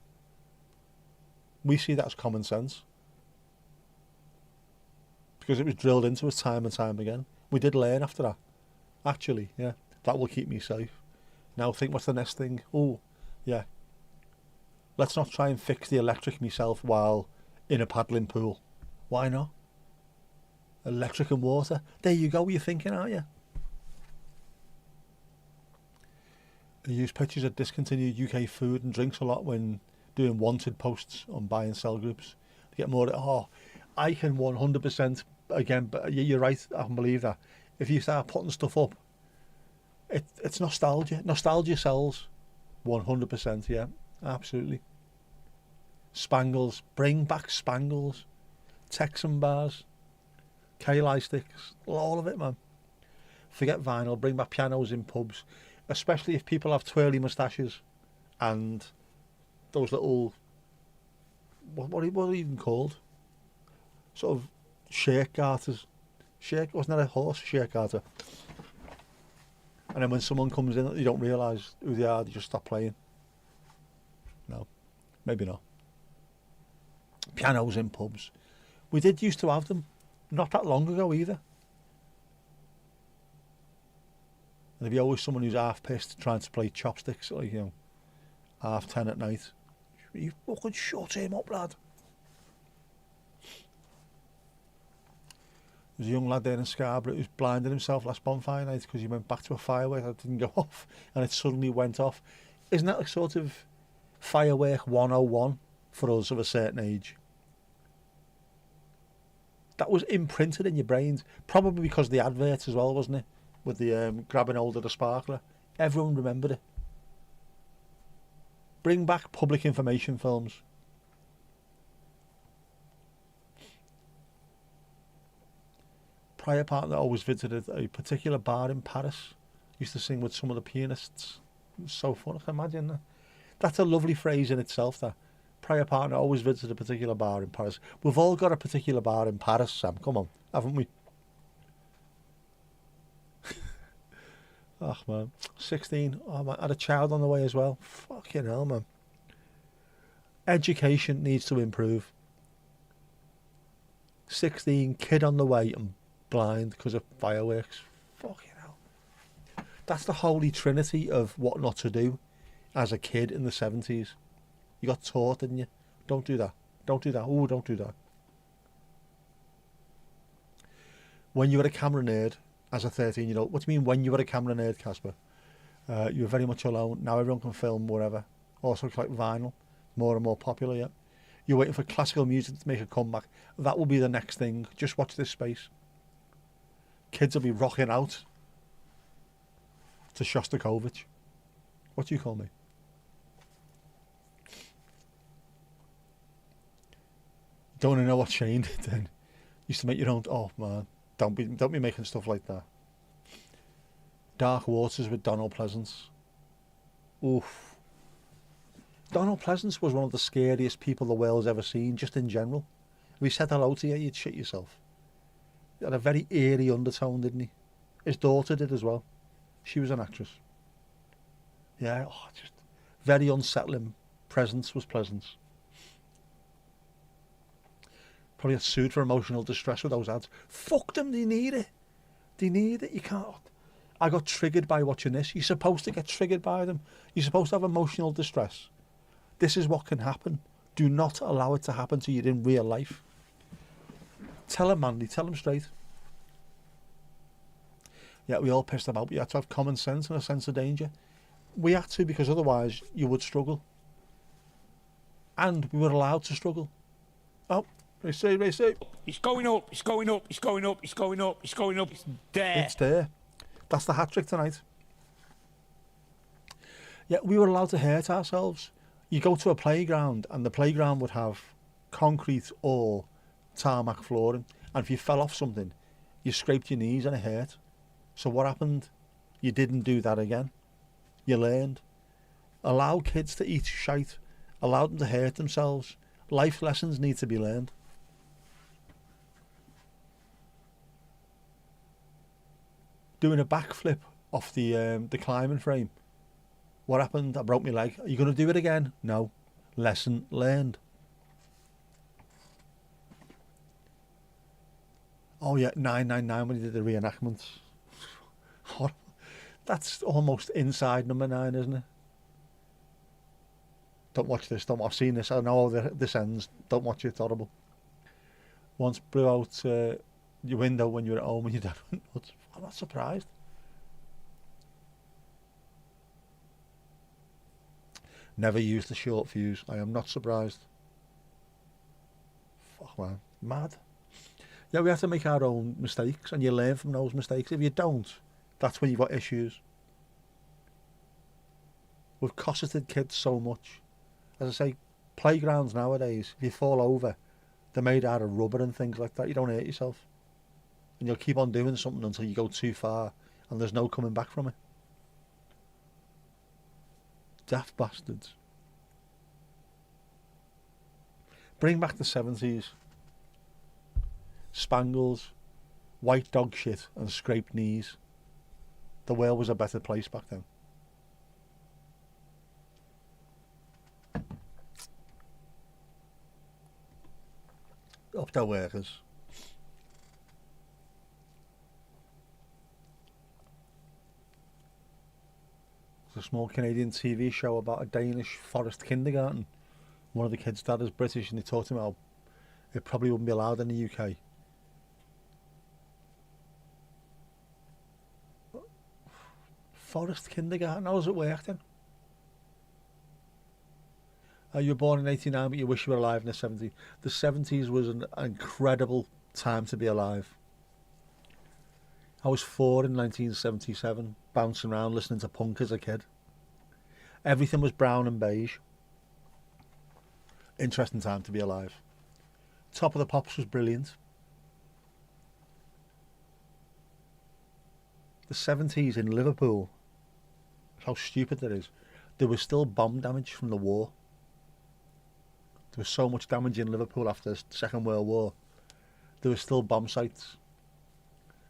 We see that as common sense. Because it was drilled into us time and time again. We did learn after that. Actually, yeah, that will keep me safe. Now think, what's the next thing? Oh, yeah. Let's not try and fix the electric myself while in a paddling pool. Why not? Electric and water. There you go, you're thinking, aren't you? I use pictures of discontinued UK food and drinks a lot when doing wanted posts on buy and sell groups. To get more, I can 100%, again, but you're right, I can believe that. If you start putting stuff up, it's nostalgia. Nostalgia sells. 100%, yeah. Absolutely. Spangles. Bring back spangles. Texan bars. K-Li sticks. All of it, man. Forget vinyl. Bring back pianos in pubs. Especially if people have twirly moustaches and those little... What are they even called? Sort of shake garters. Wasn't that a horse? Shake garter. And then when someone comes in, you don't realise who they are, they just stop playing. No, maybe not. Pianos in pubs. We did used to have them, not that long ago either. And there'd be always someone who's half pissed trying to play chopsticks, like, 10:30 at night. You fucking shut him up, lad. There's a young lad there in Scarborough who's blinded himself last bonfire night because he went back to a firework that didn't go off and it suddenly went off. Isn't that like sort of firework 101 for us of a certain age? That was imprinted in your brains, probably because of the adverts as well, wasn't it? With the grabbing hold of the sparkler. Everyone remembered it. Bring back public information films. Prior partner always visited a particular bar in Paris. Used to sing with some of the pianists. It was so fun, I can imagine that. That's a lovely phrase in itself, that. Prior partner always visited a particular bar in Paris. We've all got a particular bar in Paris, Sam. Come on, haven't we? Oh, man. 16. Oh, man. Had a child on the way as well. Fucking hell, man. Education needs to improve. 16. Kid on the way and blind because of fireworks. Fucking hell. That's the holy trinity of what not to do as a kid in the 70s. You got taught, didn't you? Don't do that. Don't do that. Oh, don't do that. When you were a camera nerd, as a 13-year-old, what do you mean when you were a camera nerd, Casper? You were very much alone. Now everyone can film wherever. Also, it's like vinyl, more and more popular, yeah. You're waiting for classical music to make a comeback. That will be the next thing. Just watch this space. Kids will be rocking out to Shostakovich. What do you call me? Don't want to know what Shane did then. Used to make your own... Oh, man. Don't be making stuff like that. Dark Waters with Donald Pleasance. Oof. Donald Pleasance was one of the scariest people the world's ever seen, just in general. If he said hello to you, you'd shit yourself. He had a very eerie undertone, didn't he? His daughter did as well. She was an actress. Yeah, just very unsettling. Presence was Pleasance. Probably got sued for emotional distress with those ads. Fuck them, they need it. They need it, you can't. I got triggered by watching this. You're supposed to get triggered by them. You're supposed to have emotional distress. This is what can happen. Do not allow it to happen to you in real life. Tell them, Mandy, tell them straight. Yeah, we all pissed about, but you had to have common sense and a sense of danger. We had to, because otherwise you would struggle. And we were allowed to struggle. Oh. Race. It's going up, it's going up, it's going up, it's going up, it's going up, it's there. It's there. That's the hat trick tonight. Yeah, we were allowed to hurt ourselves. You go to a playground and the playground would have concrete or tarmac flooring. And if you fell off something, you scraped your knees and it hurt. So what happened? You didn't do that again. You learned. Allow kids to eat shite. Allow them to hurt themselves. Life lessons need to be learned. Doing a backflip off the climbing frame. What happened? I broke my leg. Are you going to do it again? No. Lesson learned. Oh yeah, 999 when he did the reenactments. That's almost inside number 9, isn't it? Don't watch this. I've seen this. I know how this ends. Don't watch it. It's horrible. Once blew out your window when you were at home and your dad went nuts. I'm not surprised. Never used the short fuse. I am not surprised. Fuck, man. Mad. Yeah, we have to make our own mistakes and you learn from those mistakes. If you don't, that's when you've got issues. We've cosseted kids so much. As I say, playgrounds nowadays, if you fall over, they're made out of rubber and things like that. You don't hurt yourself. And you'll keep on doing something until you go too far and there's no coming back from it. Daft bastards. Bring back the 70s. Spangles, white dog shit and scraped knees. The world was a better place back then. Up their workers. There's a small Canadian TV show about a Danish forest kindergarten. One of the kids' dad is British and they taught him how it probably wouldn't be allowed in the UK. Forest kindergarten, how does it work then? You were born in 89 but you wish you were alive in the 70s. The 70s was an incredible time to be alive. I was 4 in 1977, bouncing around listening to punk as a kid. Everything was brown and beige. Interesting time to be alive. Top of the Pops was brilliant. The 70s in Liverpool, how stupid that is. There was still bomb damage from the war. There was so much damage in Liverpool after the Second World War. There were still bomb sites.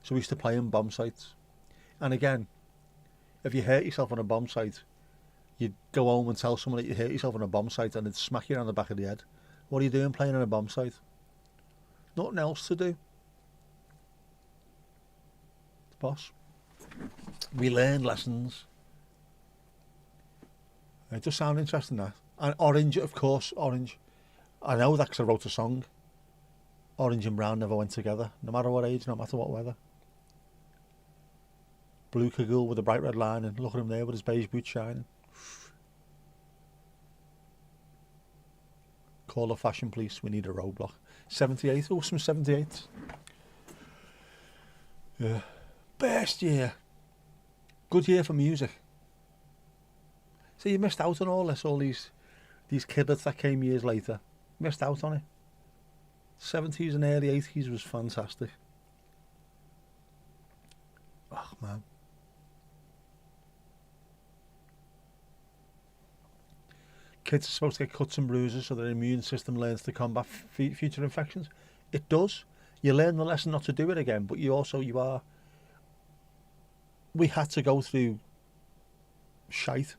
So we used to play in bomb sites. And again, if you hurt yourself on a bomb site, you'd go home and tell someone that you hurt yourself on a bomb site and they'd smack you on the back of the head. What are you doing playing on a bomb site? Nothing else to do. Boss. We learned lessons. It does sound interesting, that. And Orange, of course, Orange. I know that because I wrote a song. Orange and brown never went together, no matter what age, no matter what weather. Blue cagoule with a bright red line, and look at him there with his beige boots shining. Call the fashion police, we need a roadblock. 78, oh, some 78. Yeah. Best year. Good year for music. So you missed out on all this, all these kidlets that came years later. Missed out on it. 70s and early 80s was fantastic. Oh, man. Kids are supposed to get cuts and bruises so their immune system learns to combat future infections. It does. You learn the lesson not to do it again, but we had to go through shite.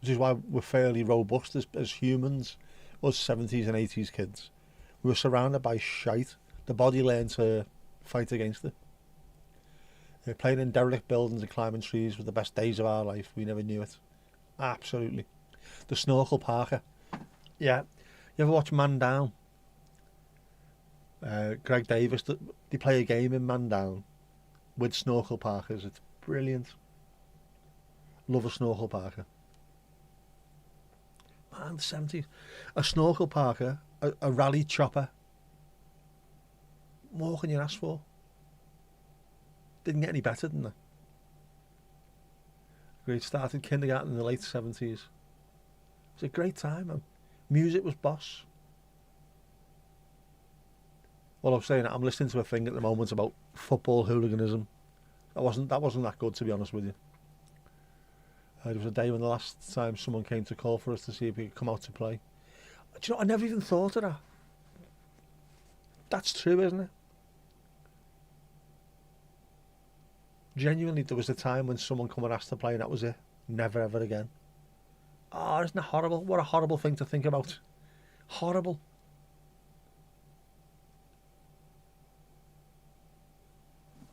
Which is why we're fairly robust as humans, us 70s and 80s kids. We were surrounded by shite. The body learned to fight against it. Playing in derelict buildings and climbing trees were the best days of our life. We never knew it. Absolutely. The snorkel parker. Yeah. You ever watch Man Down? Greg Davis, they play a game in Man Down with snorkel parkers. It's brilliant. Love a snorkel parker. Man, the 70s. A snorkel parker, a rally chopper. More can you ask for? Didn't get any better than that. Great, started kindergarten in the late 70s. It was a great time, man. Music was boss. Well, I'm saying I'm listening to a thing at the moment about football hooliganism. That wasn't that good, to be honest with you. There was a day when the last time someone came to call for us to see if we could come out to play. Do you know, I never even thought of that. That's true, isn't it? Genuinely, there was a time when someone come and asked to play and that was it. Never ever again. Oh, isn't that horrible? What a horrible thing to think about. Horrible.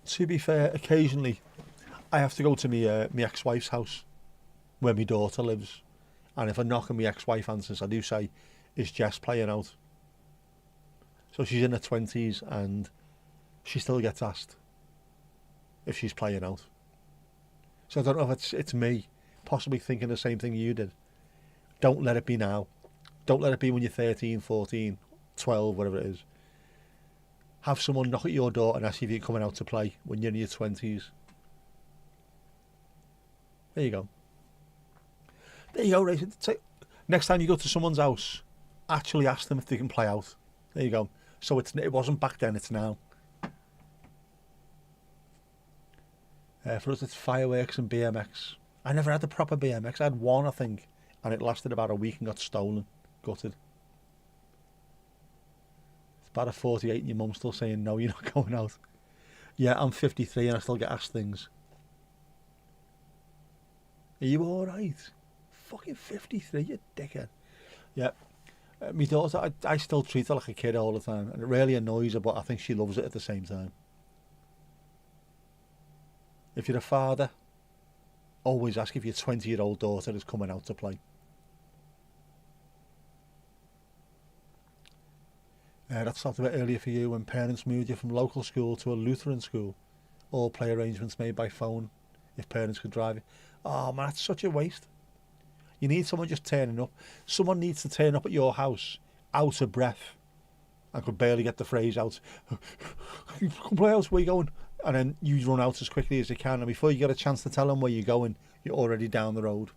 To be fair, occasionally I have to go to my ex-wife's house where my daughter lives, and if I knock and my ex-wife answers, I do say, is Jess playing out? So she's in her 20s and she still gets asked if she's playing out. So I don't know if it's me possibly thinking the same thing you did. Don't let it be now. Don't let it be when you're 13, 14, 12, whatever it is. Have someone knock at your door and ask you if you're coming out to play when you're in your 20s. There you go. There you go, Ray. Next time you go to someone's house, actually ask them if they can play out. There you go. So it wasn't back then, it's now. For us, it's fireworks and BMX. I never had a proper BMX. I had one, I think, and it lasted about a week and got stolen, gutted. It's about a 48 and your mum's still saying, no, you're not going out. Yeah, I'm 53 and I still get asked things. Are you alright? Fucking 53, you dickhead. Yeah. My daughter, I still treat her like a kid all the time, and it really annoys her, but I think she loves it at the same time. If you're a father, always ask if your 20-year-old daughter is coming out to play. That started a bit earlier for you when parents moved you from local school to a Lutheran school. All play arrangements made by phone, if parents could drive you. Oh man, that's such a waste. You need someone just turning up. Someone needs to turn up at your house, out of breath. I could barely get the phrase out. Come play out, where you going? And then you run out as quickly as you can, and before you get a chance to tell them where you're going, you're already down the road.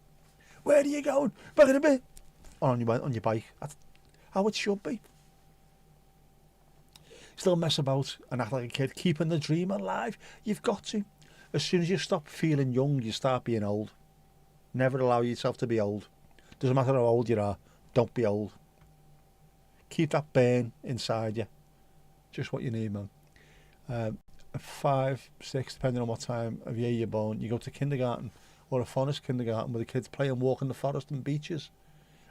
Where are you going? Back in a bit. On your bike. That's how it should be. Still mess about and act like a kid, keeping the dream alive. You've got to. As soon as you stop feeling young, you start being old. Never allow yourself to be old. Doesn't matter how old you are, don't be old. Keep that burn inside you. Just what you need, man. At 5, 6, depending on what time of year you're born, you go to kindergarten or a forest kindergarten where the kids play and walk in the forest and beaches.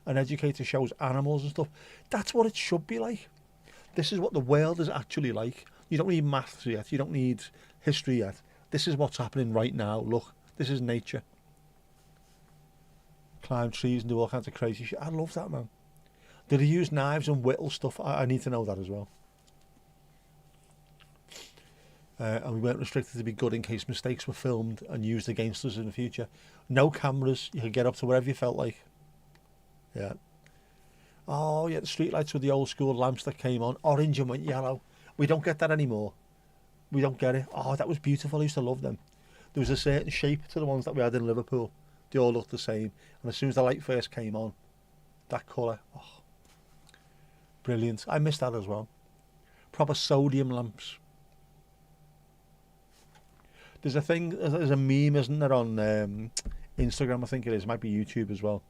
An educator shows animals and stuff. That's what it should be like. This is what the world is actually like. You don't need maths yet. You don't need history yet. This is what's happening right now. Look, this is nature. Climb trees and do all kinds of crazy shit. I love that, man. Did he use knives and whittle stuff? I need to know that as well. And we weren't restricted to be good in case mistakes were filmed and used against us in the future. No cameras. You could get up to wherever you felt like. Yeah. Oh, yeah, the streetlights with the old school lamps that came on. Orange and went yellow. We don't get that anymore. We don't get it. Oh, that was beautiful. I used to love them. There was a certain shape to the ones that we had in Liverpool. They all looked the same. And as soon as the light first came on, that colour, oh, brilliant. I missed that as well. Proper sodium lamps. There's a thing, there's a meme, isn't there, on Instagram, I think it is. It might be YouTube as well.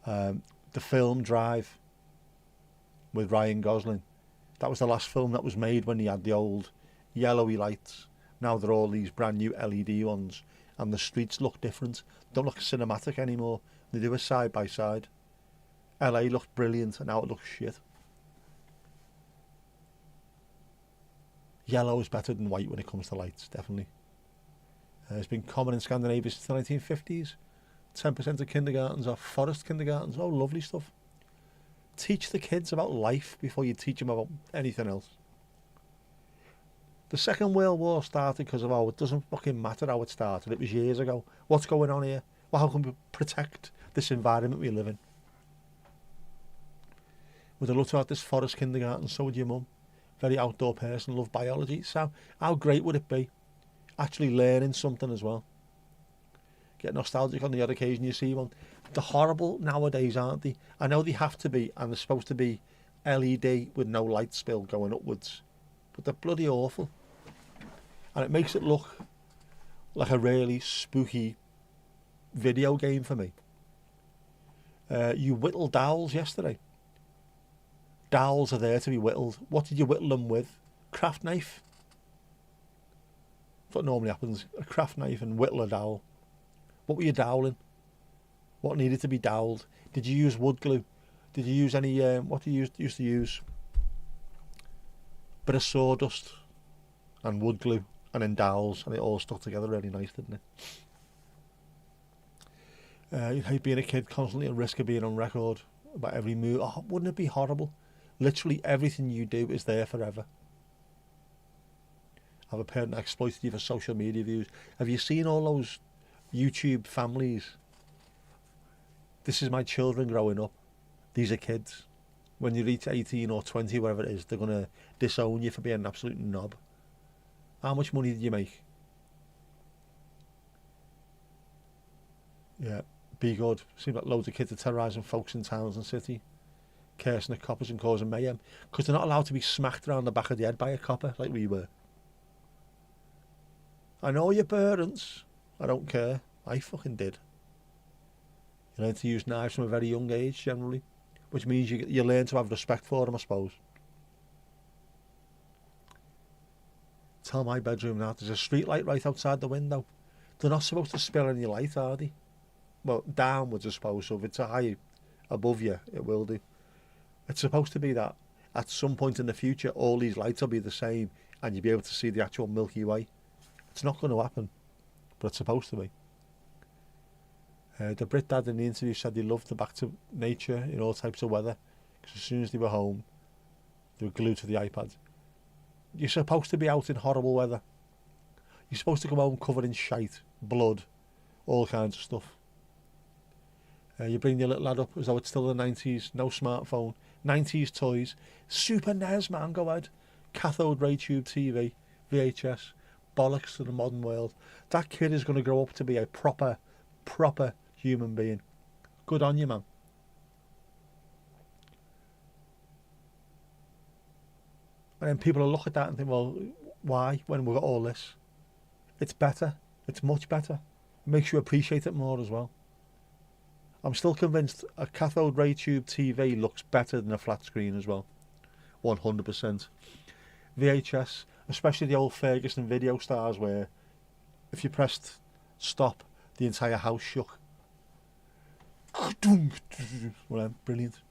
The film Drive with Ryan Gosling. That was the last film that was made when he had the old yellowy lights. Now they're all these brand new LED ones, and the streets look different. Don't look cinematic anymore. They do a side by side. LA looked brilliant, and now it looks shit. Yellow is better than white when it comes to lights, definitely. It's been common in Scandinavia since the 1950s. 10% of kindergartens are forest kindergartens. Oh, lovely stuff. Teach the kids about life before you teach them about anything else. The Second World War started because of it doesn't fucking matter how it started. It was years ago. What's going on here? Well, how can we protect this environment we live in? Would have looked at this forest kindergarten, so would your mum. Very outdoor person, loved biology. So how great would it be? Actually learning something as well. Get nostalgic on the odd occasion you see one. They're horrible nowadays, aren't they? I know they have to be, and they're supposed to be LED with no light spill going upwards, but they're bloody awful. And it makes it look like a really spooky video game for me. You whittled dowels yesterday. Dowels are there to be whittled. What did you whittle them with? Craft knife. That's what normally happens. A craft knife and whittle a dowel. What were you doweling? What needed to be dowelled? Did you use wood glue? Did you use any, what did you used to use? Bit of sawdust and wood glue and then dowels, and it all stuck together really nice, didn't it? You'd hate being a kid, constantly at risk of being on record about every move. Oh, wouldn't it be horrible? Literally everything you do is there forever. Have a parent that exploited you for social media views. Have you seen all those YouTube families? This is my children growing up. These are kids. When you reach 18 or 20, whatever it is, they're going to disown you for being an absolute knob. How much money did you make? Yeah. Be good. Seems like loads of kids are terrorising folks in towns and city, cursing at coppers and causing mayhem, because they're not allowed to be smacked around the back of the head by a copper like we were. I know your parents. I don't care. I fucking did. You learn to use knives from a very young age, generally, which means you learn to have respect for them, I suppose. Tell my bedroom now, there's a street light right outside the window. They're not supposed to spill any light, are they? Well, downwards, I suppose, so if it's a high above you, it will do. It's supposed to be that at some point in the future, all these lights will be the same and you'll be able to see the actual Milky Way. It's not going to happen, but it's supposed to be. The Brit dad in the interview said they loved the back to nature in all types of weather, because as soon as they were home, they were glued to the iPad. You're supposed to be out in horrible weather. You're supposed to come home covered in shite, blood, all kinds of stuff. You bring your little lad up as though it's still the 90s, no smartphone, 90s toys, Super NES, man, go ahead, cathode ray tube TV, VHS, bollocks to the modern world. That kid is going to grow up to be a proper human being. Good on you, man. And then people will look at that and think, well, why, when we've got all this? It's better. It's much better. It makes you appreciate it more as well. I'm still convinced a cathode ray tube TV looks better than a flat screen as well. 100%. VHS, especially the old Ferguson video stars where if you pressed stop, the entire house shook. Well, brilliant.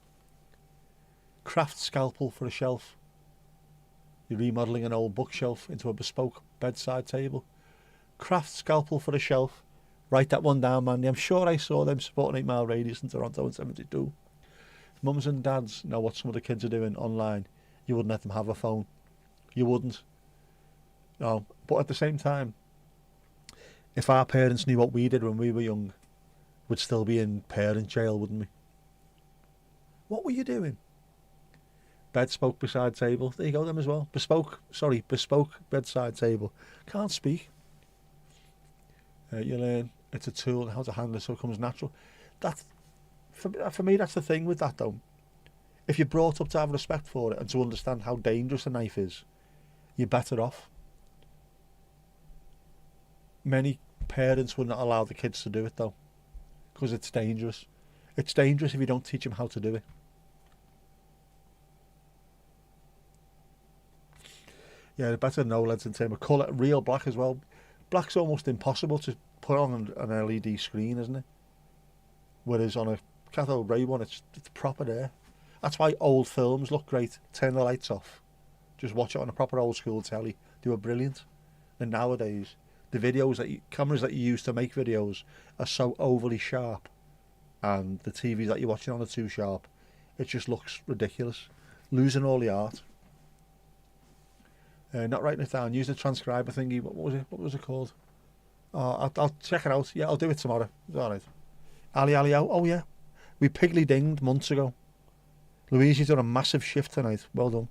Craft scalpel for a shelf. You're remodelling an old bookshelf into a bespoke bedside table. Craft scalpel for a shelf. Write that one down, Mandy. I'm sure I saw them supporting 8 Mile Radius in Toronto in 72. Mums and dads know what some of the kids are doing online. You wouldn't let them have a phone. You wouldn't. No. But at the same time, if our parents knew what we did when we were young, we'd still be in parent jail, wouldn't we? What were you doing? Bespoke beside table. There you go, them as well. Bespoke bedside table. Can't speak. You learn it's a tool and how to handle it so it comes natural. That's for me, that's the thing with that though. If you're brought up to have respect for it and to understand how dangerous a knife is, you're better off. Many parents would not allow the kids to do it though, because it's dangerous. It's dangerous if you don't teach them how to do it. Yeah, better no leads in terms of colour. Real black as well. Black's almost impossible to put on an LED screen, isn't it? Whereas on a cathode ray one, it's proper there. That's why old films look great. Turn the lights off. Just watch it on a proper old school telly. They were brilliant. And nowadays, the cameras that you use to make videos are so overly sharp, and the TVs that you're watching on are too sharp. It just looks ridiculous. Losing all the art. Not writing it down. Use the transcriber thingy. What was it called? Oh, I'll check it out. Yeah, I'll do it tomorrow. It's all right. Ali out. Oh yeah, we piggly dinged months ago. Louise, you've done a massive shift tonight. Well done.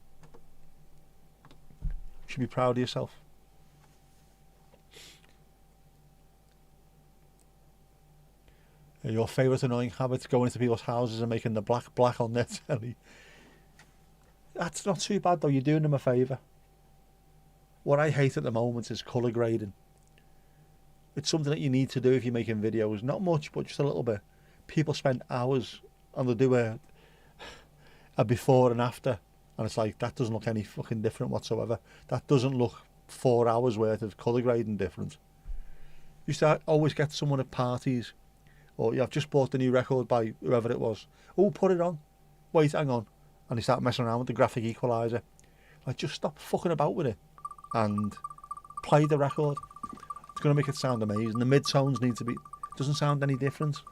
You should be proud of yourself. Your favourite annoying habit: going into people's houses and making the black on their telly. That's not too bad though. You're doing them a favour. What I hate at the moment is colour grading. It's something that you need to do if you're making videos. Not much, but just a little bit. People spend hours and they'll do a before and after. And it's like, that doesn't look any fucking different whatsoever. That doesn't look 4 hours worth of colour grading different. You used to always get someone at parties, or I've just bought the new record by whoever it was. Oh, put it on. Wait, hang on. And they start messing around with the graphic equaliser. Like, just stop fucking about with it and play the record. It's going to make it sound amazing. The mid-tones need to be... doesn't sound any different.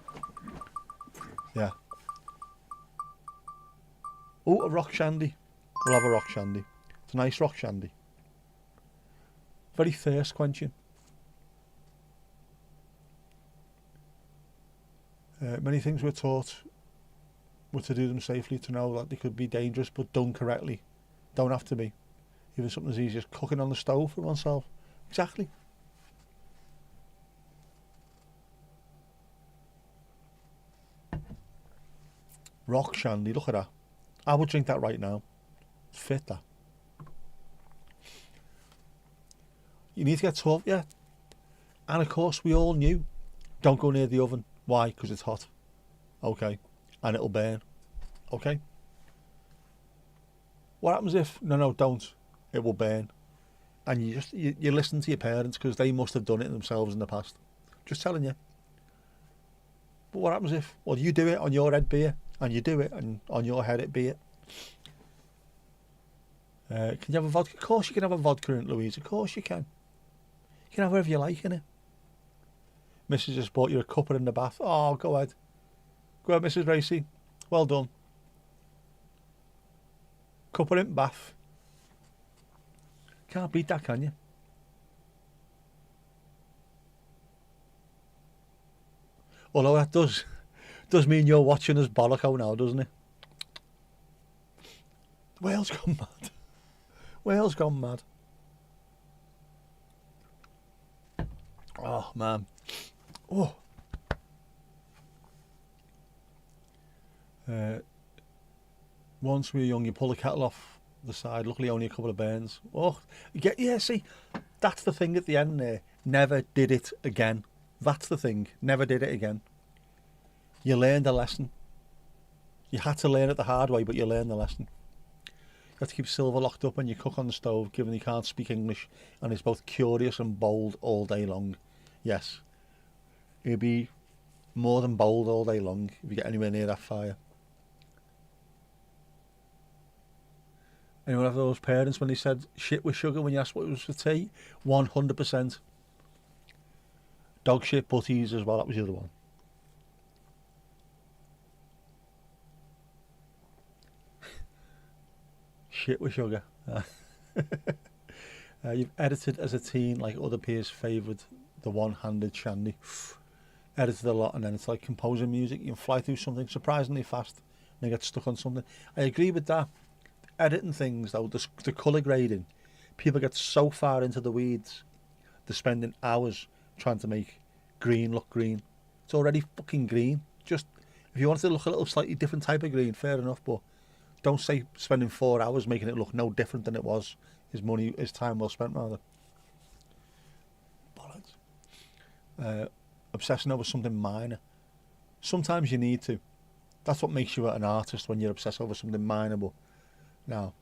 Yeah. Oh, a rock shandy. We'll have a rock shandy. It's a nice rock shandy. Very thirst quenching. Many things we're taught were to do them safely, to know that they could be dangerous, but done correctly. Don't have to be. Even something as easy as cooking on the stove for oneself. Exactly. Rock shandy, look at that. I would drink that right now. It's fit, that. You need to get tough, yeah. And of course, we all knew, don't go near the oven. Why? Because it's hot. Okay. And it'll burn. Okay. What happens if, no, don't. It will burn. And you listen to your parents because they must have done it themselves in the past. Just telling you. But what happens if, well, you do it on your head, be it. And you do it, and on your head, it be it. Can you have a vodka? Of course you can have a vodka in it, Louise. Of course you can. You can have whatever you like in it. Mrs. just bought you a cuppa in the bath. Oh, go ahead. Go ahead, Mrs. Racy. Well done. Cuppa in bath. Can't beat that, can you? Although that does mean you're watching us bollock now, doesn't it? Wales gone mad. Wales gone mad. Oh, man. Oh. Once we were young, you pull the kettle off the side. Luckily, only a couple of burns. Oh, yeah, see, that's the thing at the end there. Never did it again. That's the thing. Never did it again. You learned a lesson. You had to learn it the hard way, but you learned the lesson. You have to keep Silver locked up when you cook on the stove, given he can't speak English and is both curious and bold all day long. Yes. He'll be more than bold all day long if you get anywhere near that fire. Anyone have those parents when they said shit with sugar when you asked what it was for tea? 100%. Dog shit butties as well, that was the other one. Shit with sugar. You've edited as a teen like other peers favoured the one-handed shandy. Edited a lot, and then it's like composing music. You can fly through something surprisingly fast and you get stuck on something. I agree with that. Editing things though, the colour grading, people get so far into the weeds, they're spending hours trying to make green look green. It's already fucking green. Just, if you want it to look a little slightly different type of green, fair enough, but don't say spending 4 hours making it look no different than it was. His time well spent, rather. Bollocks. Obsessing over something minor. Sometimes you need to. That's what makes you an artist, when you're obsessed over something minor. But now,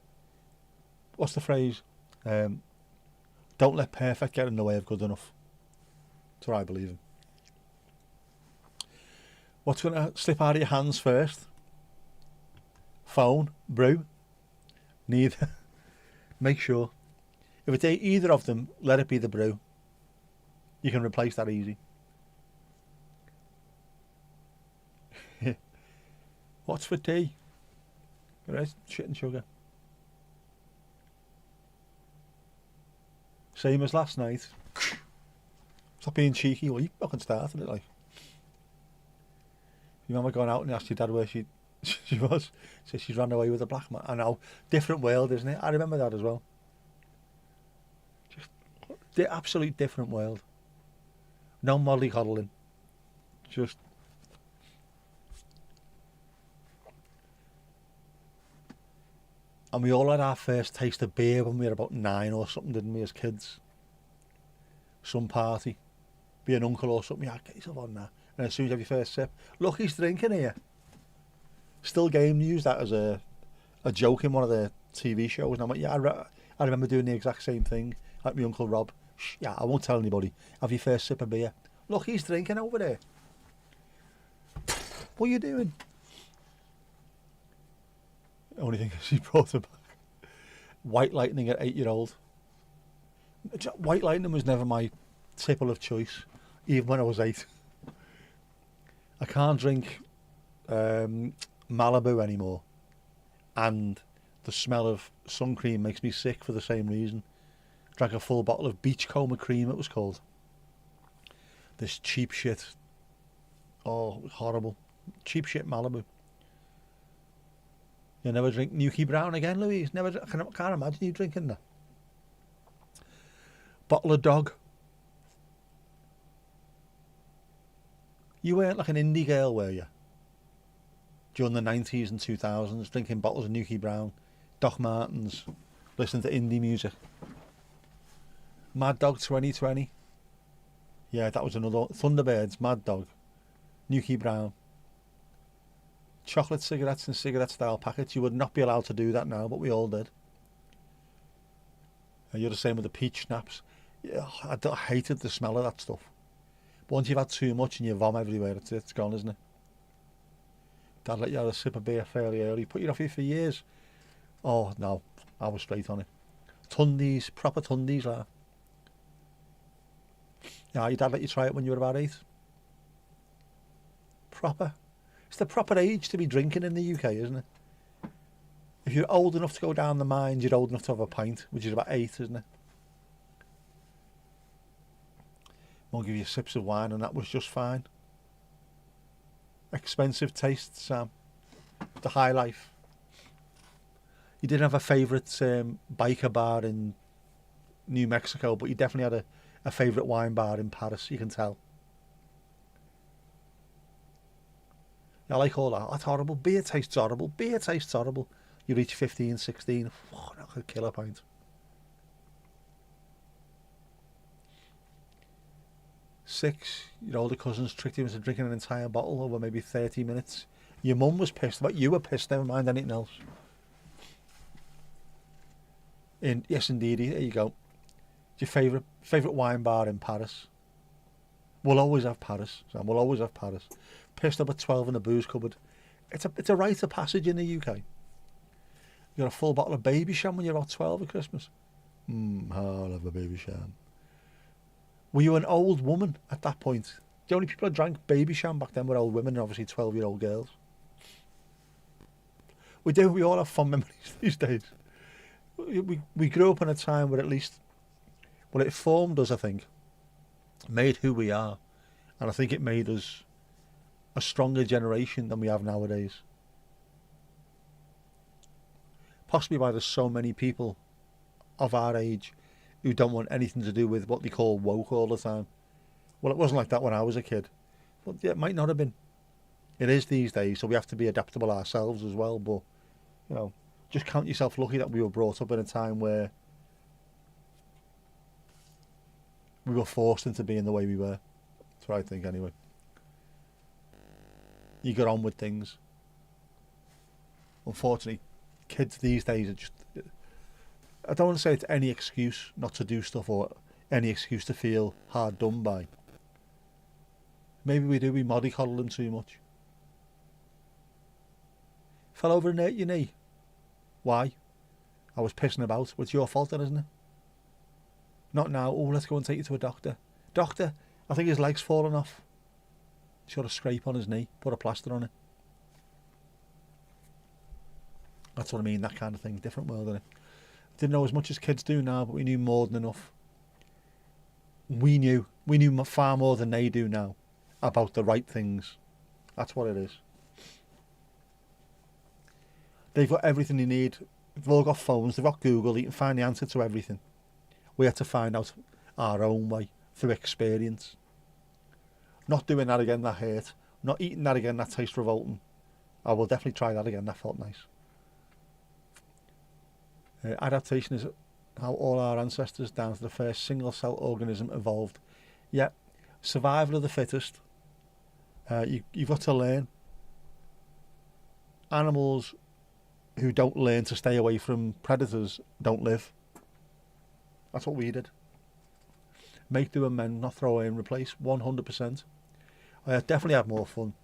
what's the phrase? Don't let perfect get in the way of good enough. That's what I believe in. What's going to slip out of your hands first? Phone, brew, neither. Make sure. If it's either of them, let it be the brew. You can replace that easy. What's for tea? Right, shit and sugar. Same as last night. Stop being cheeky. Well, you fucking started it, like. You remember going out and asked your dad where she was? So she's ran away with a black man. I know. Different world, isn't it? I remember that as well. Just the absolute different world. No mollycoddling. Just. And we all had our first taste of beer when we were about 9 or something, didn't we, as kids? Some party. Be an uncle or something. Yeah, get yourself on that. And as soon as you have your first sip, look, he's drinking here. Still game used that as a joke in one of the TV shows. And I'm like, yeah, I remember doing the exact same thing. Like my Uncle Rob. Shh, yeah, I won't tell anybody. Have your first sip of beer. Look, he's drinking over there. What are you doing? Only thing is, he brought it back. White Lightning at 8-year-old. White Lightning was never my tipple of choice, even when I was 8. I can't drink Malibu anymore, and the smell of sun cream makes me sick for the same reason. Drank a full bottle of Beachcomber cream, it was called. This cheap shit. Oh, it was horrible. Cheap shit Malibu. You'll never drink Nuki Brown again, Louise. Never. Can't imagine you drinking that. Bottle of Dog. You weren't like an indie girl, were you? during the 90s and 2000s, drinking bottles of Nuki Brown, Doc Martens, listening to indie music. Mad Dog 2020. Yeah, that was another. Thunderbirds, Mad Dog, Nuki Brown. Chocolate cigarettes and cigarette style packets. You would not be allowed to do that now, but we all did. And you're the same with the peach schnapps. Yeah, I hated the smell of that stuff. But once you've had too much and you vom everywhere, it's gone, isn't it? Dad let you have a sip of beer fairly early. Put you off here for years. Oh, no. I was straight on it. Tundies, proper tundies, like. Yeah, your dad let you try it when you were about 8. Proper. It's the proper age to be drinking in the UK, isn't it? If you're old enough to go down the mines, you're old enough to have a pint, which is about 8, isn't it? Won't give you sips of wine, and that was just fine. Expensive taste, Sam. The high life. You didn't have a favourite biker bar in New Mexico, but you definitely had a favourite wine bar in Paris, you can tell. I like all that. That's horrible. Beer tastes horrible. Beer tastes horrible. You reach 15, 16. Oh, that could kill a pint. 6, your older cousins tricked you into drinking an entire bottle over maybe 30 minutes. Your mum was pissed, but you were pissed, never mind anything else. Yes, indeed. There you go. Your favourite wine bar in Paris. We'll always have Paris, Sam. We'll always have Paris. Pissed up at 12 in a booze cupboard. It's a rite of passage in the UK. You got a full bottle of Baby Sham when you're about 12 at Christmas. I'll have a Baby Sham. Were you an old woman at that point? The only people that drank Baby Sham back then were old women and obviously 12-year-old girls. We all have fond memories these days. We grew up in a time where at least, well, it formed us, I think. Made who we are. And I think it made us a stronger generation than we have nowadays. Possibly why there's so many people of our age who don't want anything to do with what they call woke all the time. Well, it wasn't like that when I was a kid. But yeah, it might not have been. It is these days, so we have to be adaptable ourselves as well. But, you know, just count yourself lucky that we were brought up in a time where we were forced into being the way we were. That's what I think anyway. You get on with things. Unfortunately, kids these days are just... I don't want to say it's any excuse not to do stuff or any excuse to feel hard done by. Maybe we do, we mollycoddle them too much. Fell over and hurt your knee. Why? I was pissing about. Well, it's your fault then, isn't it? Not now. Oh, let's go and take you to a doctor. Doctor, I think his leg's fallen off. He's got a scrape on his knee. Put a plaster on it. That's what I mean, that kind of thing. Different world, isn't it? Didn't know as much as kids do now, but we knew more than enough. We knew far more than they do now about the right things. That's what it is. They've got everything they need. They've all got phones. They've got Google. They can find the answer to everything. We had to find out our own way through experience. Not doing that again, that hurt. Not eating that again, that tastes revolting. I will definitely try that again, that felt nice. Adaptation is how all our ancestors down to the first single-cell organism evolved. Yeah, survival of the fittest. You've got to learn. Animals who don't learn to stay away from predators don't live. That's what we did. Make do and mend, not throw away and replace. 100%. I definitely had more fun.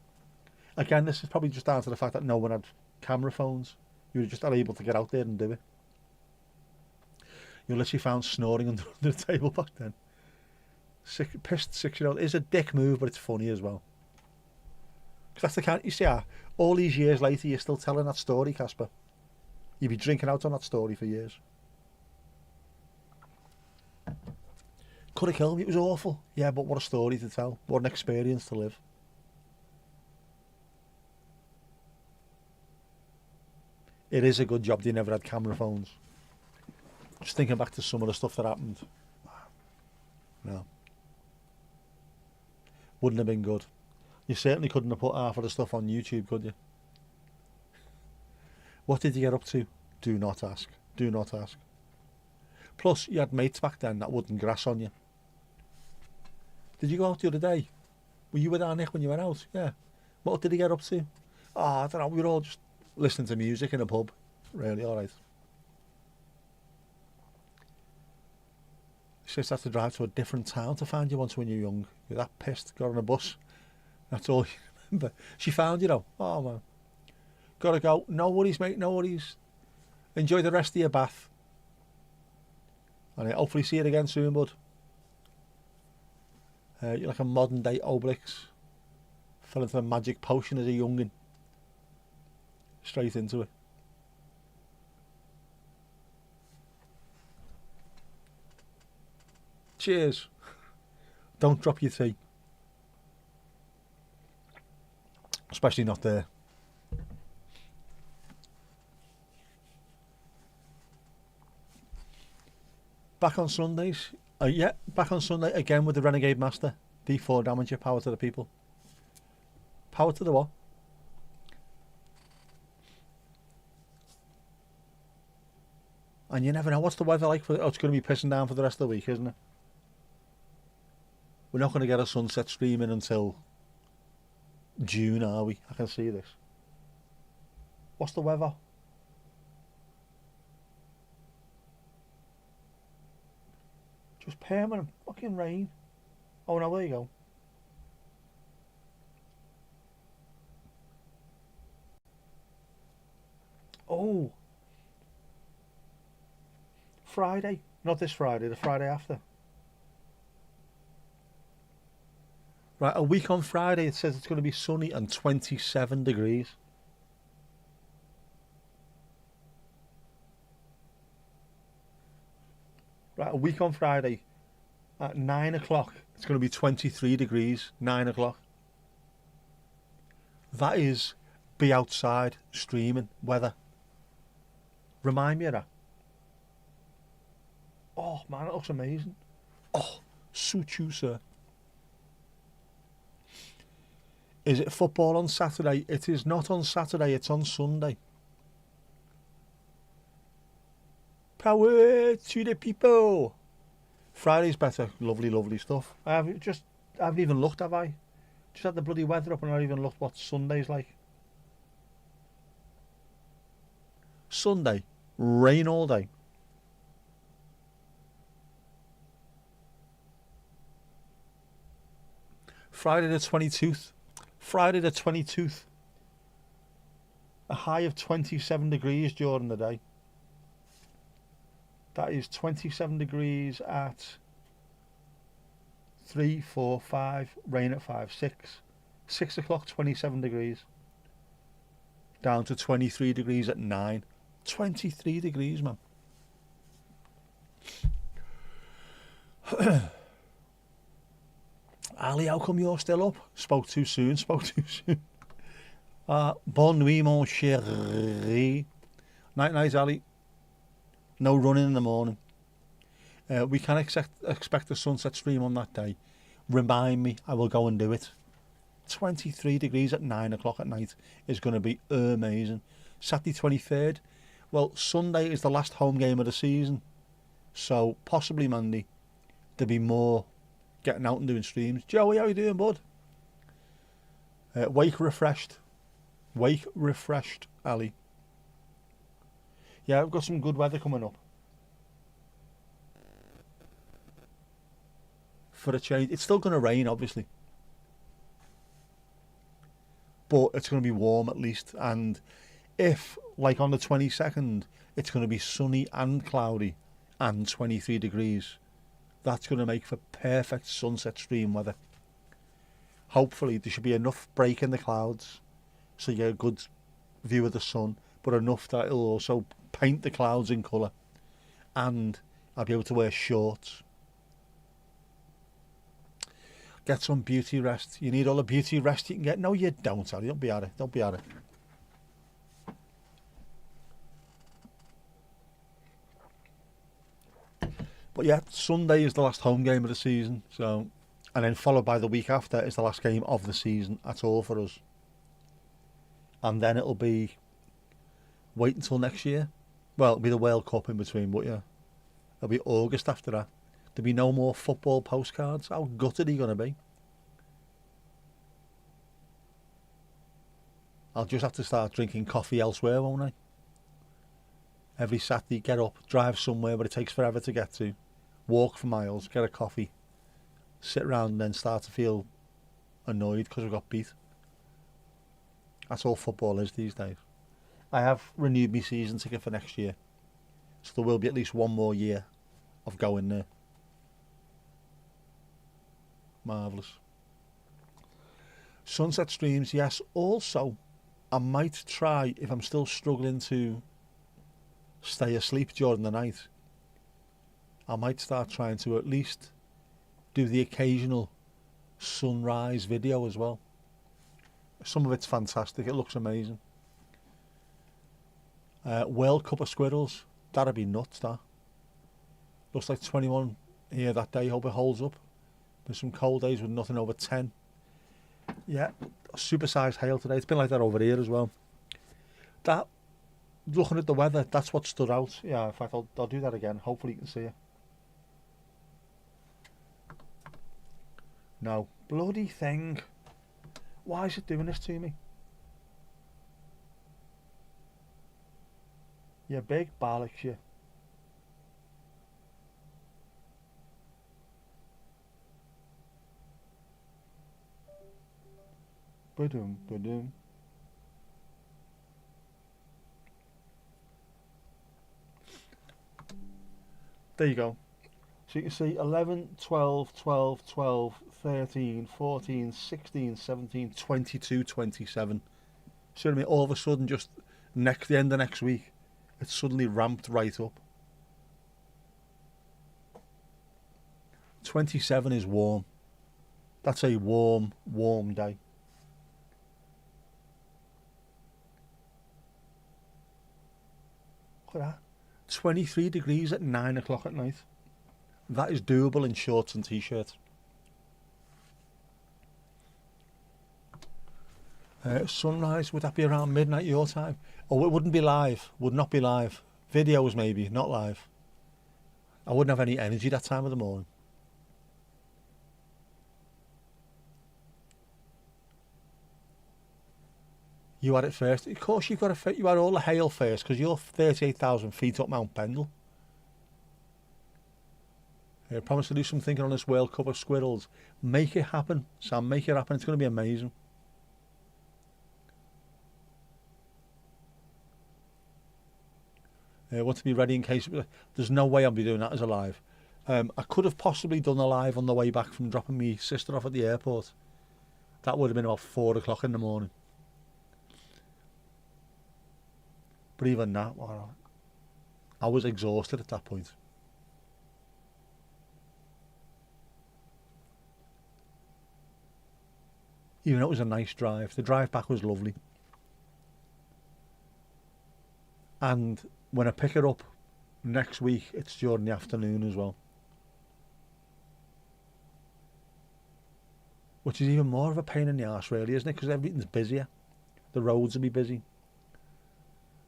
Again, this is probably just down to the fact that no one had camera phones. You were just unable to get out there and do it. You literally found snoring under the table back then. Pissed 6-year-old is a dick move, but it's funny as well. Because that's the kind, you see, all these years later, you're still telling that story, Casper. You'd be drinking out on that story for years. Could have killed me, it was awful. Yeah, but what a story to tell. What an experience to live. It is a good job they never had camera phones. Just thinking back to some of the stuff that happened. No. Wouldn't have been good. You certainly couldn't have put half of the stuff on YouTube, could you? What did you get up to? Do not ask. Do not ask. Plus, you had mates back then that wouldn't grass on you. Did you go out the other day? Were you with our Nick when you went out? Yeah. What did he get up to? Oh, I don't know. We were all just listening to music in a pub. Really, all right. She used to have to drive to a different town to find you once when you're young. You're that pissed. Got on a bus. That's all you remember. She found you though. Oh man. Gotta go. No worries, mate. No worries. Enjoy the rest of your bath. And hopefully see it again soon, bud. You're like a modern day Obelix. Fell into a magic potion as a youngin. Straight into it. Cheers. Don't drop your tea. Especially not there. Back on Sundays. Yeah, back on Sunday again with the Renegade Master. D4 damage, power to the people. Power to the what? And you never know what's the weather like. Oh, it's going to be pissing down for the rest of the week, isn't it? We're not going to get a sunset streaming until June, are we? I can see this. What's the weather? Just permanent fucking rain. Oh no, there you go. Oh. Friday. Not this Friday, the Friday after. Right, a week on Friday it says it's going to be sunny and 27 degrees. Right, a week on Friday at 9 o'clock it's going to be 23 degrees, 9 o'clock. That is be outside streaming weather. Remind me of that. Oh man, it looks amazing. Oh, suit you, sir. Is it football on Saturday? It is not on Saturday, it's on Sunday. Power to the people. Friday's better. Lovely, lovely stuff. I haven't even looked, have I? Just had the bloody weather up and not even looked what Sunday's like. Sunday, rain all day. Friday the 22nd. Friday the 22nd. A high of 27 degrees during the day. That is 27 degrees at 3, 4, 5, rain at 5, 6. 6 o'clock, 27 degrees. Down to 23 degrees at 9. 23 degrees, man. Ali, how come you're still up? Spoke too soon. Bonne nuit, mon chéri. Night, night, Ali. No running in the morning. We can expect a sunset stream on that day. Remind me, I will go and do it. 23 degrees at 9 o'clock at night is going to be amazing. Saturday 23rd. Well, Sunday is the last home game of the season. So, possibly Monday, there'll be more getting out and doing streams. Joey, how you doing, bud? Wake refreshed, Ali. Yeah, I've got some good weather coming up. For a change, it's still going to rain, obviously, but it's going to be warm at least. And if, like on the 22nd, it's going to be sunny and cloudy and 23 degrees, that's going to make for perfect sunset stream weather. Hopefully there should be enough break in the clouds so you get a good view of the sun, but enough that it'll also paint the clouds in colour, and I'll be able to wear shorts. Get some beauty rest. You need all the beauty rest you can get. No, you don't, Ali. Don't be at it. Don't be at it. But yeah, Sunday is the last home game of the season. So, and then followed by the week after is the last game of the season at all for us. And then it'll be wait until next year. Well, it'll be the World Cup in between, but yeah. It'll be August after that. There'll be no more football postcards. How gutted are you going to be? I'll just have to start drinking coffee elsewhere, won't I? Every Saturday, get up, drive somewhere but it takes forever to get to, walk for miles, get a coffee, sit around and then start to feel annoyed because we got beat. That's all football is these days. I have renewed my season ticket for next year, so there will be at least one more year of going there. Marvellous. Sunset streams, yes. Also, I might try, if I'm still struggling to stay asleep during the night, I might start trying to at least do the occasional sunrise video as well. Some of it's fantastic, it looks amazing. World Cup of Squirrels, that'd be nuts, that. Looks like 21 here that day, hope it holds up. There's some cold days with nothing over 10. Yeah, supersized hail today, it's been like that over here as well. That, looking at the weather, that's what stood out. Yeah, in fact, I'll do that again. Hopefully you can see it. No. Bloody thing. Why is it doing this to me? You big bollocks, you. Ba-dum, ba-dum. There you go. So you can see 11, 12, 12, 12, 13, 14, 16, 17, 22, 27. So I mean, all of a sudden, just the end of next week, it's suddenly ramped right up. 27 is warm. That's a warm, warm day. Look at that. 23 degrees at 9 o'clock at night. That is doable in shorts and t-shirts. Sunrise, would that be around midnight your time? Oh, it wouldn't be live. Would not be live. Videos maybe, not live. I wouldn't have any energy that time of the morning. You had it first. Of course you had all the hail first because you're 38,000 feet up Mount Pendle. I promise to do some thinking on this World Cup of Squirrels. Make it happen, Sam. Make it happen. It's going to be amazing. Want to be ready in case... There's no way I'll be doing that as a live. I could have possibly done a live on the way back from dropping my sister off at the airport. That would have been about 4 o'clock in the morning. But even that, I was exhausted at that point. Even though it was a nice drive. The drive back was lovely. And when I pick it up next week, it's during the afternoon as well. Which is even more of a pain in the arse, really, isn't it? Because everything's busier. The roads will be busy.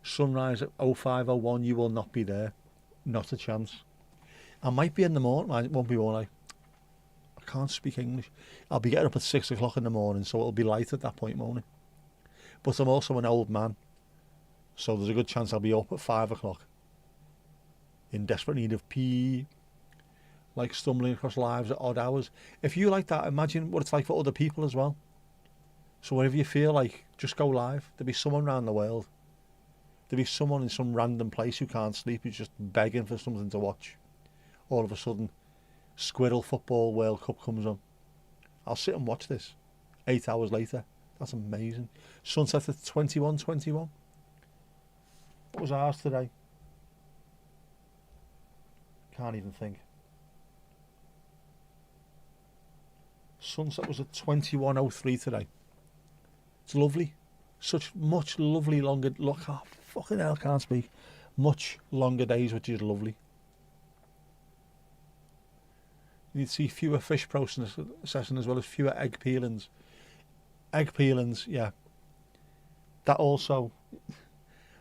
Sunrise at 05:01, you will not be there. Not a chance. I might be in the morning. I won't be, won't I? I can't speak English. I'll be getting up at 6 o'clock in the morning, so it'll be light at that point, won't it? But I'm also an old man, so there's a good chance I'll be up at 5 o'clock. In desperate need of pee. Like stumbling across lives at odd hours. If you like that, imagine what it's like for other people as well. So whenever you feel like, just go live. There'll be someone around the world. There'll be someone in some random place who can't sleep who's just begging for something to watch. All of a sudden, Squirrel Football World Cup comes on. I'll sit and watch this. 8 hours later. That's amazing. Sunset at 21:21. What was ours today? Can't even think. Sunset was at 21:03 today. It's lovely. Such much lovely longer... Look, oh, fucking hell, can't speak. Much longer days, which is lovely. You'd see fewer fish processing as well as fewer egg peelings. Egg peelings, yeah. That also...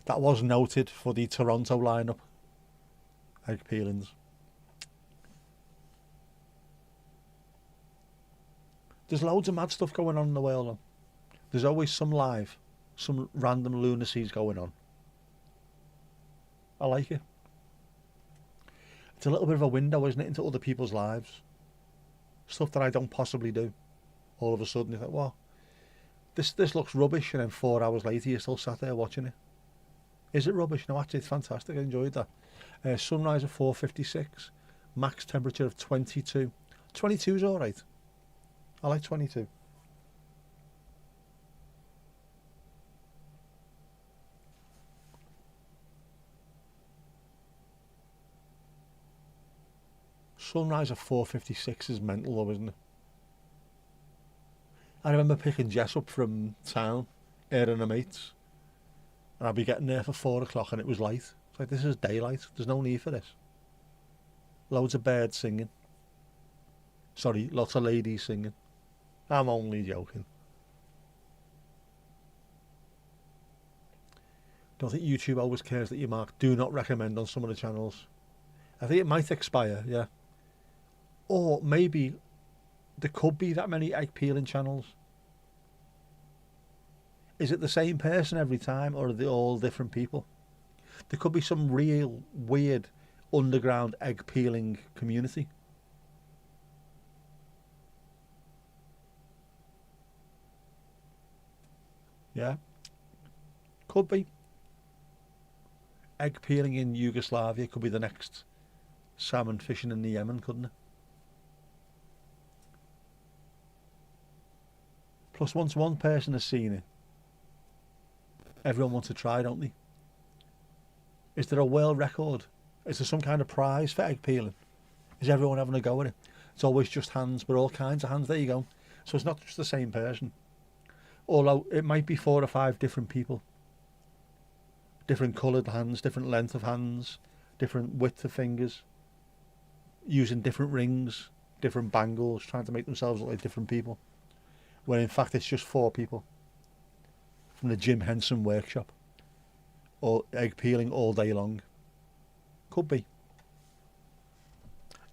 That was noted for the Toronto lineup. Egg peelings. There's loads of mad stuff going on in the world. Though. There's always some random lunacies going on. I like it. It's a little bit of a window, isn't it, into other people's lives. Stuff that I don't possibly do. All of a sudden you think, well, this looks rubbish, and then 4 hours later you're still sat there watching it. Is it rubbish? No, actually it's fantastic. I enjoyed that. Sunrise at 4:56. Max temperature of 22. 22 is alright. I like 22. Sunrise at 4:56 is mental though, isn't it? I remember picking Jess up from town, her and her mates, and I'd be getting there for 4 o'clock and it was light. It's like, this is daylight, there's no need for this. Loads of birds singing. Sorry, lots of ladies singing. I'm only joking. Don't think YouTube always cares that you mark do not recommend on some of the channels. I think it might expire, yeah. Or maybe there could be that many egg peeling channels. Is it the same person every time, or are they all different people? There could be some real weird underground egg peeling community. Yeah, could be. Egg peeling in Yugoslavia could be the next salmon fishing in the Yemen, couldn't it? Plus, once one person has seen it, everyone wants to try, don't they? Is there a world record? Is there some kind of prize for egg peeling? Is everyone having a go at it? It's always just hands, but all kinds of hands. There you go. So it's not just the same person. Although it might be 4 or 5 different people. Different coloured hands, different length of hands, different width of fingers, using different rings, different bangles, trying to make themselves look like different people. When in fact it's just 4 people from the Jim Henson workshop, or egg peeling all day long. Could be.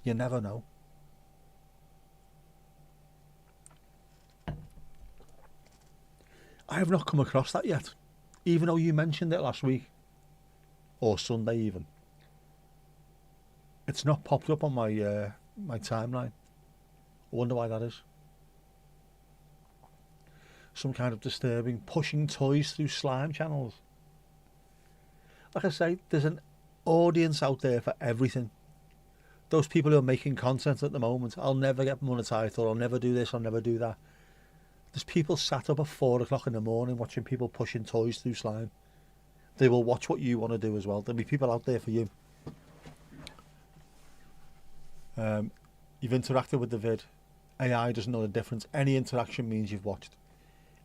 You never know. I have not come across that yet, even though you mentioned it last week, or Sunday even. It's not popped up on my my timeline. I wonder why that is. Some kind of disturbing pushing toys through slime channels. Like I say, there's an audience out there for everything. Those people who are making content at the moment, I'll never get monetized, or I'll never do this, I'll never do that. There's people sat up at 4 o'clock in the morning watching people pushing toys through slime. They will watch what you want to do as well. There'll be people out there for you. You've interacted with the vid. AI doesn't know the difference. Any interaction means you've watched.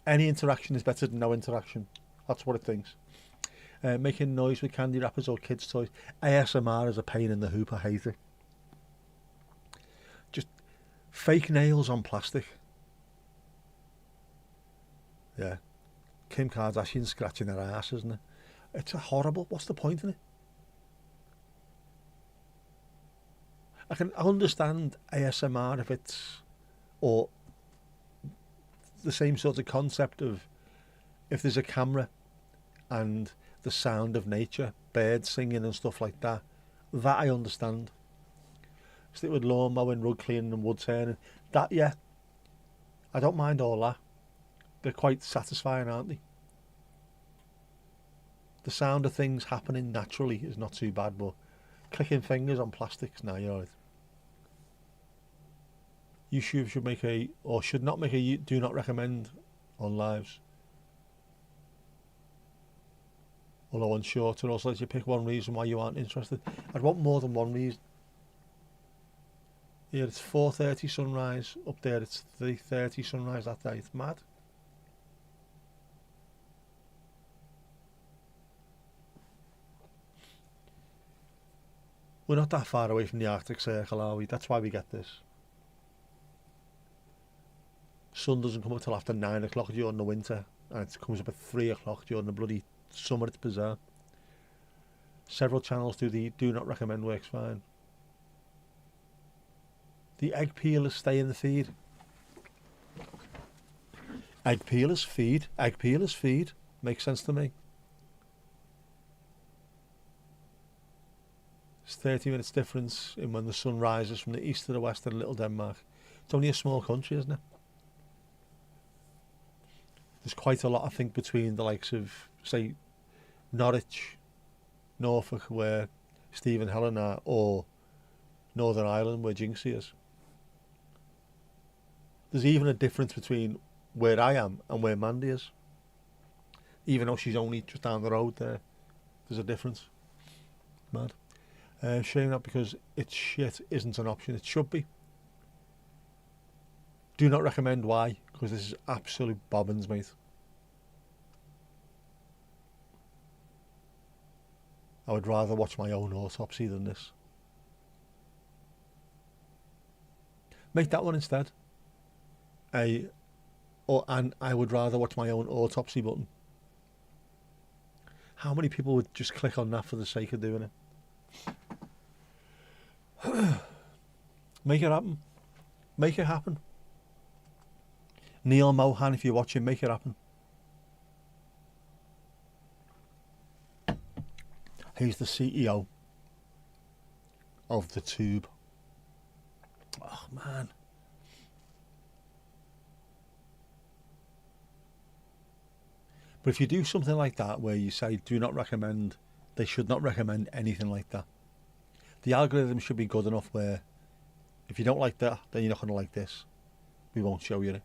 Any interaction is better than no interaction. That's what it thinks. Making noise with candy wrappers or kids' toys. ASMR is a pain in the hoop. I hate it. Just fake nails on plastic. Yeah. Kim Kardashian scratching her ass, isn't it? It's a horrible. What's the point in it? I can understand ASMR if it's, or the same sort of concept of if there's a camera and the sound of nature, birds singing and stuff like that. That I understand. Stick with lawn mowing, rug cleaning and wood turning. That, yeah. I don't mind all that. They're quite satisfying, aren't they? The sound of things happening naturally is not too bad, but clicking fingers on plastics, nah, you're alright. YouTube should make a, or should not make a do not recommend on lives. Although on short, it also lets you pick one reason why you aren't interested. I'd want more than one reason. Here it's 4:30 sunrise, up there it's 3:30 sunrise that day. It's mad. We're not that far away from the Arctic Circle, are we? That's why we get this. Sun doesn't come up till after 9 o'clock during the winter, and it comes up at 3 o'clock during the bloody summer. It's bizarre. Several channels do not recommend works fine. The egg peelers stay in the feed. Egg peelers feed. Egg peelers feed. Makes sense to me. It's 30 minutes difference in when the sun rises from the east to the west in Little Denmark. It's only a small country, isn't it? There's quite a lot, I think, between the likes of, say, Norwich, Norfolk, where Steve and Helen are, or Northern Ireland, where Jinxie is. There's even a difference between where I am and where Mandy is. Even though she's only just down the road there, there's a difference. Mad. Shame that because it's shit isn't an option. It should be. Do not recommend. Why? Because this is absolute bobbins, mate. I would rather watch my own autopsy than this. Make that one instead. And I would rather watch my own autopsy button. How many people would just click on that for the sake of doing it? Make it happen. Make it happen. Neil Mohan, if you're watching, make it happen. He's the CEO of the Tube. Oh, man. But if you do something like that where you say do not recommend, they should not recommend anything like that. The algorithm should be good enough where if you don't like that, then you're not going to like this. We won't show you it.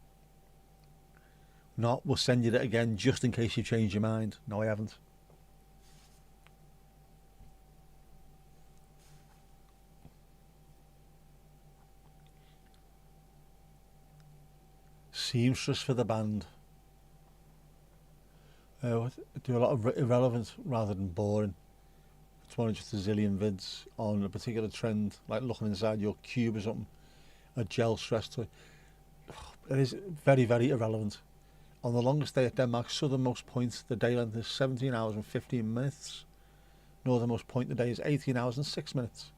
Not, we'll send you it again just in case you change your mind. No, I haven't. Seamstress for the band. Do a lot of irrelevant rather than boring. It's one of just a zillion vids on a particular trend, like looking inside your cube or something. A gel stress toy. It is very, very irrelevant. On the longest day at Denmark's southernmost point, the day length is 17 hours and 15 minutes. Northernmost point, the day is 18 hours and 6 minutes.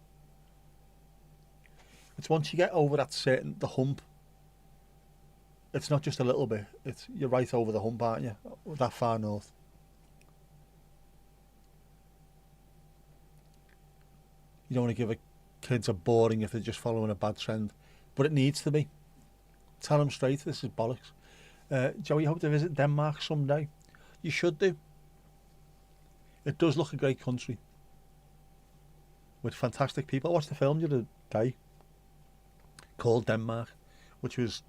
It's once you get over the hump, it's not just a little bit, you're right over the hump, aren't you? That far north. You don't want to give kids a boring if they're just following a bad trend. But it needs to be. Tell them straight, this is bollocks. Joe, you hope to visit Denmark someday. You should do. It does look a great country. With fantastic people. I watched the film the other day called Denmark, which was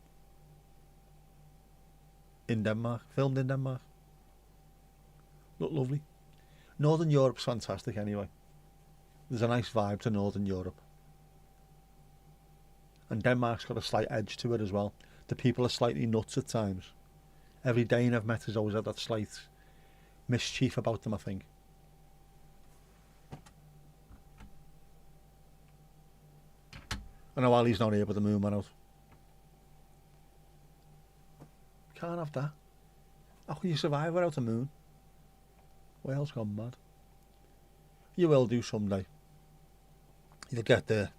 in Denmark, filmed in Denmark. Looked lovely. Northern Europe's fantastic anyway. There's a nice vibe to Northern Europe. And Denmark's got a slight edge to it as well. The people are slightly nuts at times. Every Dane I've met has always had that slight mischief about them, I think. I know Ali's not here, but the moon went out. Can't have that. How can you survive without a moon? Wales gone mad. You will do someday. You'll get there.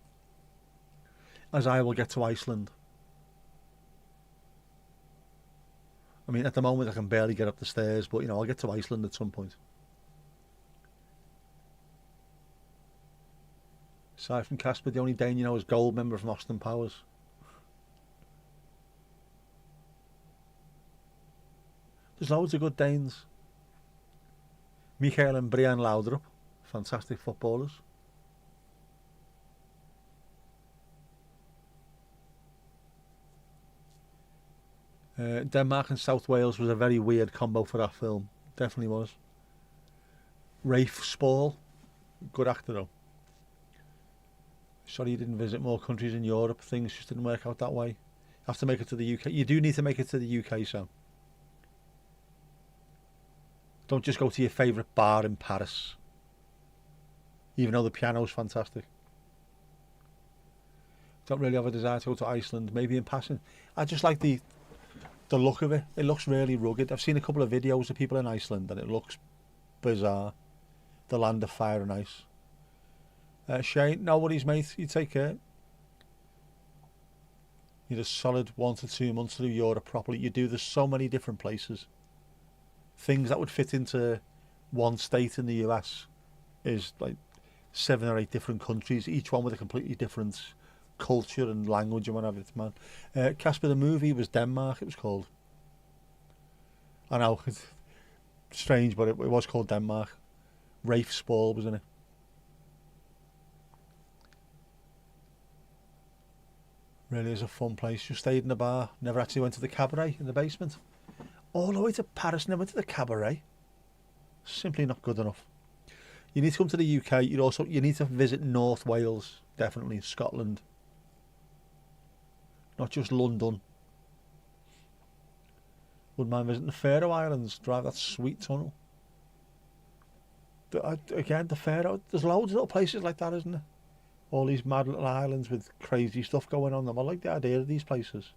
As I will get to Iceland. I mean, at the moment I can barely get up the stairs, but I'll get to Iceland at some point. Aside from Casper, the only Dane you know is Gold, member from Austin Powers. There's loads of good Danes. Michael and Brian Laudrup, fantastic footballers. Denmark and South Wales was a very weird combo for that film. Definitely was. Rafe Spall, good actor though. Sorry you didn't visit more countries in Europe. Things just didn't work out that way. You have to make it to the UK. You do need to make it to the UK, Sam. Don't just go to your favourite bar in Paris. Even though the piano's fantastic. Don't really have a desire to go to Iceland. Maybe in passing. I just like the look of it. It looks really rugged. I've seen a couple of videos of people in Iceland and it looks bizarre. the land of fire and ice. Shane, no worries, mate. You take care. You need a solid 1 to 2 months to do Europe properly. You do. There's so many different places. Things that would fit into one state in the US is like 7 or 8 different countries, each one with a completely different culture and language and whatever. Man, Casper the movie was Denmark. It was called. I know, it's strange, but it was called Denmark. Rafe Spall was in it. Really is a fun place. Just stayed in the bar. Never actually went to the cabaret in the basement. All the way to Paris, never went to the cabaret. Simply not good enough. You need to come to the UK. You need to visit North Wales, definitely, Scotland. Not just London. Wouldn't mind visiting the Faroe Islands, drive that sweet tunnel. Again, the Faroe, there's loads of little places like that, isn't there? All these mad little islands with crazy stuff going on them. I like the idea of these places.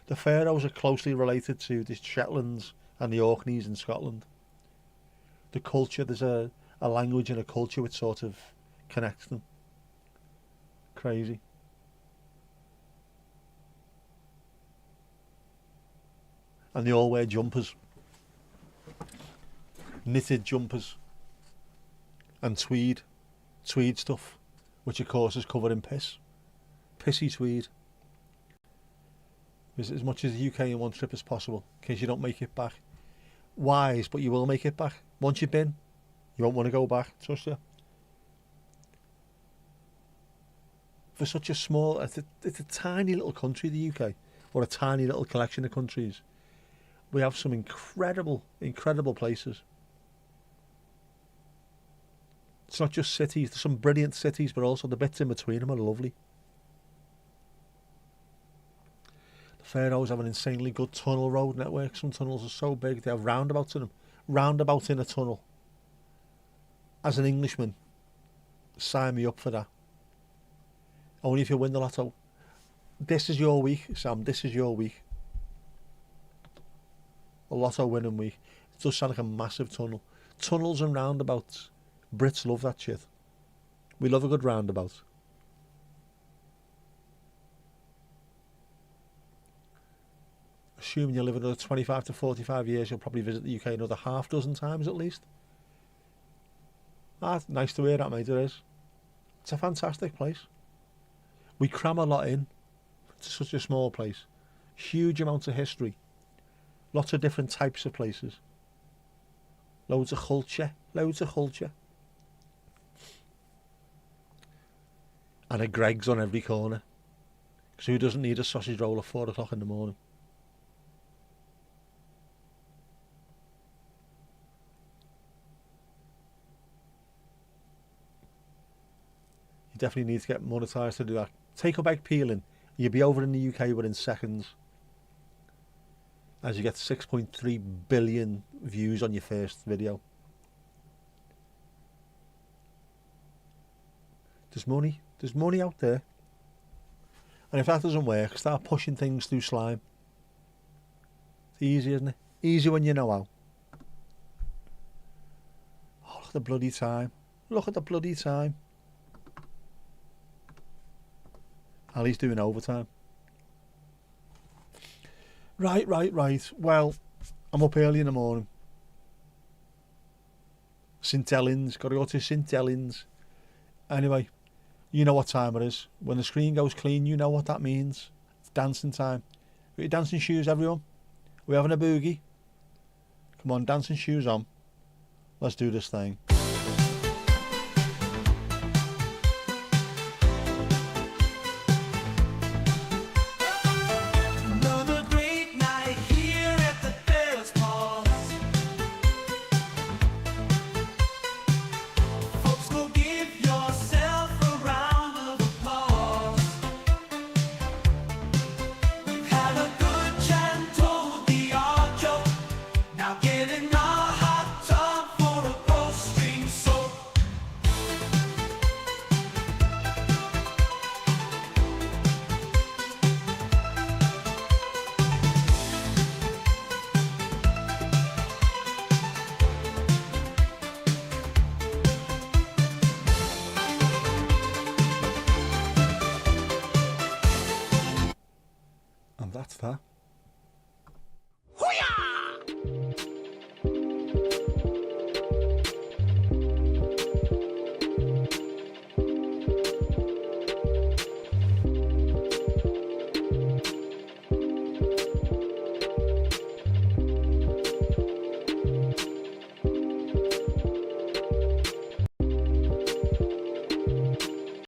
The Faroes are closely related to the Shetlands and the Orkneys in Scotland. The culture, there's a language and a culture which sort of connects them. Crazy. And they all wear jumpers. Knitted jumpers. And tweed stuff, which of course is covered in piss. Pissy tweed. Visit as much as the UK in one trip as possible, in case you don't make it back. Wise, but you will make it back. Once you've been, you won't want to go back, trust you. For such a small, it's a tiny little country, the UK, or a tiny little collection of countries. We have some incredible places. It's not just cities, there's some brilliant cities, but also the bits in between them are lovely. The Faroes have an insanely good tunnel road network. Some tunnels are so big, they have roundabouts in them. Roundabout in a tunnel. As an Englishman, sign me up for that. Only if you win the lotto. This is your week, Sam, this is your week. A lotto winning week. It does sound like a massive tunnel. Tunnels and roundabouts. Brits love that shit. We love a good roundabout. Assuming you live another 25 to 45 years, you'll probably visit the UK another half dozen times at least. Ah, nice to hear that, mate, it is. It's a fantastic place. We cram a lot in to such a small place. Huge amounts of history. Lots of different types of places. Loads of culture. Loads of culture. And a Greggs on every corner. Because who doesn't need a sausage roll at 4 o'clock in the morning? You definitely need to get monetised to do that. Take up egg peeling. You'll be over in the UK within seconds. As you get 6.3 billion views on your first video. There's money. There's money out there. And if that doesn't work, start pushing things through slime. It's easy, isn't it? Easy when you know how. Oh, look at the bloody time. Look at the bloody time. Ali's doing overtime. Right. Well, I'm up early in the morning. St Helens. Got to go to St Helens. Anyway, you know what time it is. When the screen goes clean, you know what that means. It's dancing time. Got your dancing shoes, everyone? Are we having a boogie? Come on, dancing shoes on. Let's do this thing. Getting our hot tub for a post. That's that.